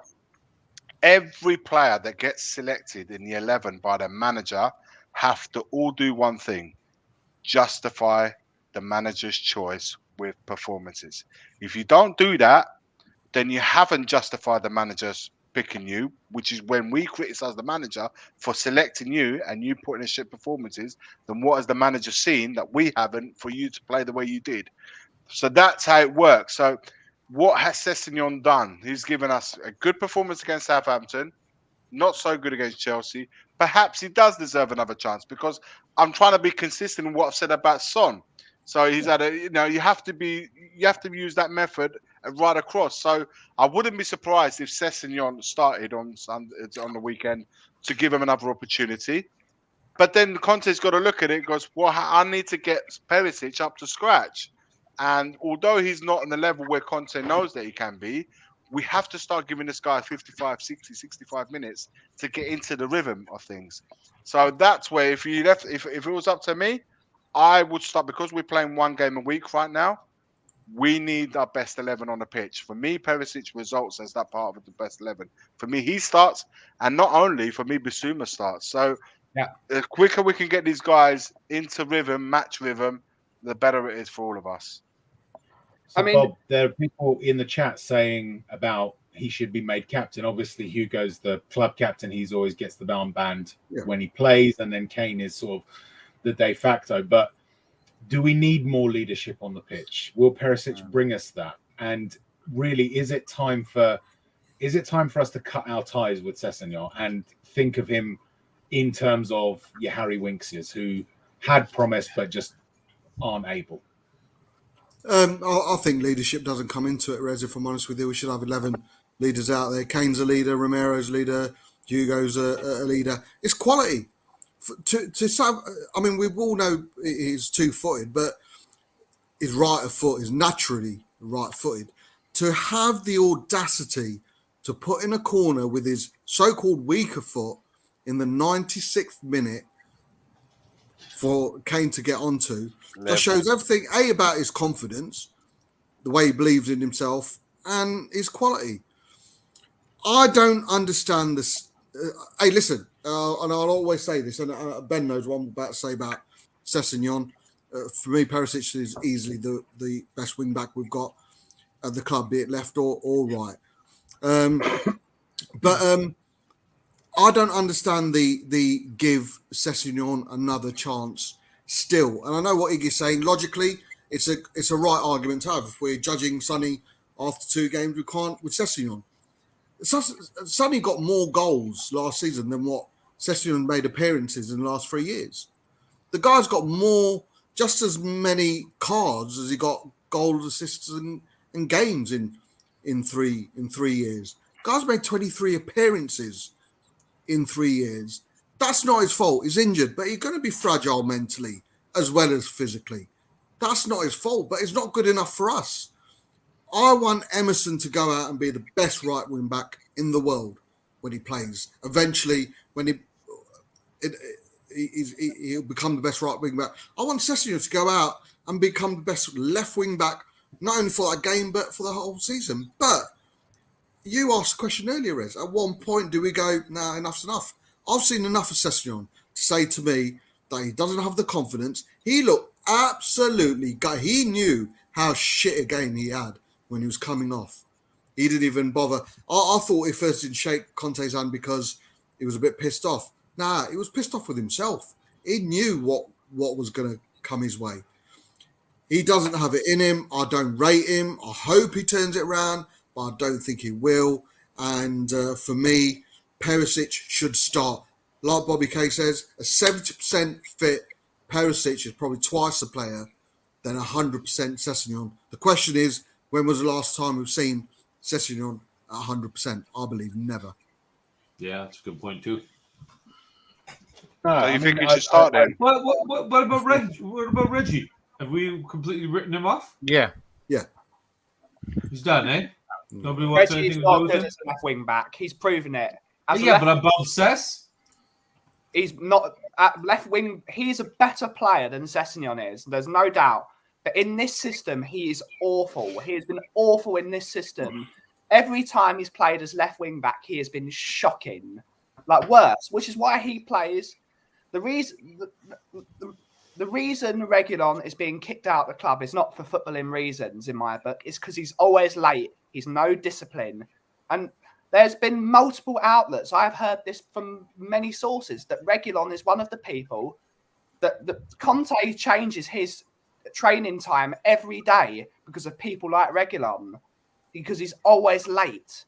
every player that gets selected in the 11 by the manager have to all do one thing: justify the manager's choice with performances. If you don't do that, then you haven't justified the manager's picking you, which is when we criticize the manager for selecting you and you putting in shit performances. Then what has the manager seen that we haven't for you to play the way you did? So that's how it works. So what has Sessegnon done? He's given us a good performance against Southampton, not so good against Chelsea. Perhaps he does deserve another chance because I'm trying to be consistent in what I've said about Son. So he's had you have to use that method right across. So I wouldn't be surprised if Sessegnon started on the weekend to give him another opportunity. But then Conte's got to look at it and goes, well, I need to get Perisic up to scratch. And although he's not on the level where Conte knows that he can be, we have to start giving this guy 55, 60, 65 minutes to get into the rhythm of things. So that's where if it was up to me, I would start, because we're playing 1 game a week right now. We need our best 11 on the pitch. For me, Perisic results as that part of the best 11. For me, he starts, and not only for me, Bissouma starts. So the quicker we can get these guys into rhythm, match rhythm, the better it is for all of us. So, Bob, there are people in the chat saying about he should be made captain. Obviously, Hugo's the club captain. He's always gets the armband when he plays, and then Kane is sort of the de facto. But do we need more leadership on the pitch? Will Perisic bring us that? And really, is it time for us to cut our ties with Sessegnon and think of him in terms of your Harry Winkses, who had promised but just aren't able? I think leadership doesn't come into it, Rez, if I'm honest with you. We should have 11 leaders out there. Kane's a leader, Romero's a leader, Hugo's a leader. It's quality. I mean, we all know he's two-footed, but his right foot is naturally right-footed. To have the audacity to put in a corner with his so-called weaker foot in the 96th minute for Kane to get onto, that shows everything, A, about his confidence, the way he believes in himself, and his quality. I don't understand this. Hey, listen, and I'll always say this, and Ben knows what I'm about to say about Sessegnon. For me, Perisic is easily the best wing-back we've got at the club, be it left or right. But I don't understand the give Sessegnon another chance still. And I know what Iggy's saying. Logically, it's a right argument to have. If we're judging Sonny after 2 games, we can't with Sessegnon. Sonny got more goals last season than what Sessegnon made appearances in the last 3 years. The guy's got just as many cards as he got goals, assists, and games in 3 years. Guy's made 23 appearances in 3 years. That's not his fault. He's injured, but he's going to be fragile mentally as well as physically. That's not his fault, but it's not good enough for us. I want Emerson to go out and be the best right wing back in the world when he plays. Eventually, when he'll become the best right wing back. I want Sessegnon to go out and become the best left wing back, not only for that game, but for the whole season. But you asked a question earlier, Rez. At one point, do we go, nah, enough's enough? I've seen enough of Sessegnon to say to me that he doesn't have the confidence. He looked absolutely... He knew how shit a game he had when he was coming off. He didn't even bother. I thought he first didn't shake Conte's hand because he was a bit pissed off. Nah, he was pissed off with himself. He knew what was going to come his way. He doesn't have it in him. I don't rate him. I hope he turns it around, but I don't think he will. And for me, Perisic should start. Like Bobby K says, a 70% fit Perisic is probably twice the player than 100% Sessegnon. The question is, when was the last time we've seen Sessegnon at 100%? I believe never. Yeah, that's a good point too. So you think he should start then? What about Reggie? What about Reggie? Have we completely written him off? Yeah. He's done, eh? Nobody wants Reggie's anything to not do with good him? as a left wing back. He's proven it. As a Yeah, left, but above Sess? he's not at left wing. He's a better player than Sessegnon is. There's no doubt. But in this system, he is awful. He has been awful in this system. Every time he's played as left wing back, he has been shocking, like worse. Which is why he plays. The reason Reguilon is being kicked out of the club is not for footballing reasons, in my book. It's because he's always late. He's no discipline. And there's been multiple outlets. I've heard this from many sources that Reguilon is one of the people that Conte changes his training time every day because of people like Reguilon, because he's always late.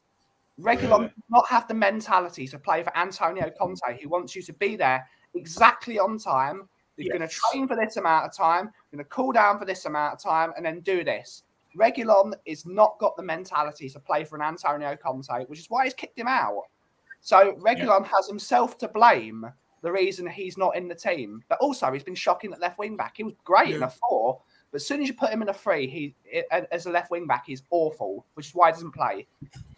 Reguilon does not have the mentality to play for Antonio Conte, who wants you to be there exactly on time. You're going to train for this amount of time, you're going to cool down for this amount of time, and then do this. Reguilon is not got the mentality to play for an Antonio Conte, which is why he's kicked him out. So Reguilon has himself to blame, the reason he's not in the team. But also, he's been shocking at left wing back. He was great in a 4, but as soon as you put him in a 3, as a left wing back, he's awful, which is why he doesn't play.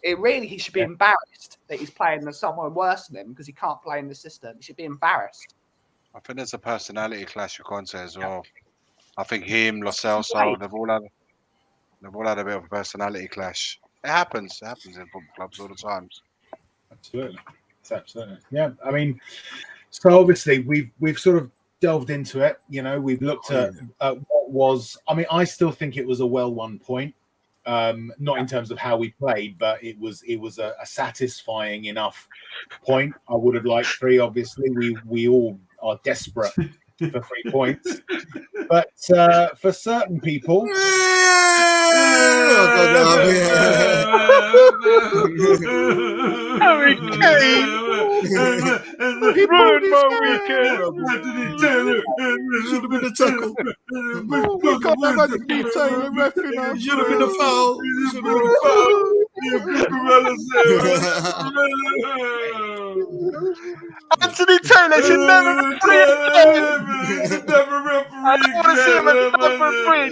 He should be embarrassed that he's playing with someone worse than him because he can't play in the system. He should be embarrassed. I think there's a personality clash with Conte as well. I think him, Lo Celso, they've all had a bit of a personality clash. It happens in football clubs all the time. Absolutely. Yeah, I mean, so obviously we've sort of delved into it. You know, we've looked at what was. I mean, I still think it was a well-won point. Not in terms of how we played, but it was a satisfying enough point. I would have liked 3. Obviously, we all are desperate for 3 points. But for certain people, Harry Kane ruined my weekend. Anthony Taylor Should have been a tackle. We can't have Anthony Taylor reffing us. Should have been a foul. Should have been a Anthony Taylor should never referee again. Never I don't want to see him at referee.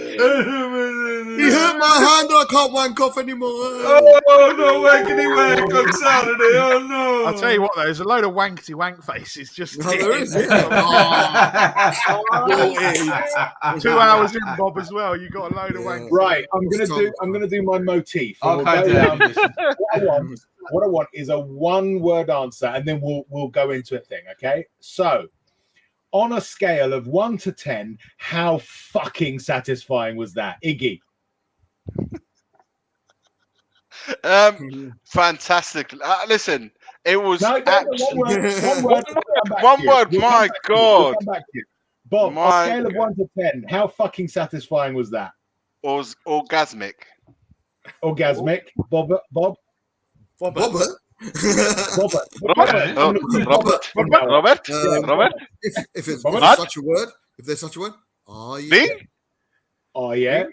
He hurt my hand. I can't wank off anymore. Oh no, wankety wank on Saturday. Oh no. I'll tell you what, though, there's a load of wankety wank faces just Oh, there is. 2 hours in, Bob, as well. You got a load of wank. right? I'm gonna do my motif. And we'll Okay, go damn. around this. What I want is a one-word answer, and then we'll go into a thing. Okay? So, on a scale of 1 to 10, how fucking satisfying was that, Iggy? Fantastic. Listen, it was No, one word. My God. Bob, on My a scale of 1 to 10, how fucking satisfying was that? was orgasmic. Orgasmic. Bob. Robert? Robert. If there's Robert? such a word, oh yeah. Me? Oh yeah.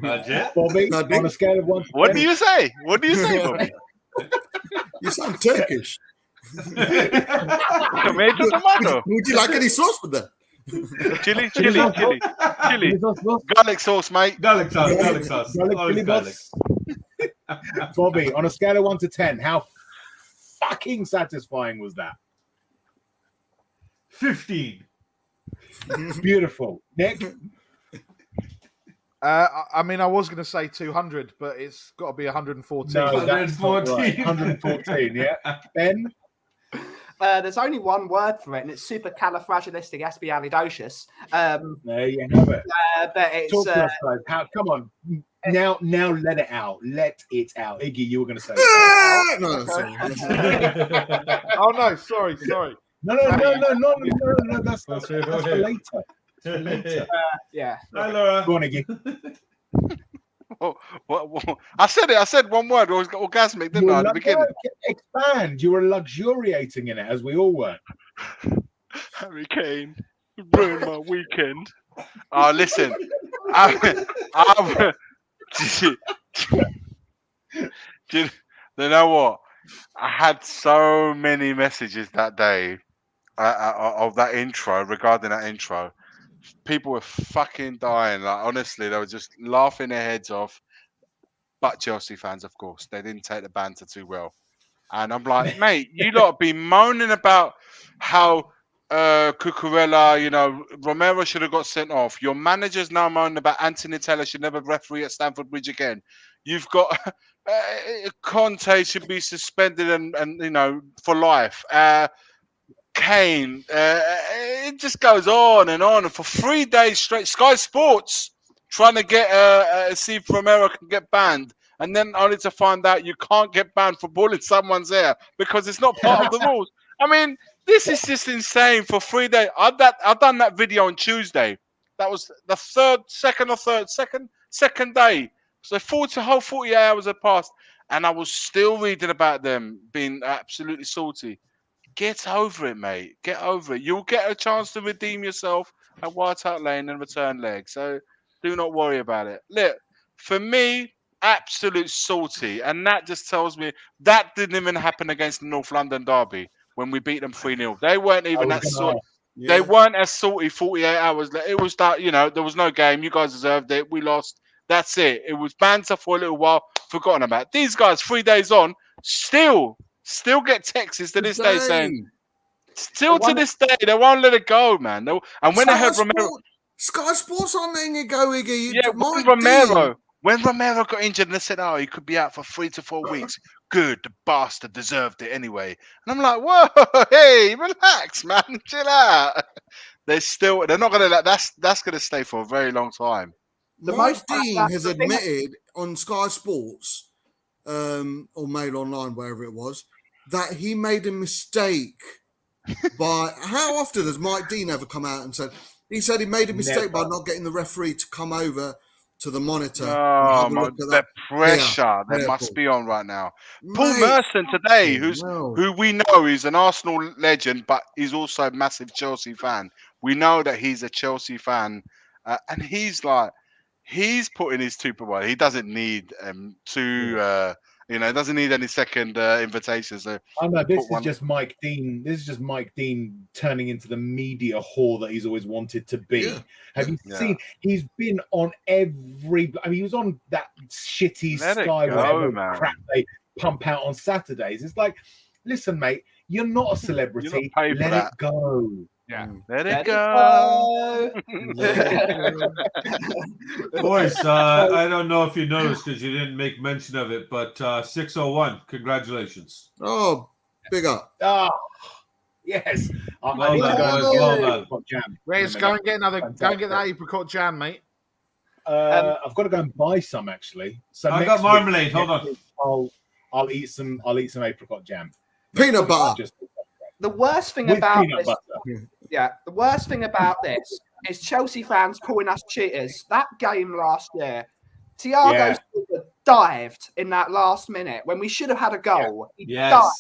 Budget. Bobby, No, on a scale of 1 to 10. What do you say? What do you say, Bobby? You sound Turkish. Tomato, tomato. Would you like any sauce with that? Chili. Garlic sauce, mate. Garlic sauce. Garlic Always chili garlic. boss. Bobby, on a scale of 1 to 10, how fucking satisfying was that? 15. Beautiful. Nick? I mean, I was going to say 200, but it's got to be 114. No, that's not 114. right. 114, yeah. Ben? There's only one word for it, and it's supercalifragilisticexpialidocious. There you have it. But it's Talk to us, guys. Come on. Now let it out. Let it out. Iggy, you were going to say No, sorry. Oh, no, sorry. No, that's for later. yeah. Hi, Laura. Go on, Iggy. What? I said one word. It was orgasmic, didn't I? At the beginning. Expand. You were luxuriating in it, as we all were. Harry Kane ruined my weekend. Oh, listen. You know what? I had so many messages that day of that intro, regarding that intro. People were fucking dying. Like, honestly, they were just laughing their heads off. But Chelsea fans, of course, they didn't take the banter too well. And I'm like, mate, you lot be moaning about how Cucurella, Romero should have got sent off. Your manager's now moaning about Anthony Taylor should never referee at Stamford Bridge again. You've got Conte should be suspended and for life. Kane, it just goes on and on. And for 3 days straight, Sky Sports trying to get see if Romero can get banned. And then only to find out you can't get banned for bullying someone's hair because it's not part of the rules. I mean, this is just insane. For 3 days, I've done that video on Tuesday. That was the second day. So 48 hours had passed, and I was still reading about them being absolutely salty. Get over it, mate. Get over it. You'll get a chance to redeem yourself at White Hart Lane and return leg. So do not worry about it. Look, for me, absolute salty, and that just tells me that didn't even happen against the North London derby when we beat them 3-0. They weren't even that salty. Yeah. They weren't as salty 48 hours. It was that, there was no game. You guys deserved it. We lost. That's it. It was banter for a little while, forgotten about. These guys, 3 days on, still get texts to this day saying, to this day, they won't let it go, man. And when I heard Romero... Sky Sports aren't letting it go, Iggy. Yeah, when Romero got injured and they said, he could be out for 3 to 4 weeks. Good, the bastard deserved it anyway. And I'm like, whoa, hey, relax, man, chill out. They're not going to let that's going to stay for a very long time. Mike Dean has admitted on Sky Sports or Mail Online, wherever it was, that he made a mistake by how often has Mike Dean ever come out and said he made a mistake by Never. not getting the referee to come over to the monitor and Oh, have a my, look at the that. pressure that Yeah, must Paul. be on right now. Paul Mate, Merson today, no. who we know is an Arsenal legend, but he's also a massive Chelsea fan. We know that he's a Chelsea fan, and he's putting his two per one. He doesn't need doesn't need any second invitations. So I know this is just Mike Dean. This is just Mike Dean turning into the media whore that he's always wanted to be. Yeah. Have you seen? He's been on every. I mean, he was on that shitty Sky whatever crap they pump out on Saturdays. It's like, listen, mate, you're not a celebrity. Let it go. Yeah, let it go. Boys, I don't know if you noticed because you didn't make mention of it, but 601, congratulations. Oh, big up. Oh, yes. Well done. Reyes, go and get that apricot jam, mate. I've got to go and buy some actually. So I got marmalade. Hold on. I'll eat some apricot jam. Peanut butter. The worst thing about this, the worst thing about this is Chelsea fans calling us cheaters. That game last year, Thiago Silva dived in that last minute when we should have had a goal. He dived,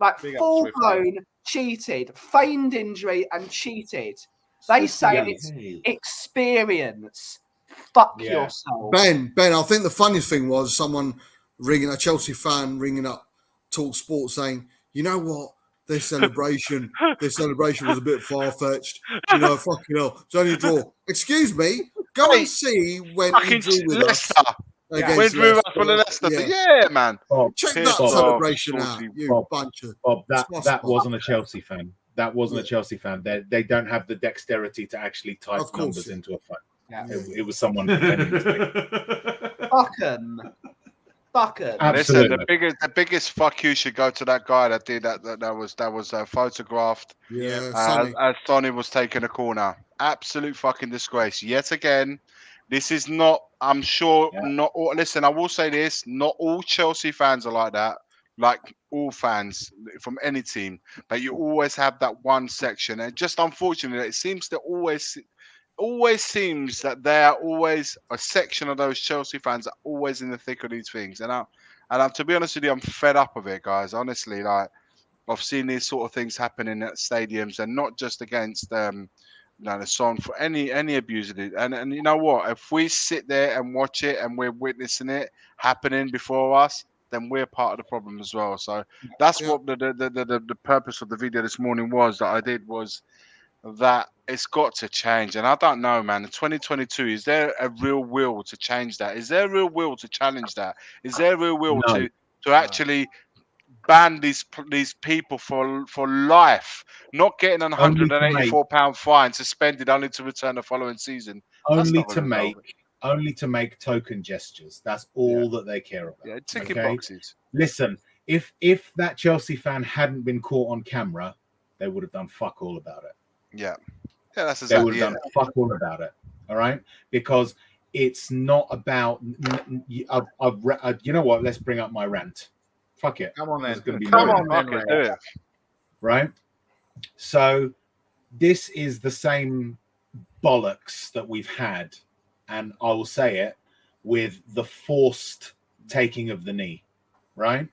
like full blown cheated, feigned injury and cheated. They say it's experience. Fuck yourself, Ben. I think the funniest thing was someone a Chelsea fan ringing up Talk Sport saying, "You know what? This celebration was a bit far-fetched. You know, fucking hell, it's only a draw." Excuse me, go and see when he drew with us. When drew us for the Leicester. Yeah, man. Bob, check that celebration out, you bunch of... Bob, that wasn't a Chelsea fan. That wasn't a Chelsea fan. They don't have the dexterity to actually type numbers into a phone. Yeah. It was someone. Listen, the biggest fuck you should go to that guy that did that was photographed. Yeah, as Sonny was taking a corner. Absolute fucking disgrace. Yet again, this is not. I'm sure not all. Listen, I will say this: not all Chelsea fans are like that. Like all fans from any team, but you always have that one section, and just unfortunately, it seems to always seems that there are always a section of those Chelsea fans are always in the thick of these things. And I'm to be honest with you, I'm fed up of it, guys. Honestly, like I've seen these sort of things happening at stadiums, and not just against the Son for any abuse of it. And you know what? If we sit there and watch it and we're witnessing it happening before us, then we're part of the problem as well. So that's what the purpose of the video this morning was that I did was that it's got to change. And I don't know, man, in 2022, is there a real will to change that? Is there a real will to challenge that? Is there a real will to actually ban these people for life, not getting a £184 fine, suspended only to return the following season? Only to make token gestures. That's all that they care about. Yeah, ticking boxes. Listen, if that Chelsea fan hadn't been caught on camera, they would have done fuck all about it. Yeah, that's exactly. They would have done fuck all about it. All right, because it's not about. You know what? Let's bring up my rant. Fuck it. Come on, then. Come on, do it. Right. So this is the same bollocks that we've had, and I will say it, with the forced taking of the knee. Right.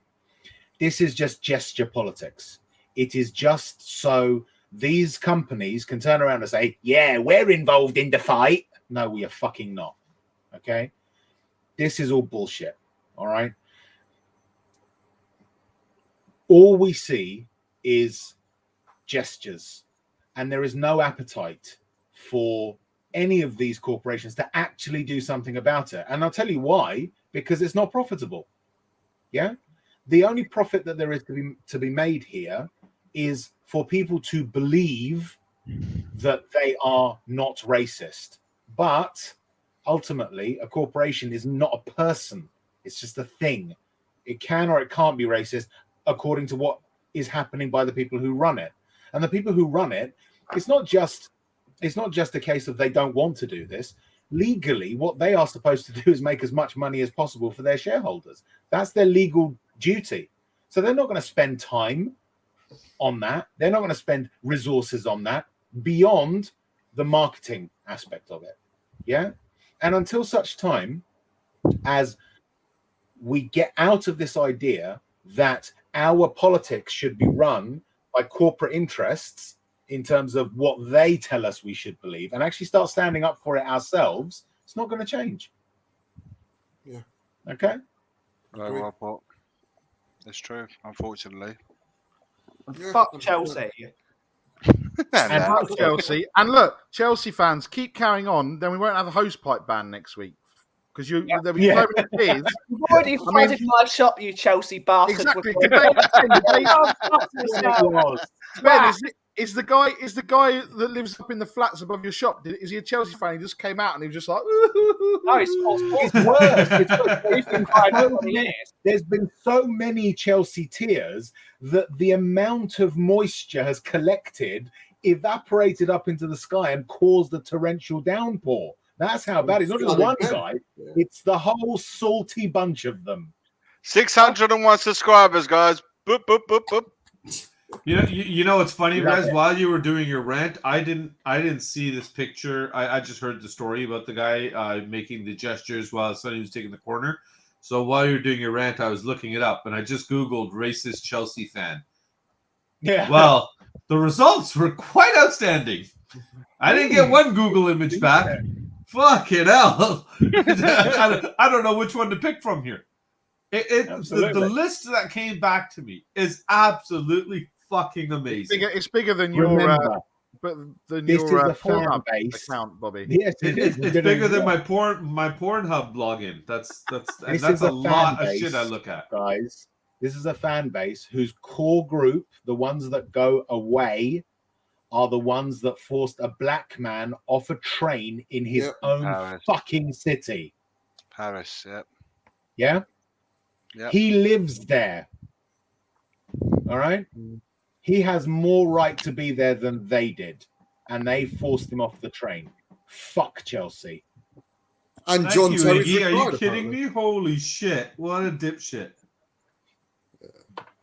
This is just gesture politics. It is just so these companies can turn around and say, yeah, we're involved in the fight. No, we are fucking not. Okay? This is all bullshit. All right? All we see is gestures, and there is no appetite for any of these corporations to actually do something about it. And I'll tell you why, because it's not profitable. Yeah? The only profit that there is to be made here is for people to believe that they are not racist. But ultimately, a corporation is not a person. It's just a thing. It can or it can't be racist according to what is happening by the people who run it. And the people who run it, it's not just a case of they don't want to do this. Legally, what they are supposed to do is make as much money as possible for their shareholders. That's their legal duty. So they're not going to spend time on that. They're not going to spend resources on that beyond the marketing aspect of it. Yeah. And until such time as we get out of this idea that our politics should be run by corporate interests in terms of what they tell us we should believe, and actually start standing up for it ourselves, it's not going to change. Yeah. Okay. Very well put. It's true, unfortunately. Yeah, Fuck Chelsea. And Fuck Chelsea. And look, Chelsea fans, keep carrying on. Then we won't have a hose pipe ban next week because there'll be so many tears. You've already flooded my shop, you Chelsea bastard. Exactly. with- Ben, is the guy that lives up in the flats above your shop? Is he a Chelsea fan? He just came out and he was just like, No, it's worse. It's worse. There's been so many Chelsea tears that the amount of moisture has collected, evaporated up into the sky, and caused a torrential downpour. That's how bad. It's not just one guy; it's the whole salty bunch of them. 601 subscribers, guys. Boop boop boop boop. You know what's funny, Rez? While you were doing your rant, I didn't see this picture. I just heard the story about the guy making the gestures while Sonny was taking the corner. So while you were doing your rant, I was looking it up, and I just Googled racist Chelsea fan. Yeah. Well, the results were quite outstanding. I didn't get one Google image back. Fucking hell. I don't know which one to pick from here. The list that came back to me is absolutely fucking amazing. it's bigger than your Pornhub account, Bobby. Yes, it's bigger than my Pornhub login. That's a lot of shit I look at, guys. This is a fan base whose core group, the ones that go away, are the ones that forced a black man off a train in his own fucking city. Paris, yep. Yeah? Yep. He lives there. All right? He has more right to be there than they did. And they forced him off the train. Fuck Chelsea. And John Terry's Iggy, are you kidding me? Holy shit. What a dipshit.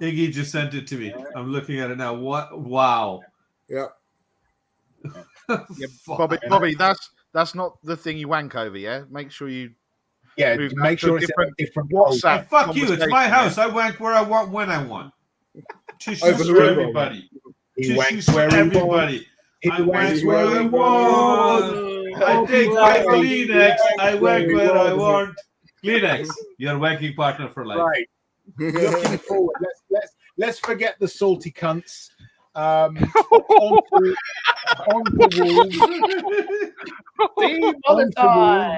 Iggy just sent it to me. I'm looking at it now. What? Wow. Yeah. Yeah, Bobby, that's not the thing you wank over, yeah? Make sure you make sure it's different WhatsApp. Hey, fuck you, it's my house. I wank where I want when I want. Tissues for everybody. Tissues for everybody. I wank where I want. I take my Kleenex. I wank where I want. Kleenex, your wanking partner for life. Right. Looking forward. Let's forget the salty cunts. On to Wolves.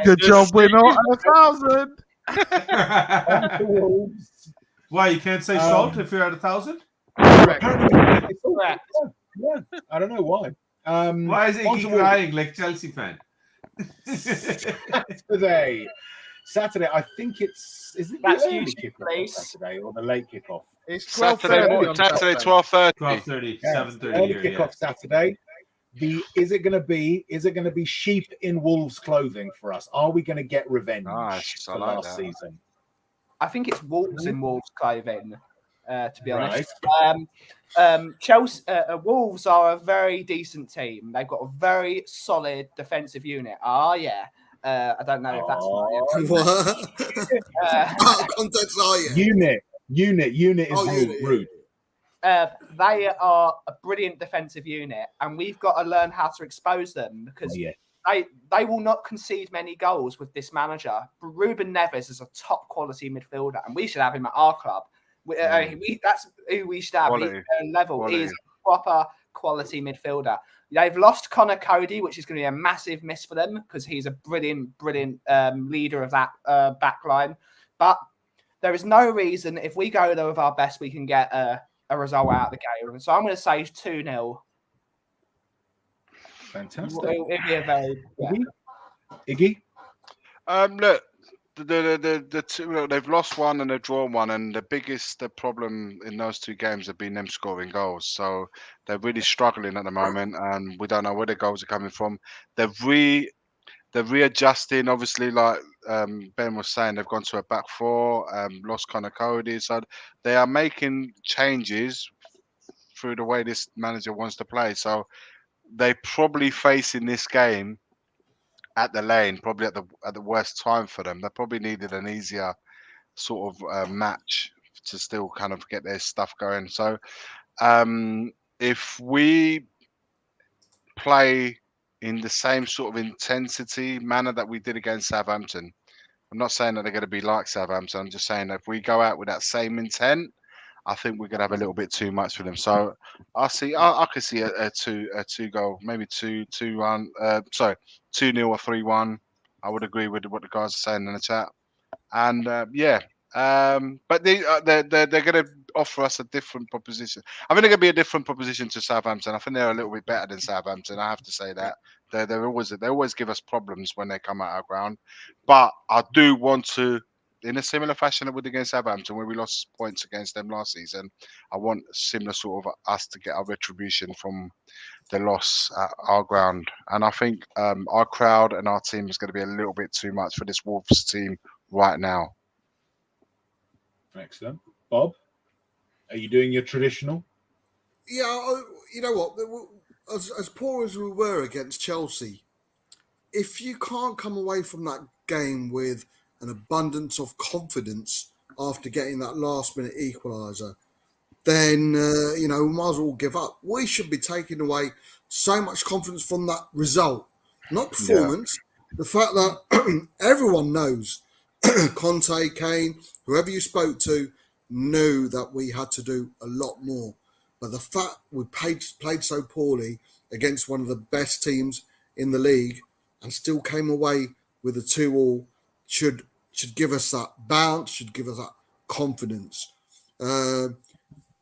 Good job, we're not at 1,000. On to Wolves. Why, you can't say salt if you're at 1,000? Apparently, yeah, I don't know why. Why is he crying like Chelsea fan? Saturday, I think is it the early kickoff Saturday or the late kickoff? It's Saturday 12:30. 12:30, 7:30 early here. Kickoff Saturday. Is it going to be sheep in wolves' clothing for us? Are we going to get revenge for last season? I think it's wolves in wolves' clothing. To be honest, Chelsea Wolves are a very decent team. They've got a very solid defensive unit. I don't know if that's what context are you? Unit is rude. They are a brilliant defensive unit, and we've got to learn how to expose them because they will not concede many goals with this manager. Ruben Neves is a top quality midfielder, and we should have him at our club. That's who we should have. Level is a proper quality midfielder. They've lost Connor Cody, which is going to be a massive miss for them because he's a brilliant leader of that back line. But there is no reason if we go there with our best, we can get a result out of the game. So I'm going to say 2-0. Fantastic. It'll be a very Iggy. Look, the two, they've lost one and they've drawn one, and the problem in those two games have been them scoring goals. So they're really struggling at the moment, and we don't know where the goals are coming from. They're readjusting, obviously, like Ben was saying, they've gone to a back four, lost Connor Cody, so they are making changes through the way this manager wants to play. So they probably facing this game at the Lane, probably at the worst time for them. They probably needed an easier sort of match to still kind of get their stuff going. So if we play in the same sort of intensity manner that we did against Southampton, I'm not saying that they're going to be like Southampton. I'm just saying that if we go out with that same intent, I think we're going to have a little bit too much for them. So I could see a two goal, maybe 2-1, 2-0 or 3-1. I would agree with what the guys are saying in the chat. And but they're going to offer us a different proposition. I think they're going to be a different proposition to Southampton. I think they're a little bit better than Southampton. I have to say that they always give us problems when they come out our ground. But I do want to, in a similar fashion that we did against Southampton, where we lost points against them last season, I want similar sort of us to get our retribution from the loss at our ground. And I think our crowd and our team is going to be a little bit too much for this Wolves team right now. Excellent. Bob, are you doing your traditional? Yeah, you know what? As poor as we were against Chelsea, if you can't come away from that game with an abundance of confidence after getting that last-minute equaliser, then, we might as well give up. We should be taking away so much confidence from that result, not performance. Yeah. The fact that everyone knows, Conte, Kane, whoever you spoke to, knew that we had to do a lot more. But the fact we played so poorly against one of the best teams in the league and still came away with a 2-2 should give us that bounce, should give us that confidence.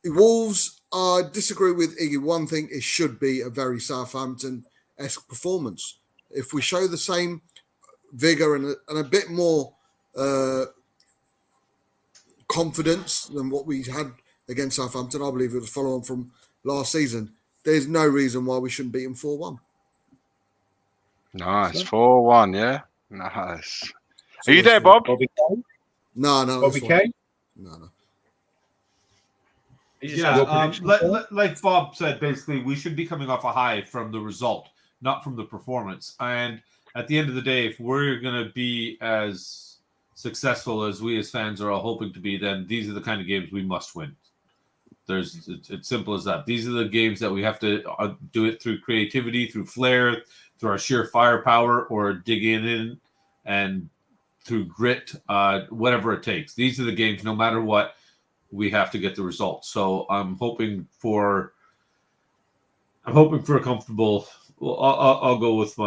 Wolves, I disagree with Iggy. One thing, it should be a very Southampton-esque performance. If we show the same vigour and a bit more confidence than what we had against Southampton, I believe it was follow on from last season. There's no reason why we shouldn't beat them 4-1. Nice. 4-1, yeah? Nice. Are you there, Bob? Bobby K? No. Bobby K? No. Yeah, like Bob said, basically, we should be coming off a high from the result, not from the performance. And at the end of the day, if we're going to be as successful as we as fans are all hoping to be, then these are the kind of games we must win. It's simple as that. These are the games that we have to do it through creativity, through flair, through our sheer firepower, or digging in and through grit, whatever it takes. These are the games, no matter what, we have to get the results. So I'm hoping for a comfortable. Well, I'll go with the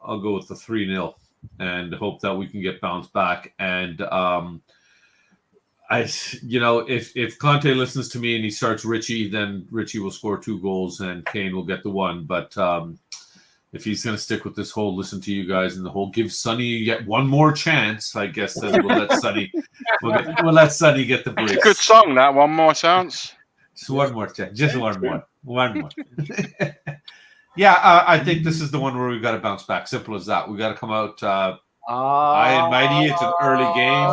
3-0 and hope that we can get bounced back. And if Conte listens to me and he starts Richie, then Richie will score 2 goals and Kane will get the 1. But if he's going to stick with this whole listen to you guys and the whole give Sonny yet one more chance, I guess then we'll let Sonny get the brace. It's a good song, that One More Chance. Just one more chance. Just one more. Yeah, I think this is the one where we've got to bounce back. Simple as that. We've got to come out high and mighty. It's an early game,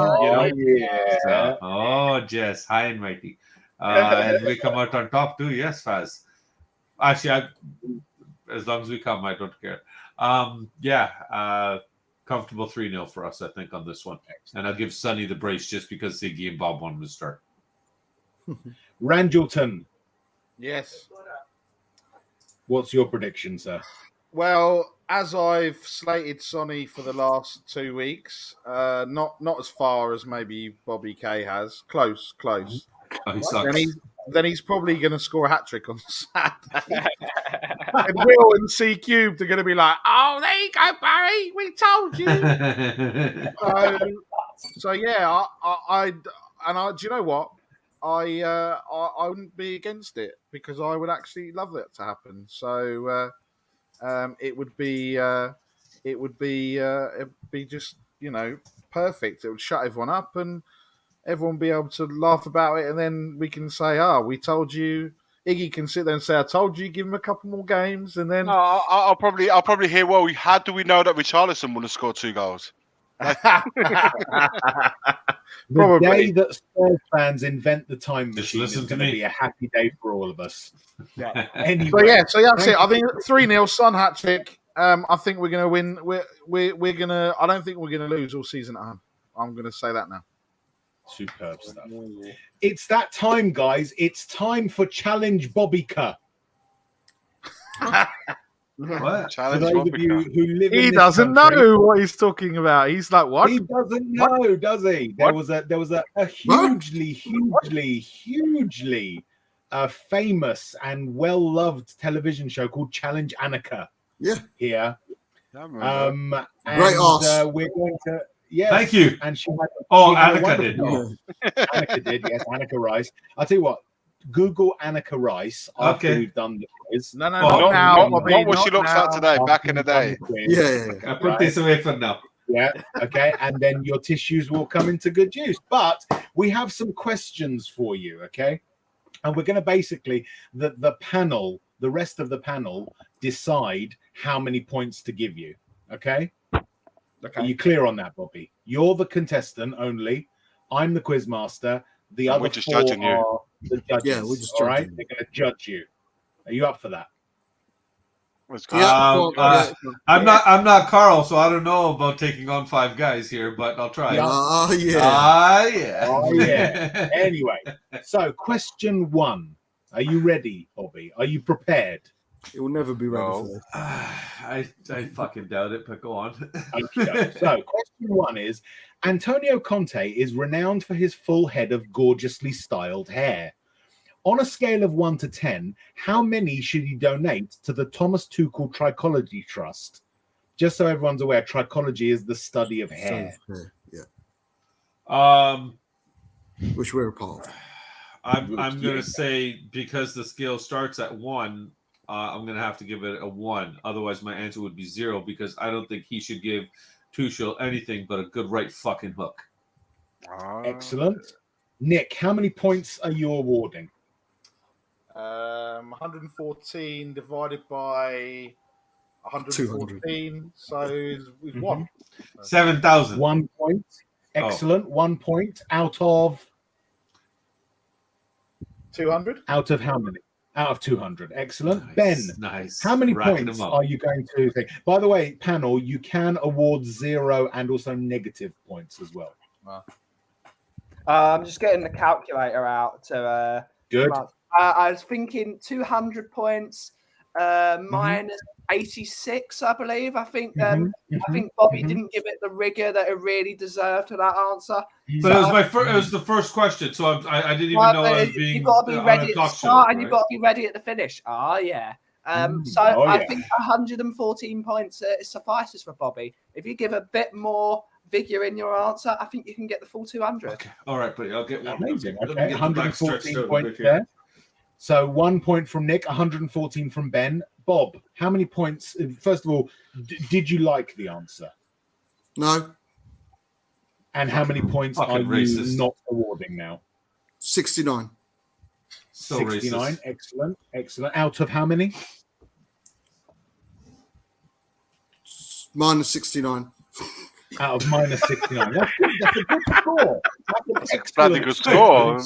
So, yes, high and mighty. And we come out on top too. Yes, Faz. Actually, as long as we come, I don't care. Comfortable 3-0 for us, I think, on this one. And I'll give Sonny the brace just because Ziggy and Bob wanted to start. Randleton. Yes. What's your prediction, sir? Well, as I've slated Sonny for the last 2 weeks, not as far as maybe Bobby K has. Close. Oh, he sucks. Then he's probably going to score a hat-trick on Saturday. And Will and C Cubed are going to be like, "Oh, there you go, Barry. We told you." So yeah, I do you know what? I wouldn't be against it because I would actually love that to happen. So it would be just perfect. It would shut everyone up and everyone would be able to laugh about it, and then we can say, we told you. Iggy can sit there and say, "I told you, give him a couple more games," and then I'll probably hear. Well, how do we know that Richarlison would have scored 2 goals? The day that Spurs fans invent the time machine is listen to going to me. be a happy day for all of us. Yeah. Anyway, So that's it. I think 3-0 Son hat trick. I think we're going to win. We're going to. I don't think we're going to lose all season at home. I'm going to say that now. Superb stuff. It's that time, guys. It's time for Challenge Bobbyka. What? For those of you who live in He this doesn't country, know what he's talking about. He's like, what? He doesn't know, does he? There was a hugely famous and well-loved television show called Challenge Annika. Yeah. Here. And Great ass. we're going to. Yes. Thank you. And she had. Annika did. Annika did. Yes, Annika Rice. I'll tell you what. Google Annika Rice after we've done the quiz. No, not now. what she looks like today. Back in the day. Yeah. I put this away for now. Yeah. Okay. And then your tissues will come into good use. But we have some questions for you. Okay. And we're going to basically the rest of the panel decide how many points to give you. Okay. Are you clear on that, Bobby? You're the contestant only. I'm the quiz master. The other we're just four judging you. are the judges. Yeah, we're just all right. judging you. They're going to judge you. Are you up for that? I'm not Carl, so I don't know about taking on 5 guys here, but I'll try. Yeah. Anyway, so question 1. Are you ready, Bobby? Are you prepared? It will never be ready for this. I fucking doubt it, but go on. Okay. So question 1 is, Antonio Conte is renowned for his full head of gorgeously styled hair. On a scale of 1 to 10, how many should he donate to the Thomas Tuchel Trichology Trust? Just so everyone's aware, trichology is the study of hair. Yeah. Which we're a part of. I'm going to say, because the scale starts at 1, I'm going to have to give it a 1. Otherwise, my answer would be 0, because I don't think he should give Tuchel anything but a good right fucking hook. Excellent. Nick, how many points are you awarding? 114 divided by 114, so we've won. 7,000. 1 point. Excellent. 1 point out of 200. Out of how many? Out of 200. Excellent. Nice, Ben, nice. How many points are you going to think? By the way, panel, you can award 0 and also negative points as well. Wow. I'm just getting the calculator out to. Good. I was thinking 200 points minus 86, I believe. I think I think Bobby didn't give it the rigor that it really deserved to that answer. But it was the first question, so I didn't even know I was being. You've got to be ready at the start, and you've got to be ready at the finish. Oh yeah. I think 114 points suffices for Bobby. If you give a bit more vigor in your answer, I think you can get the full 200. Okay. All right, buddy. I'll get one. Amazing. Okay. 114 points there. So 1 point from Nick, 114 from Ben. Bob, how many points? First of all, did you like the answer? No. And how many points are you not awarding now? 69. So 69. Racist. Excellent. Excellent. Out of how many? Minus 69. Out of minus 69. That's a good score. That's an bloody good score.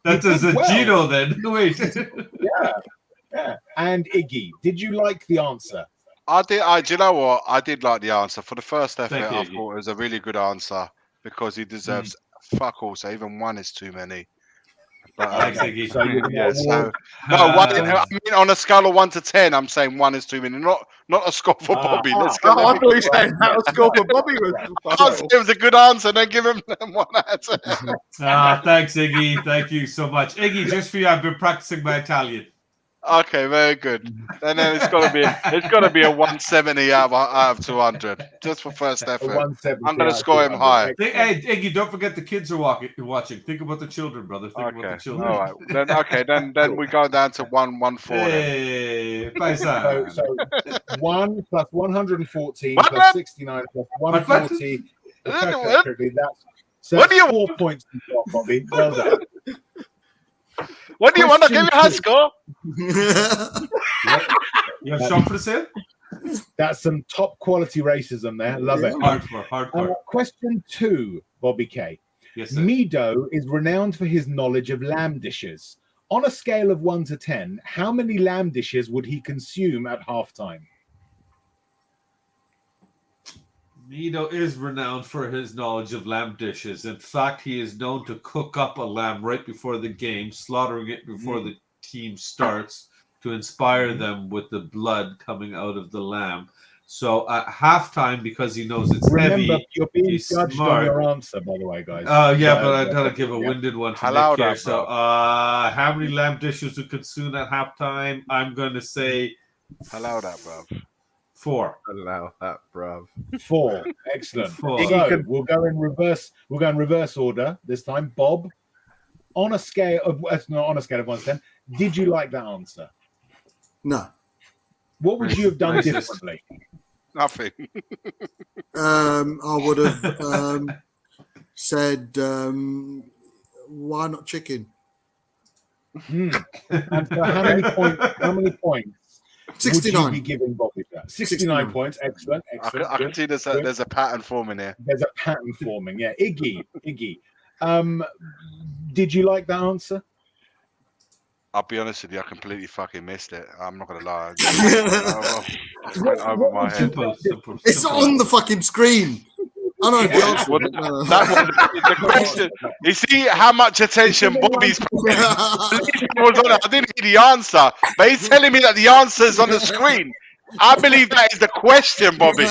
That's a Gino then. Wait. Yeah. And Iggy, did you like the answer? I did. Do you know what? I did like the answer. For the first effort, Thank you, I Iggy. thought it was a really good answer because he deserves fuck all. So even 1 is too many. But, Thanks, Iggy. So you're yeah, so, no, 1, I mean, on a scale of 1 to 10, I'm saying 1 is too many. Not a score for Bobby. Let's go. I believe saying that was score for Bobby. It was a good answer. Then give him 1 out of 10. Thanks, Iggy. Thank you so much, Iggy. Just for you, I've been practicing my Italian. Okay, very good. And then it's got to be a 170 out of 200 just for first effort. I'm going to score him high. Hey, Iggy, don't forget the kids are watching. Think about the children, brother. Think about the children. All right. Then we go down to 114. Hey, paisa. So 1 plus 114 plus 69 plus 140. So what do you 4 points you got, Bobby. Well done. What do you want to give me a high score? You have shop for sale? That's some top quality racism there. Love it. Hardcore. Question 2, Bobby K. Yes, sir. Mido is renowned for his knowledge of lamb dishes. On a scale of 1 to 10, how many lamb dishes would he consume at halftime? Mido is renowned for his knowledge of lamb dishes. In fact, he is known to cook up a lamb right before the game, slaughtering it before the team starts to inspire them with the blood coming out of the lamb. So at halftime, because he knows it's heavy, you're being he's judged smart. on your answer, by the way, guys. Oh, yeah, but I gotta give a winded one to Halal Nick here. that, So, bro. how many lamb dishes would consume at halftime? I'm gonna say Allow that, bro. 4. Allow that, bruv. 4. Excellent. 4. So we'll go in reverse. We'll go in reverse order this time. Bob, on a scale of 1 to 10, did you like that answer? No. What would you have done Racist. differently? Nothing. I would have said, why not chicken? And so how many points? 69. Would you be giving Bobby that? 69 points. Excellent. I can see there's a pattern forming here. There's a pattern forming. Yeah. Iggy. Did you like that answer? I'll be honest with you, I completely fucking missed it. I'm not gonna lie. It went over my head. Simple. It's on the fucking screen. I know the answer. Well, that was the question. You see how much attention Bobby's paying? I didn't hear the answer, but he's telling me that the answer is on the screen. I believe that is the question, Bobby.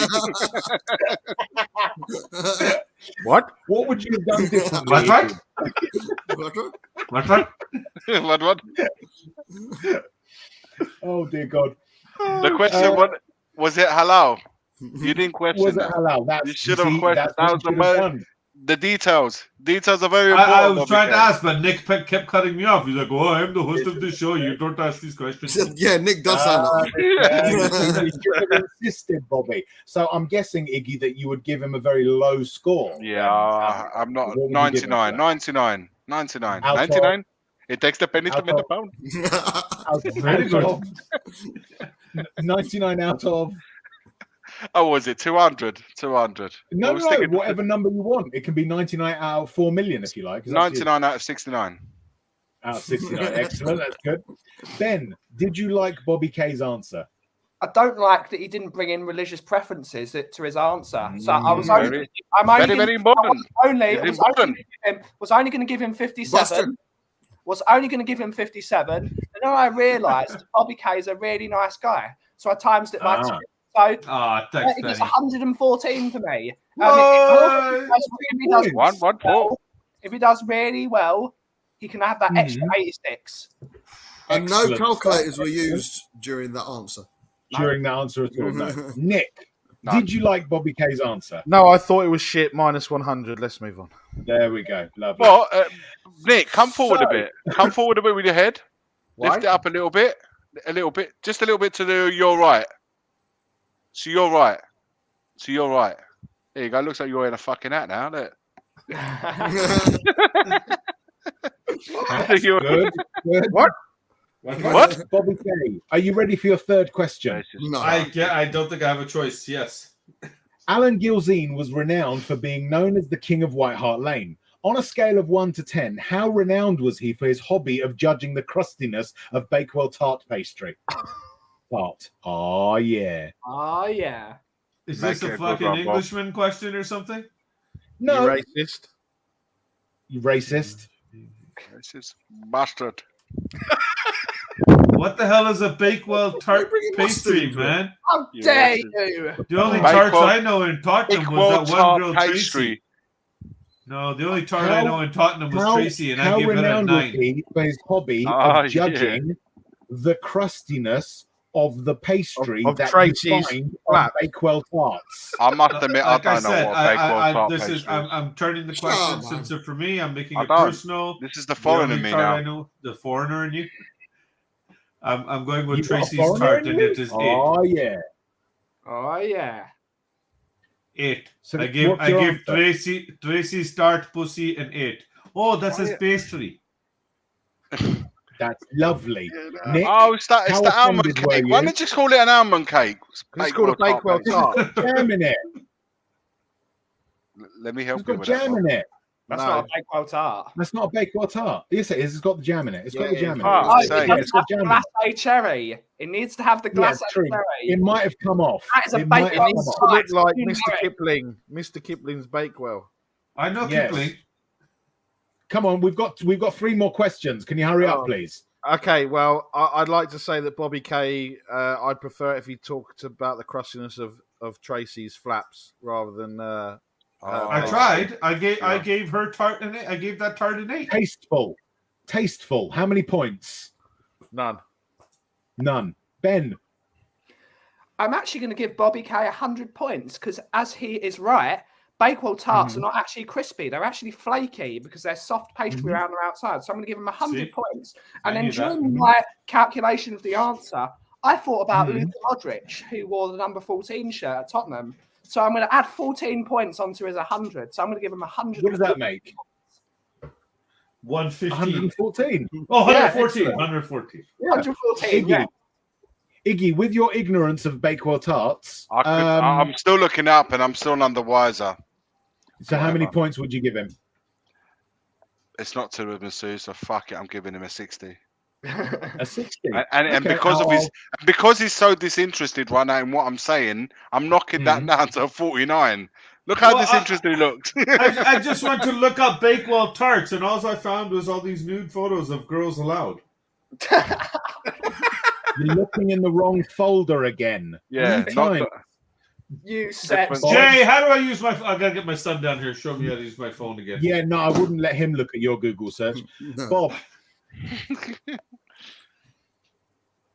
What? What would you have done differently? What? Oh dear God! The question was it halal? You didn't question Was it that. halal? That's, You should have questioned. that's That what was you should have done. the details. Details are very important. I was Bobby trying to K. ask, but Nick kept cutting me off. He's like, "Oh, I'm the host of this show. You don't ask these questions." Yeah, Nick does sound like that. You should have insisted, Bobby. So I'm guessing, Iggy, that you would give him a very low score. Yeah, I'm not. What would you give him 99. Out 99. It takes the pennies to out make the of- pound. Very good. 99 out of. Oh, was it 200? 200. No, We'll no, stick it to whatever number you want. It can be 99 out of 4 million if you like. It's up to you. 99 out of 69. Out of 69. Excellent. That's good. Ben, did you like Bobby K's answer? I don't like that he didn't bring in religious preferences to his answer. So I was Very- only, I'm only Very, gonna- very important. was only going to give him 57. Was only going to give him 57. And then I realised Bobby K is a really nice guy. So I times it by 2. So Thanks, it was Benny. 114 for me. What? If he does really well, he can have that extra 86. And no Excellent. calculators were used during that answer. During the answer at all. No. Nick, did you like Bobby K's answer? No, I thought it was shit. Minus 100. Let's move on. There we go. Lovely. Well, Nick, come forward a bit. Come forward a bit with your head. Lift it up a little bit. Just a little bit to your right. So you're right. There you go. Looks like you're in a fucking hat now, look. Good. What? What? Bobby K, are you ready for your third question? No. I don't think I have a choice. Yes. Alan Gilzine was renowned for being known as the King of White Hart Lane. On a scale of 1 to 10, how renowned was he for his hobby of judging the crustiness of Bakewell tart pastry? Tart. Oh, yeah. Oh, yeah. Is Make this it a a good fucking one, Bob. Englishman question or something? No. You racist. You racist. This is bastard. What the hell is a Bakewell tart bringing mustard pastry, into it? man? How You dare racist. you? The only Bakewell- tarts I know in Tottenham Bakewell was that one tart girl, pastry. Tracy. No, the only tart I know in Tottenham was Tracy, and I how give it a renowned was 9. he for his hobby Oh, of judging the crustiness of the pastry Of that Tracy's you find on flat. Bakewell tarts? I must admit, Like I I don't know said, what Bakewell tart this pastry is is. I'm turning the Shut question up, since for me. I'm making I it don't. personal. This is the The foreign in only me tart now. I know, the foreigner in you. I'm going with You got a Tracy's foreigner tart, in and you? it is 8. Oh, yeah. Oh, yeah. 8. So I give what's your answer? Tracy's tart pussy an 8. Oh, that's his pastry. That's lovely. Nick, Oh, it's the how almond offended were cake. you? Why don't you just call it an almond cake? It's called a Bakewell tart. Jam in it. Let me help It's you got with that jam one. in it. That's No. not a Bakewell tart. That's not a Bakewell tart. Yes, it is. It's got the jam in it. It's got the jam in it. Oh, Oh, it's it saying doesn't it's got have jam in the glacé cherry. It needs to have the Yeah, glacé true. cherry. It might have come off. That is a It might have Bakewell come Needs off. to look tart. like You know Mr. it. Kipling. Mr. Kipling's Bakewell. I know Yes. Kipling. Come on, we've got 3 more questions. Can you hurry up, Oh. please? Okay, well, I'd like to say that Bobby K, I'd prefer if he talked about the crustiness of Tracy's flaps rather than. I tried. I gave her tart an 8. I gave that tart an 8. Tasteful. How many points? None. None. Ben. I'm actually going to give Bobby K 100 points because, as he is right, Bakewell tarts are not actually crispy. They're actually flaky because they're soft pastry around their outside. So I'm going to give him 100 points. And then during my calculation of the answer, I thought about Luka Modric, who wore the number 14 shirt at Tottenham. So I'm going to add 14 points onto his 100. So I'm going to give him 100. What does that make? 115. 114. Oh, 114. Yeah, 114. 114, yeah. Iggy, with your ignorance of Bakewell tarts, I'm still looking up and I'm still none the wiser. so how many points would you give him? It's not tiramisu, so fuck it. I'm giving him a 60. A 60. And because he's so disinterested right now in what I'm saying, I'm knocking that down to a 49. Look how disinterested he looks. I just went to look up Bakewell tarts, and all I found was all these nude photos of girls allowed. You're looking in the wrong folder again. Yeah, You said, Jay, how do I use my? I gotta get my son down here. Show me how to use my phone again. Yeah, no, I wouldn't let him look at your Google search. No. Bob.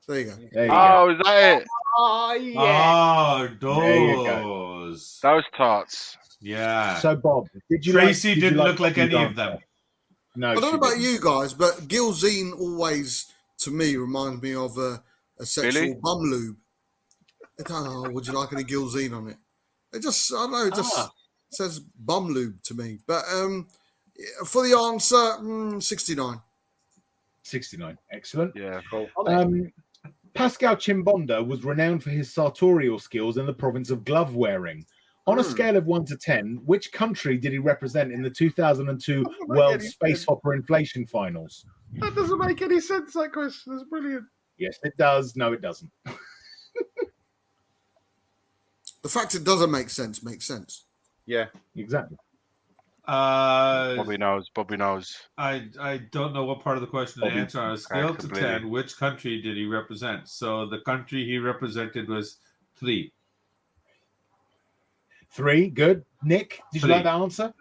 There you go. There you go. Oh, is that it? oh, yeah. Oh, There you those. Those tarts. Yeah. So, Bob, did you Tracy like, didn't look like any of answer? them. No, I don't know she about didn't. you guys, but Gilzine always, to me, reminds me of a sexual Billy? bum lube. Would you like any Gilzine on it? It just, I don't know, it just says bum lube to me. But for the answer, 69. 69. Excellent. Yeah, cool. Pascal Chimbonda was renowned for his sartorial skills in the province of glove wearing. On a scale of 1 to 10, which country did he represent in the 2002 World Space Hopper Inflation Finals? That doesn't make any sense, that question. That's brilliant. Yes, it does. No, it doesn't. The fact it doesn't make sense makes sense. Yeah. Exactly. Bobby knows. I don't know what part of the question to answer. On a scale to completely. 10, which country did he represent? So the country he represented was 3. 3. Good. Nick, did you 3. like that answer?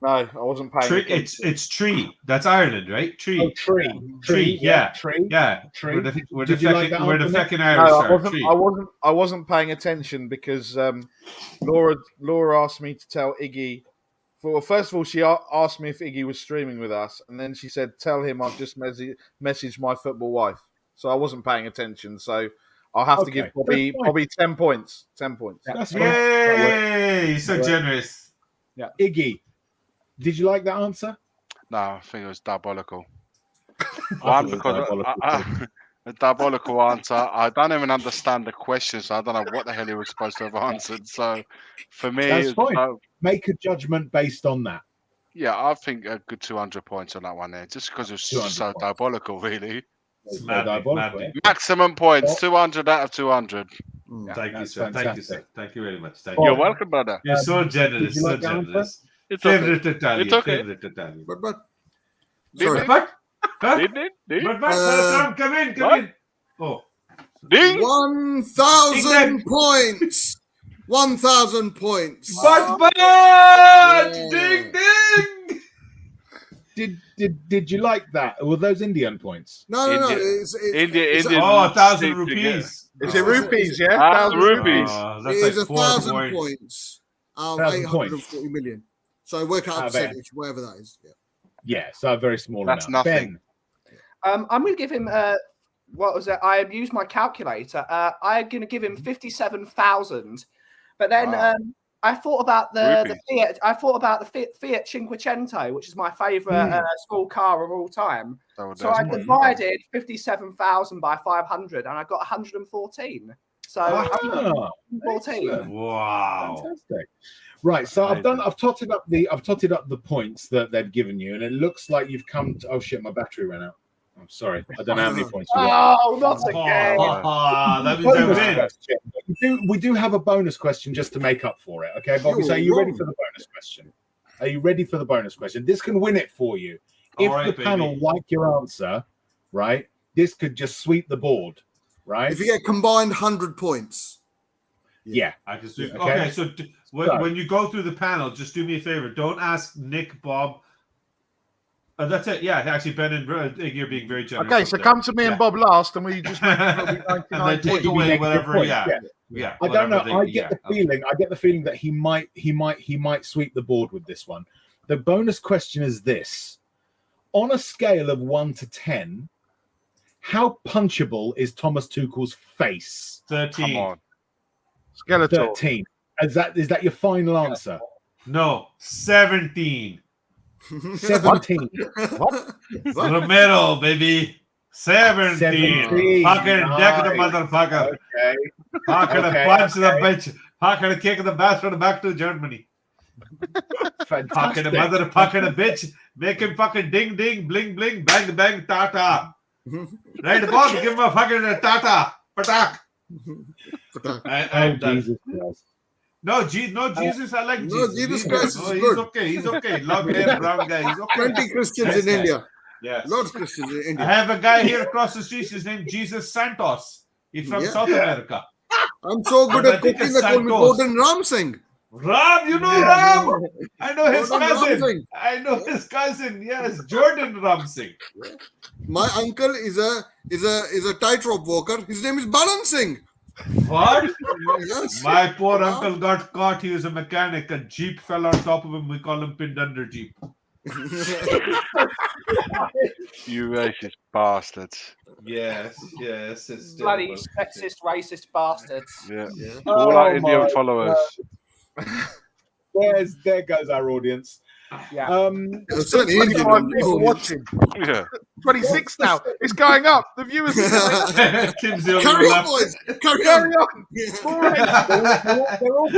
No, I wasn't paying attention. It's Tree. That's Ireland, right? Tree. Oh, Tree. Yeah. Tree. Yeah. Tree. We're Did you like that the answer, fucking Nick? Irish. No, I wasn't paying attention because Laura asked me to tell Iggy. Well, first of all, she asked me if Iggy was streaming with us, and then she said, "Tell him I've just messaged my football wife." So I wasn't paying attention. So I'll have to give Bobby 10 points. 10 points. That's fine. Yay! So generous. Yeah. Iggy, did you like that answer? No, I think it was diabolical. I One, thought it was because diabolical. a diabolical answer. I don't even understand the question, so I don't know what the hell he was supposed to have answered. So for me, That's it was fine. Make a judgment based on that. yeah, I think a good 200 points on that one there, just because it was 200 so points. diabolical, really. It's so Maddening, diabolical, maddening. Maximum points, 200 out of 200. Yeah, Thank you, that's sir. Thank you, fantastic. sir. Thank you very much. Thank You're you. welcome, brother. You're so Did generous. you So like the answer? generous. It's okay. Favorite Italian. It's okay. Favorite Italian. But Ding, sorry. But ding, come in. What? Oh, ding. 1,000 points. 1,000 points. but Yeah. ding. Did you like that? Were those Indian points? No. India. It's Indian. Oh, 1,000 Stick rupees. Is it rupees? Yeah, Ah, 1,000 rupees. That's It is like 4 1,000 points. points out of 1,000 840 million. So work out a Out of percentage, whatever that is. Yeah. Yeah, so a very small That's amount. nothing. I'm going to give him, what was it? I used my calculator. I'm going to give him 57,000. But then Wow. I thought about the Fiat. I thought about the Fiat Cinquecento, which is my favourite school car of all time. So I divided 57,000 by 500, and I got 114. So 114. Wow, fantastic. Right, so I've totted up the points that they've given you, and it looks like you've come to. Oh shit, my battery ran out. I'm sorry, I don't know how many points you got. Oh, not again! That means I win. We do have a bonus question just to make up for it. Okay, Bobby, so are you ready for the bonus question? Are you ready for the bonus question? This can win it for you. If the panel like your answer, right, this could just sweep the board, right? If you get combined 100 points. Yeah. I can sweep. Okay, so when you go through the panel, just do me a favor. Don't ask Nick, Bob. That's it. Yeah, actually, Ben and Iggy are being very generous. Okay, so come to me and Bob last, and we just make it 99 and then take away whatever. Yeah. I don't know. I get the feeling that he might sweep the board with this one. The bonus question is this: on a scale of 1 to 10, how punchable is Thomas Tuchel's face? 13. Come on. Skeletor. 13. Is that your final answer? No, 17. 17. What? Romero, baby. 17. Fucking deck the motherfucker. Okay. Fucking punch the bitch. Fucking kick the bastard back to Germany. Fucking motherfucking bitch. Make him fucking ding ding, bling bling, bang bang, tata. Right, Bob? Give him a fucking tata. Patak. I'm done. Jesus Christ. No, Jesus, I like Jesus. No, Jesus Christ is he's okay. He's okay. Long hair, brown guy. He's okay. 20 Christians in India. Yes. Lots of Christians in India. I have a guy here across the street. His name Jesus Santos. He's from South America. I'm so good at cooking. They call me Gordon Ramsing. Ram, you know Ram? I know his Gordon cousin. Ramsing. I know his cousin. Yes, Jordan Ramsing. My uncle is a tightrope walker. His name is Balan Singh. What? Yes. My poor uncle got caught. He was a mechanic. A jeep fell on top of him. We call him pinned under jeep. You racist bastards. Yes. It's Bloody sexist, racist bastards. Yeah. All our Indian followers. There goes our audience. Yeah. Certainly Indian people watching. Yeah. 26 now. It's going up. The viewers. Tim's the only Carry one on, boys. Carry Carry on.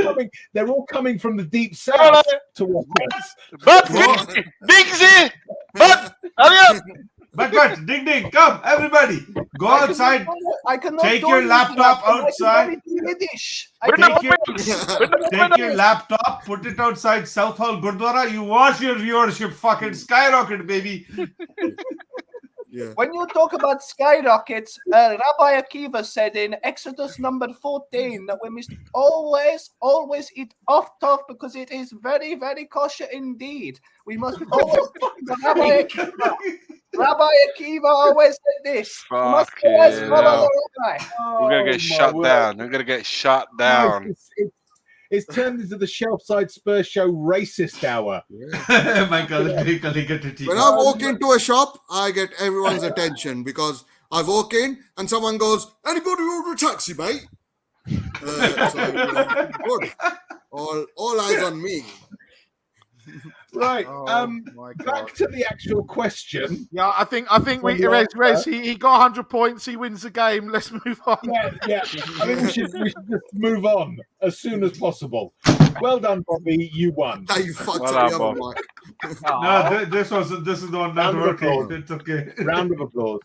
on. They're all coming from the deep south to watch us. But Bigsy! But hurry up! But, ding ding, come, everybody. Go outside. Take your laptop outside. Take your laptop, put it outside South Hall Gurdwara. You watch your viewership fucking skyrocket, baby. Yeah. When you talk about skyrockets, Rabbi Akiva said in Exodus number 14 that we must always eat off-top because it is very, very kosher indeed. We must always Rabbi Akiva always said this. Fuck yeah. We're going to get shut down. We're going to get shut down. It's turned into the Shelfside Spurs Show racist hour. My God, when I walk into a shop, I get everyone's attention because I walk in and someone goes, "Anybody order a taxi, mate?" Good. All eyes on me. Right. Back to the actual question. Yeah, I think Rez, he got 100 points. He wins the game. Let's move on. Yeah. I think we should just move on as soon as possible. Well done, Bobby. You won. Now you fucked up the other mic. No, this is the one not working. It's okay. Round of applause.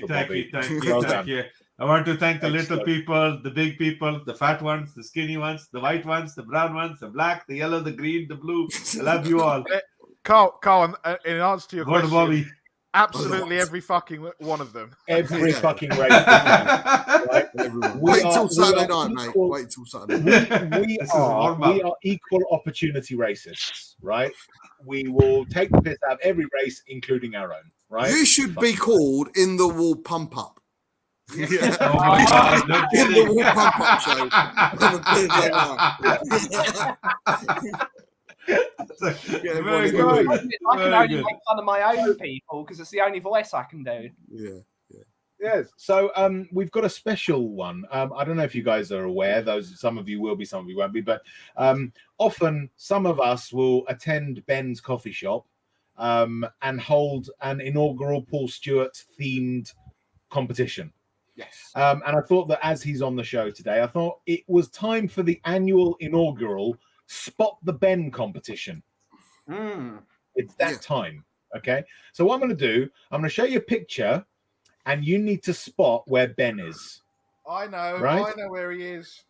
Thank you. I want to thank the little people, the big people, the fat ones, the skinny ones, the white ones, the brown ones, the black, the yellow, the green, the blue. I love you all. Carl, in answer to your question, Bobby. Absolutely every fucking one of them. Every fucking race. Right? Wait till Saturday night, mate. Wait till Saturday. We are equal opportunity racists, right? We will take the piss out of every race, including our own, right? You should be called In the Wall Pump Up. Yeah. Oh my God, no In the Wall Pump Up show. Very good. I can only make fun of my own people because it's the only voice I can do. Yeah. Yes. So we've got a special one. I don't know if you guys are aware. Some of you will be, some of you won't be. But often some of us will attend Ben's coffee shop and hold an inaugural Paul Stewart themed competition. Yes. And I thought that as he's on the show today, I thought it was time for the annual inaugural Spot the Ben competition. It's that time. Okay. So what I'm going to do, I'm going to show you a picture. And you need to spot where Ben is. I know. Right? I know where he is.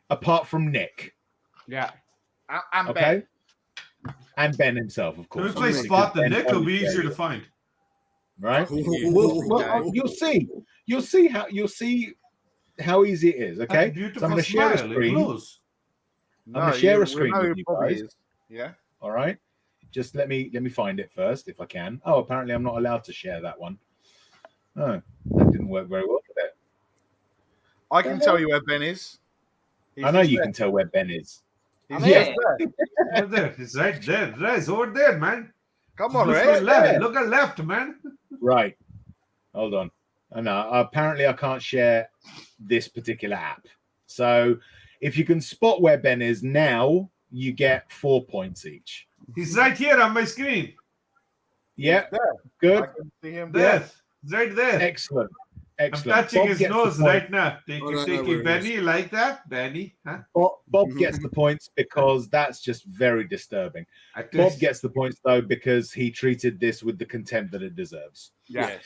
Apart from Nick. Yeah. And okay. Ben. And Ben himself, of course. If we play Spot the Nick, it'll be easier to find. Right? Well, you'll see. You'll see how easy it is. Okay. So I'm going to share a screen. I'm going to share a screen with you guys. Yeah. All right. Just let me find it first if I can. Oh, apparently I'm not allowed to share that one. Oh, that didn't work very well for that. I can tell you where Ben is. I know you can tell where Ben is. He's there. Over there. He's right there. Rez, over there, man. Come on, Look Rez. Look at left, man. Right. Hold on. No, apparently I can't share this particular app. So if you can spot where Ben is now, you get 4 points each. He's right here on my screen. Yeah. Good. I can see him there. It's right there. Excellent. I'm touching his nose right now. Thank you, Benny. Like that, Benny? Huh? Bob gets the points because that's just very disturbing. Bob gets the points though because he treated this with the contempt that it deserves. Yes.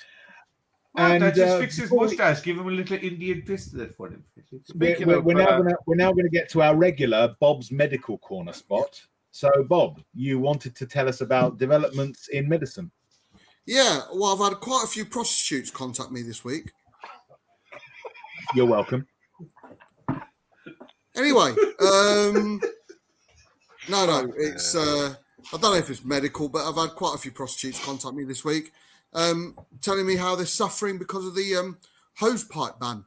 And just fix his mustache. Give him a little Indian twist there for him. We're now going to get to our regular Bob's medical corner spot. So, Bob, you wanted to tell us about developments in medicine. Yeah, well, I've had quite a few prostitutes contact me this week. You're welcome. Anyway, no, it's I don't know if it's medical, but I've had quite a few prostitutes contact me this week, telling me how they're suffering because of the hose pipe ban.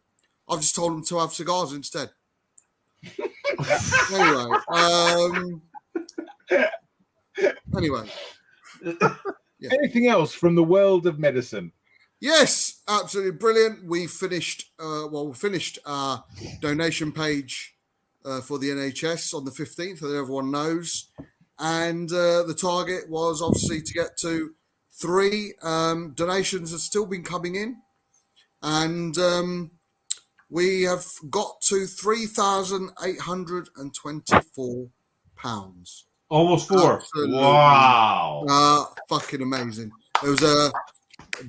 I've just told them to have cigars instead. Anyway. Yeah. Anything else from the world of medicine? Yes, absolutely brilliant. We finished our donation page for the NHS on the 15th, so that everyone knows. And the target was obviously to get to 3. Donations have still been coming in. And we have got to £3,824. Almost 4. Absolutely. Wow. Fucking amazing. There was a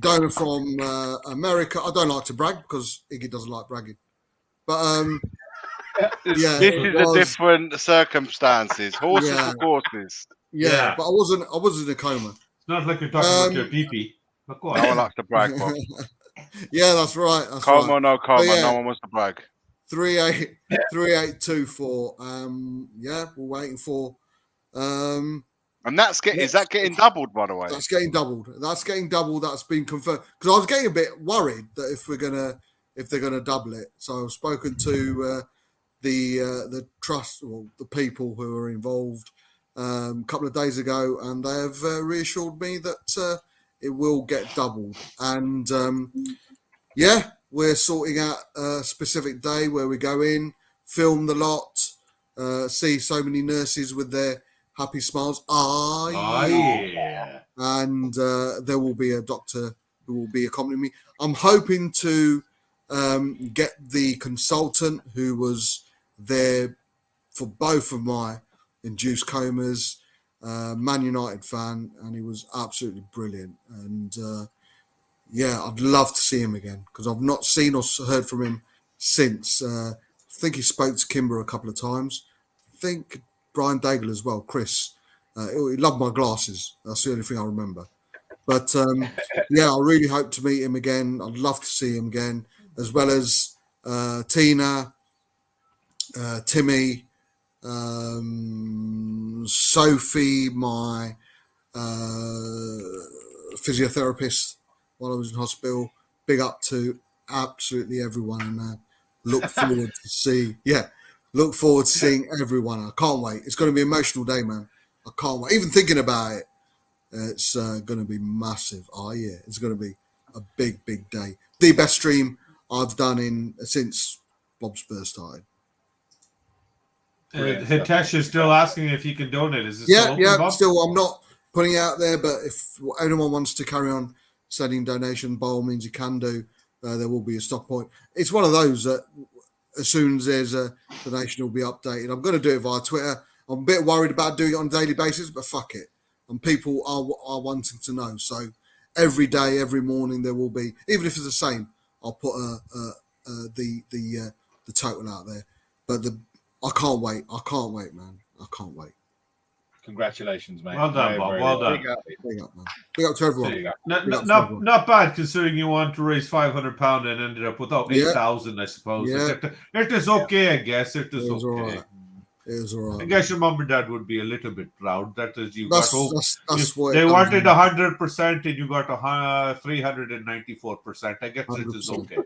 donor from America. I don't like to brag because Iggy doesn't like bragging. But this is a different circumstances. Horses for courses. Yeah, but I wasn't in a coma. It's not like you're talking about your pee-pee. No one likes to brag, Bob. Yeah, that's right. Coma or no coma, no one wants to brag. 3824. We're waiting for. And is that getting doubled, by the way? That's getting doubled. That's been confirmed. Because I was getting a bit worried that if they're gonna double it. So I've spoken to the trust or the people who are involved a couple of days ago, and they have reassured me that it will get doubled. And we're sorting out a specific day where we go in, film the lot, see so many nurses with their happy smiles. Yeah. And there will be a doctor who will be accompanying me. I'm hoping to get the consultant who was there for both of my induced comas, Man United fan, and he was absolutely brilliant. And I'd love to see him again because I've not seen or heard from him since. I think he spoke to Kimber a couple of times. I think Brian Daigle as well, Chris. He loved my glasses. That's the only thing I remember. But I really hope to meet him again. I'd love to see him again, as well as Tina, Timmy, Sophie, my physiotherapist while I was in hospital. Big up to absolutely everyone, and look forward to seeing everyone. I can't wait. It's going to be an emotional day, man. I can't wait. Even thinking about it, it's going to be massive. Oh yeah, it's going to be a big day. the best stream I've done since Bob Spurs started. Hitesh is still asking if you can donate. Is this Yeah, still open, yeah. Bob? Still, I'm not putting it out there, but if anyone wants to carry on sending donation, by all means, you can do. There will be a stop point. It's one of those that as soon as there's a donation, will be updated. I'm going to do it via Twitter. I'm a bit worried about doing it on a daily basis, but fuck it. And people are wanting to know. So every day, every morning, there will be, even if it's the same, I'll put the total out there. But I can't wait. I can't wait, man. I can't wait. Congratulations, mate. Well done, Bob. Well done. Big up, man. Big up to everyone. Not bad considering you want to raise £500 and ended up with 8,000, I suppose. Yeah. It is okay, I guess. It is okay. All right. It was all right. I guess your mum and dad would be a little bit proud. That is, you That's got they wanted 100% and you got 394%. I guess 100%. It is okay.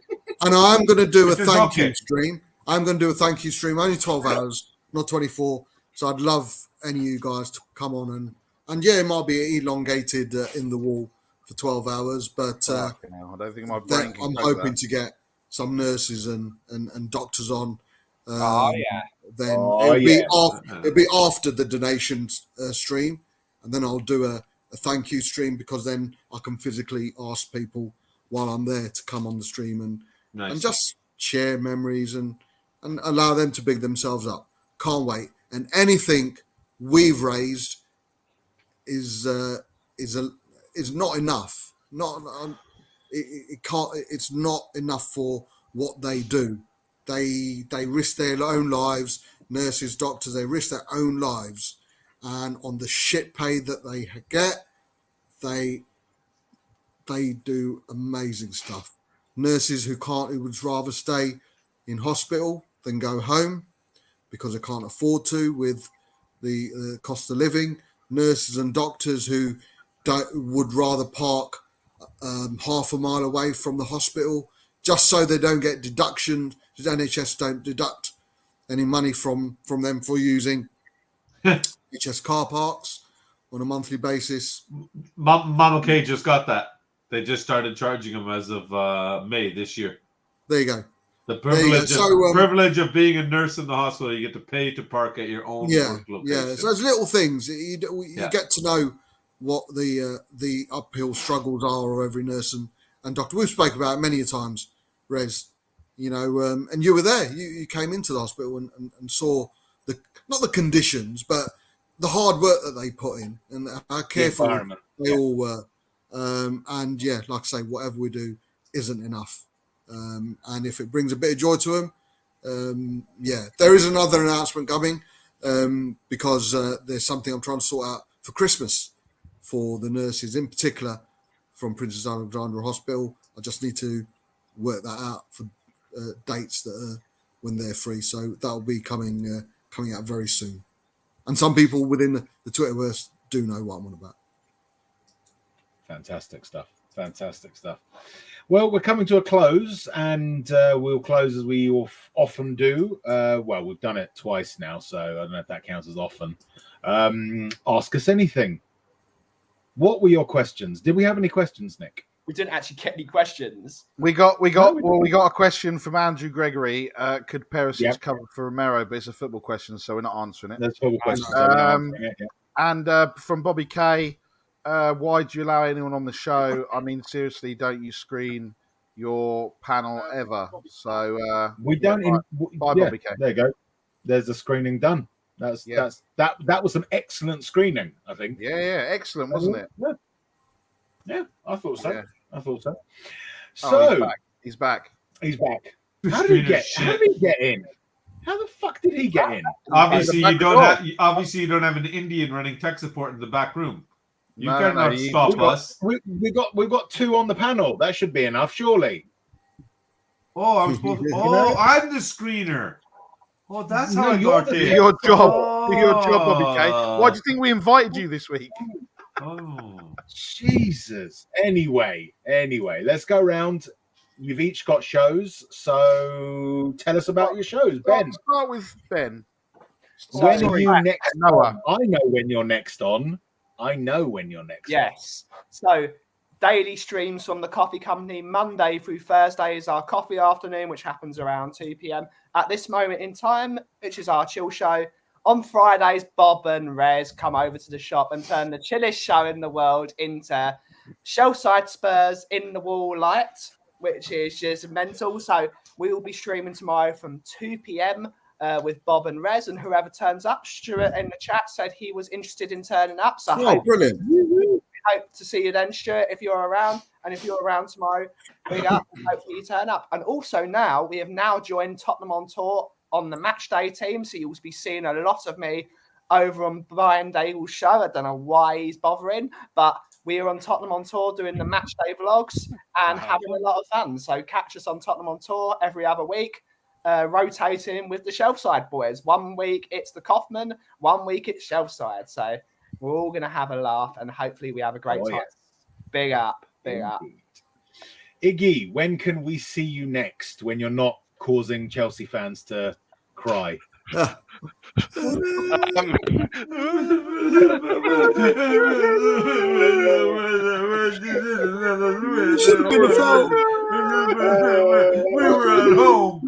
And I'm going to do a thank you stream. I'm going to do a thank you stream. Only 12 hours, not 24. So I'd love any of you guys to come on and yeah, it might be elongated in the wall for 12 hours, but I don't think my brain can I'm hoping to get some nurses and doctors on. Then it'll be after the donations stream, and then I'll do a thank you stream, because then I can physically ask people while I'm there to come on the stream and just share memories and allow them to big themselves up. Can't wait. And anything we've raised is not enough. It's not enough for what they do. They risk their own lives. Nurses, doctors, they risk their own lives, and on the shit pay that they get, they do amazing stuff. Nurses who would rather stay in hospital than go home because they can't afford to with the cost of living. Nurses and doctors who would rather park half a mile away from the hospital just so they don't get deductions. The NHS don't deduct any money from them for using NHS car parks on a monthly basis. Mama K just got that. They just started charging them as of May this year. There you go. The privilege of being a nurse in the hospital, you get to pay to park at your own work location. Yeah, so there's little things. You get to know what the uphill struggles are of every nurse and doctor. We've spoken about it many times, Rez. And you were there. You came into the hospital and saw not the conditions, but the hard work that they put in and how careful they all were. And yeah, like I say, whatever we do isn't enough. And if it brings a bit of joy to them, there is another announcement coming because there's something I'm trying to sort out for Christmas for the nurses, in particular from Princess Alexandra Hospital. I just need to work that out for dates that are when they're free. So that'll be coming out very soon. And some people within the Twitterverse do know what I'm on about. Fantastic stuff. Well, we're coming to a close, and we'll close as we often do. Well, we've done it twice now, so I don't know if that counts as often. Ask us anything. What were your questions? Did we have any questions, Nick? We didn't actually get any questions. We got a question from Andrew Gregory. Could Perisic cover for Romero? But it's a football question, so we're not answering it. That's football question. And from Bobby K, why do you allow anyone on the show? I mean, seriously, don't you screen your panel ever? So we don't. Bobby K. There you go. There's the screening done. That was an excellent screening, I think. Yeah, excellent, wasn't it? Yeah, I thought so. Yeah. I thought so. So he's back. How did he get in? How the fuck did he get in? Obviously, you don't have an Indian running tech support in the back room. You cannot stop us. We've got two on the panel. That should be enough, surely. Oh, I'm supposed. I'm the screener. Oh, that's how I got there. Your job, Bobby K. Why do you think we invited you this week? Oh, Jesus. Anyway, let's go around. You've each got shows, so tell us about your shows, Ben. Start with Ben. When are you next? Noah. I know when you're next on. Yes. So daily streams from the coffee company. Monday through Thursday is our coffee afternoon, which happens around 2 p.m. At this moment in time, which is our chill show. On Fridays, Bob and Rez come over to the shop and turn the chillest show in the world into Shelfside Spurs in the Wall Light, which is just mental. So we will be streaming tomorrow from 2 p.m. With Bob and Rez, and whoever turns up. Stuart in the chat said he was interested in turning up. So brilliant. Hope to see you then, Stuart, if you're around. And if you're around tomorrow, big up. Hopefully you turn up. And also now, we have now joined Tottenham on Tour on the match day team. So you'll be seeing a lot of me over on Brian Daigle's show. I don't know why he's bothering, but we are on Tottenham on Tour doing the match day vlogs and having a lot of fun. So catch us on Tottenham on Tour every other week. Rotating with the Shelfside boys. 1 week it's the Kaufman, 1 week it's Shelfside. So we're all going to have a laugh and hopefully we have a great time. Yes. Big up. Iggy, when can we see you next when you're not causing Chelsea fans to cry? We were at home.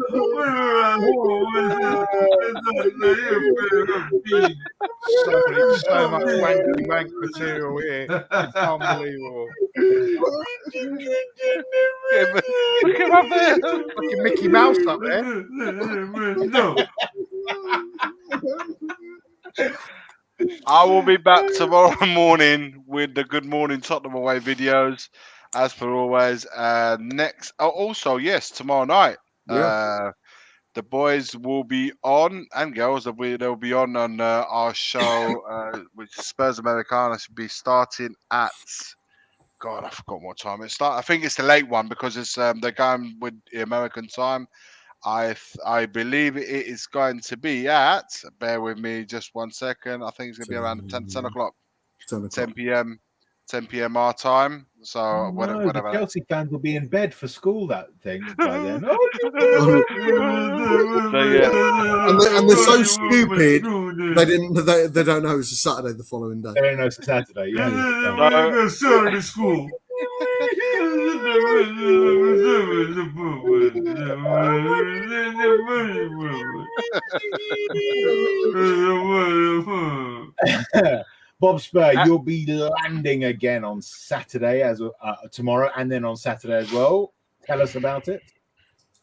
So much wank material here. It's unbelievable. Look him up there. Fucking Mickey Mouse up there. No. I will be back tomorrow morning with the Good Morning Tottenham Away videos, as per always. Also, yes, tomorrow night, the boys will be on, and girls, they'll be on our show, which Spurs Americana should be starting at. God, I forgot what time it starts. I think it's the late one because it's they're going with the American time. I believe it is going to be at, bear with me just 1 second, I think it's going to be around 10 o'clock, 10 p.m. 10 p.m. our time. So whatever. The Chelsea fans will be in bed for school that thing by then. And they're so stupid they don't know it's a Saturday the following day. They don't know it's a Saturday. Yeah. Go Saturday school. Bob Spur, you'll be landing again on Saturday as tomorrow, and then on Saturday as well. Tell us about it.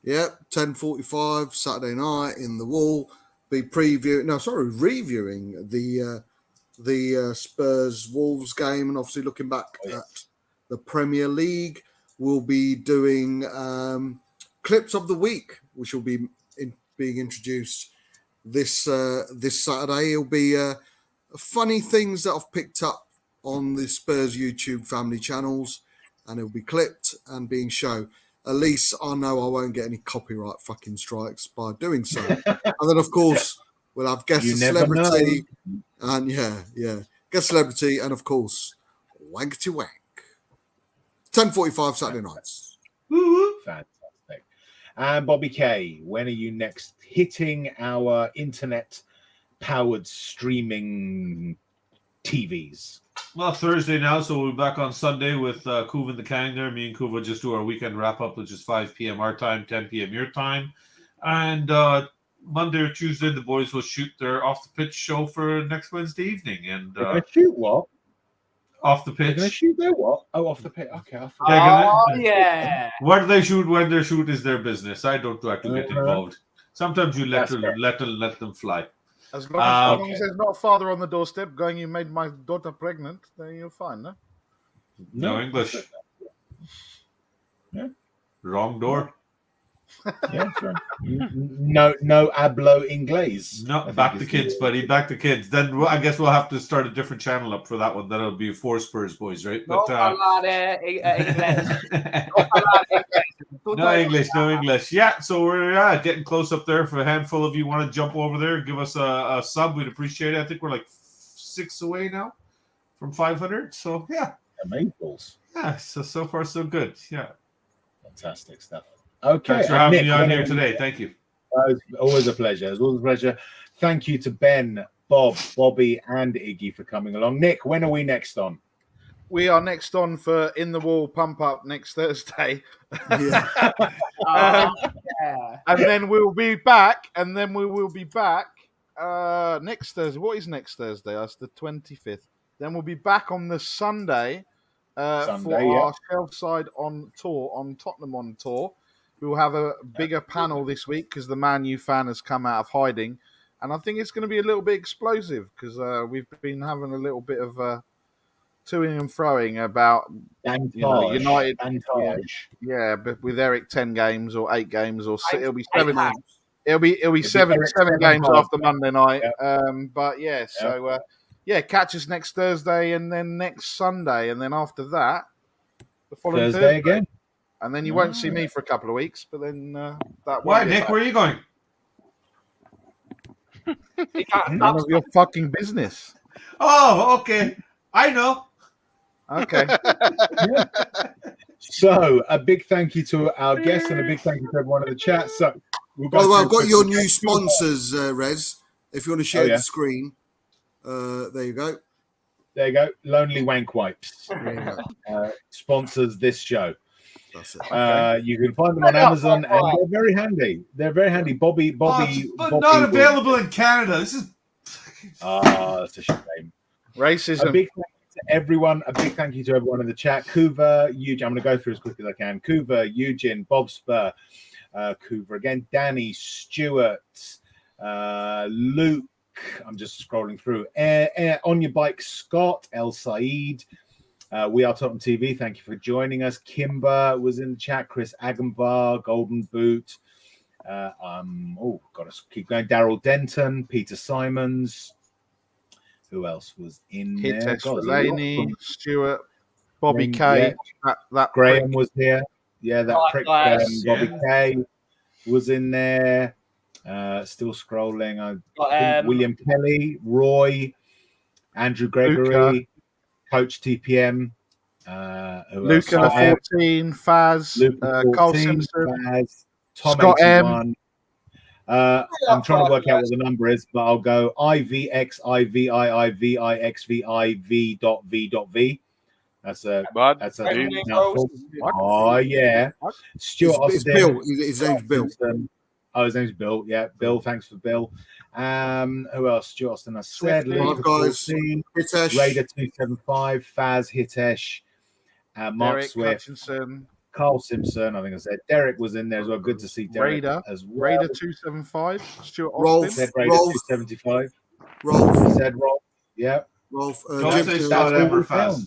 Yep, 10:45 Saturday night in the Wall. Be reviewing the Spurs Wolves game, and obviously looking back at the Premier League. We'll be doing clips of the week, which will be being introduced this Saturday. It'll be funny things that I've picked up on the Spurs YouTube family channels, and it'll be clipped and being shown. At least I know I won't get any copyright fucking strikes by doing so. And then, of course, we'll have guest celebrity, and guest celebrity, and of course, Wankety Wank. 10:45 Saturday nights. Fantastic. And Bobby K, when are you next hitting our internet-powered streaming TVs? Well, Thursday now, so we'll be back on Sunday with Kuva and the Kang there. Me and Kuva just do our weekend wrap-up, which is 5 p.m. our time, 10 p.m. your time. And Monday or Tuesday, the boys will shoot their off-the-pitch show for next Wednesday evening. And shoot what? Off the pitch. They're going to shoot their what? Oh, off the pitch. Okay. Yeah. What they shoot, when they shoot, is their business. I don't like to get involved. Sometimes you let them fly. As long as there's not a father on the doorstep going, "You made my daughter pregnant," then you're fine, no? No English. Yeah. Wrong door. Yeah, sure. No hablo inglés. No, back to kids, buddy. Back to kids. Then I guess we'll have to start a different channel up for that one. That'll be 4 Spurs boys, right? But no English. Yeah, so we're getting close up there. For a handful of you want to jump over there, give us a sub. We'd appreciate it. I think we're like 6 away now from 500. So yeah, amazing. Yeah, so far so good. Yeah, fantastic stuff. Okay, thanks for having me on here today. Thank you. It's always a pleasure. It's always a pleasure. Thank you to Ben, Bob, Bobby, and Iggy for coming along. Nick, when are we next on? we are next on for In the Wall Pump Up next Thursday. Yeah. Yeah. And then we'll be back. Next Thursday. What is next Thursday? That's the 25th. Then we'll be back on the Sunday, for our shelf side on tour, on Tottenham on tour. We will have a bigger panel this week because the Man U fan has come out of hiding. And I think it's going to be a little bit explosive because we've been having a little bit of toing and froing about United. Yeah, but with Eric 10 games or 8 games or it'll be 7. It'll be seven games after Monday night. Yeah. So catch us next Thursday and then next Sunday and then after that, the following Thursday again. And then you won't see me for a couple of weeks. But then that. Why, Nick? Where are you going? None of your fucking business. Oh, okay. I know. Okay. So, a big thank you to our guests and a big thank you to everyone in the chat. So, by the way, I've got your new sponsors, Rez. If you want to share the screen, there you go. There you go. Lonely Wank Wipes sponsors this show. That's it. You can find them on Amazon, and they're very handy. They're very handy. Bobby, but not available in Canada. This is. That's a shame. Racism. A big thank you to everyone. A big thank you to everyone in the chat. Kuva, Eugene. I'm going to go through as quick as I can. Kuva, Eugene, Bob Spur, Kuva again. Danny, Stewart, Luke. I'm just scrolling through. On your bike, Scott, El Said. We Are Tottenham TV. Thank you for joining us. Kimber was in the chat. Chris Agambar, Golden Boot. Got to keep going. Daryl Denton, Peter Simons. Who else was in there? Delaney, Stewart, Bobby Kay. That Graham prick. was here. Yeah, that prick. Bobby Kay was in there. Still scrolling. I think William Kelly, Roy, Andrew Gregory, Coach TPM, Luca 14, Faz, Carl Simpson, Faz, Tom Scott 81. M. I'm trying to work out what the number is, but I'll go IVXIVIIVIXVIV.V.V. That's a mouthful. Oh yeah. Stuart it's Bill. His name's Bill. Oh, his name's Bill. Yeah, Bill. Thanks for Bill. Who else? Stuart Austin. I said. Guys. Hitesh. Raider 275. Faz Hitesh. Mark Derek Swift. Hutchinson. Carl Simpson. I think I said. Derek was in there as well. Good to see Derek as well. Raider 275. Stuart Rolf. Austin. Said Raider 275. Rolf. Said Rolf. Yeah. Rolf.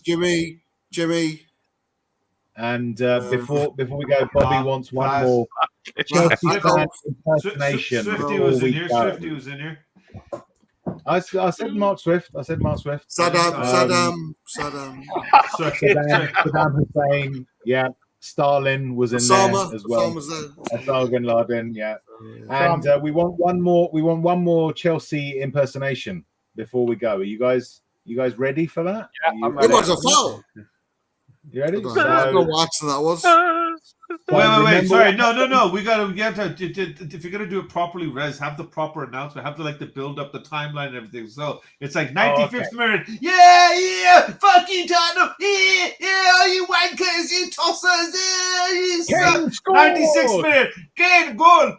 Jimmy. And before we go, Bobby wants one more Chelsea fan impersonation. Swifty was in here. Swifty was in here. I said Mark Swift. Saddam Hussein. Yeah. Stalin was in there as well. Osama bin Laden. Yeah. And we want one more. We want one more Chelsea impersonation before we go. Are you guys ready for that? Yeah, I'm ready. It was a foul. You ready? I don't know what accent that was. Wait. Sorry. No. We have to. If you're gonna do it properly, Rez, have the proper announcement. Have to build up the timeline and everything. So it's like 95th minute. Yeah. Fuck you, Tottenham. Yeah. All you wankers, you tossers. You suck. 96th minute. Kane goal.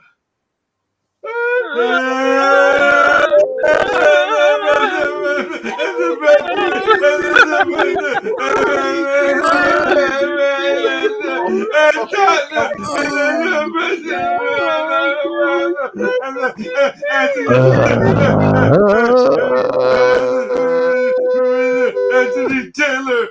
Anthony Taylor.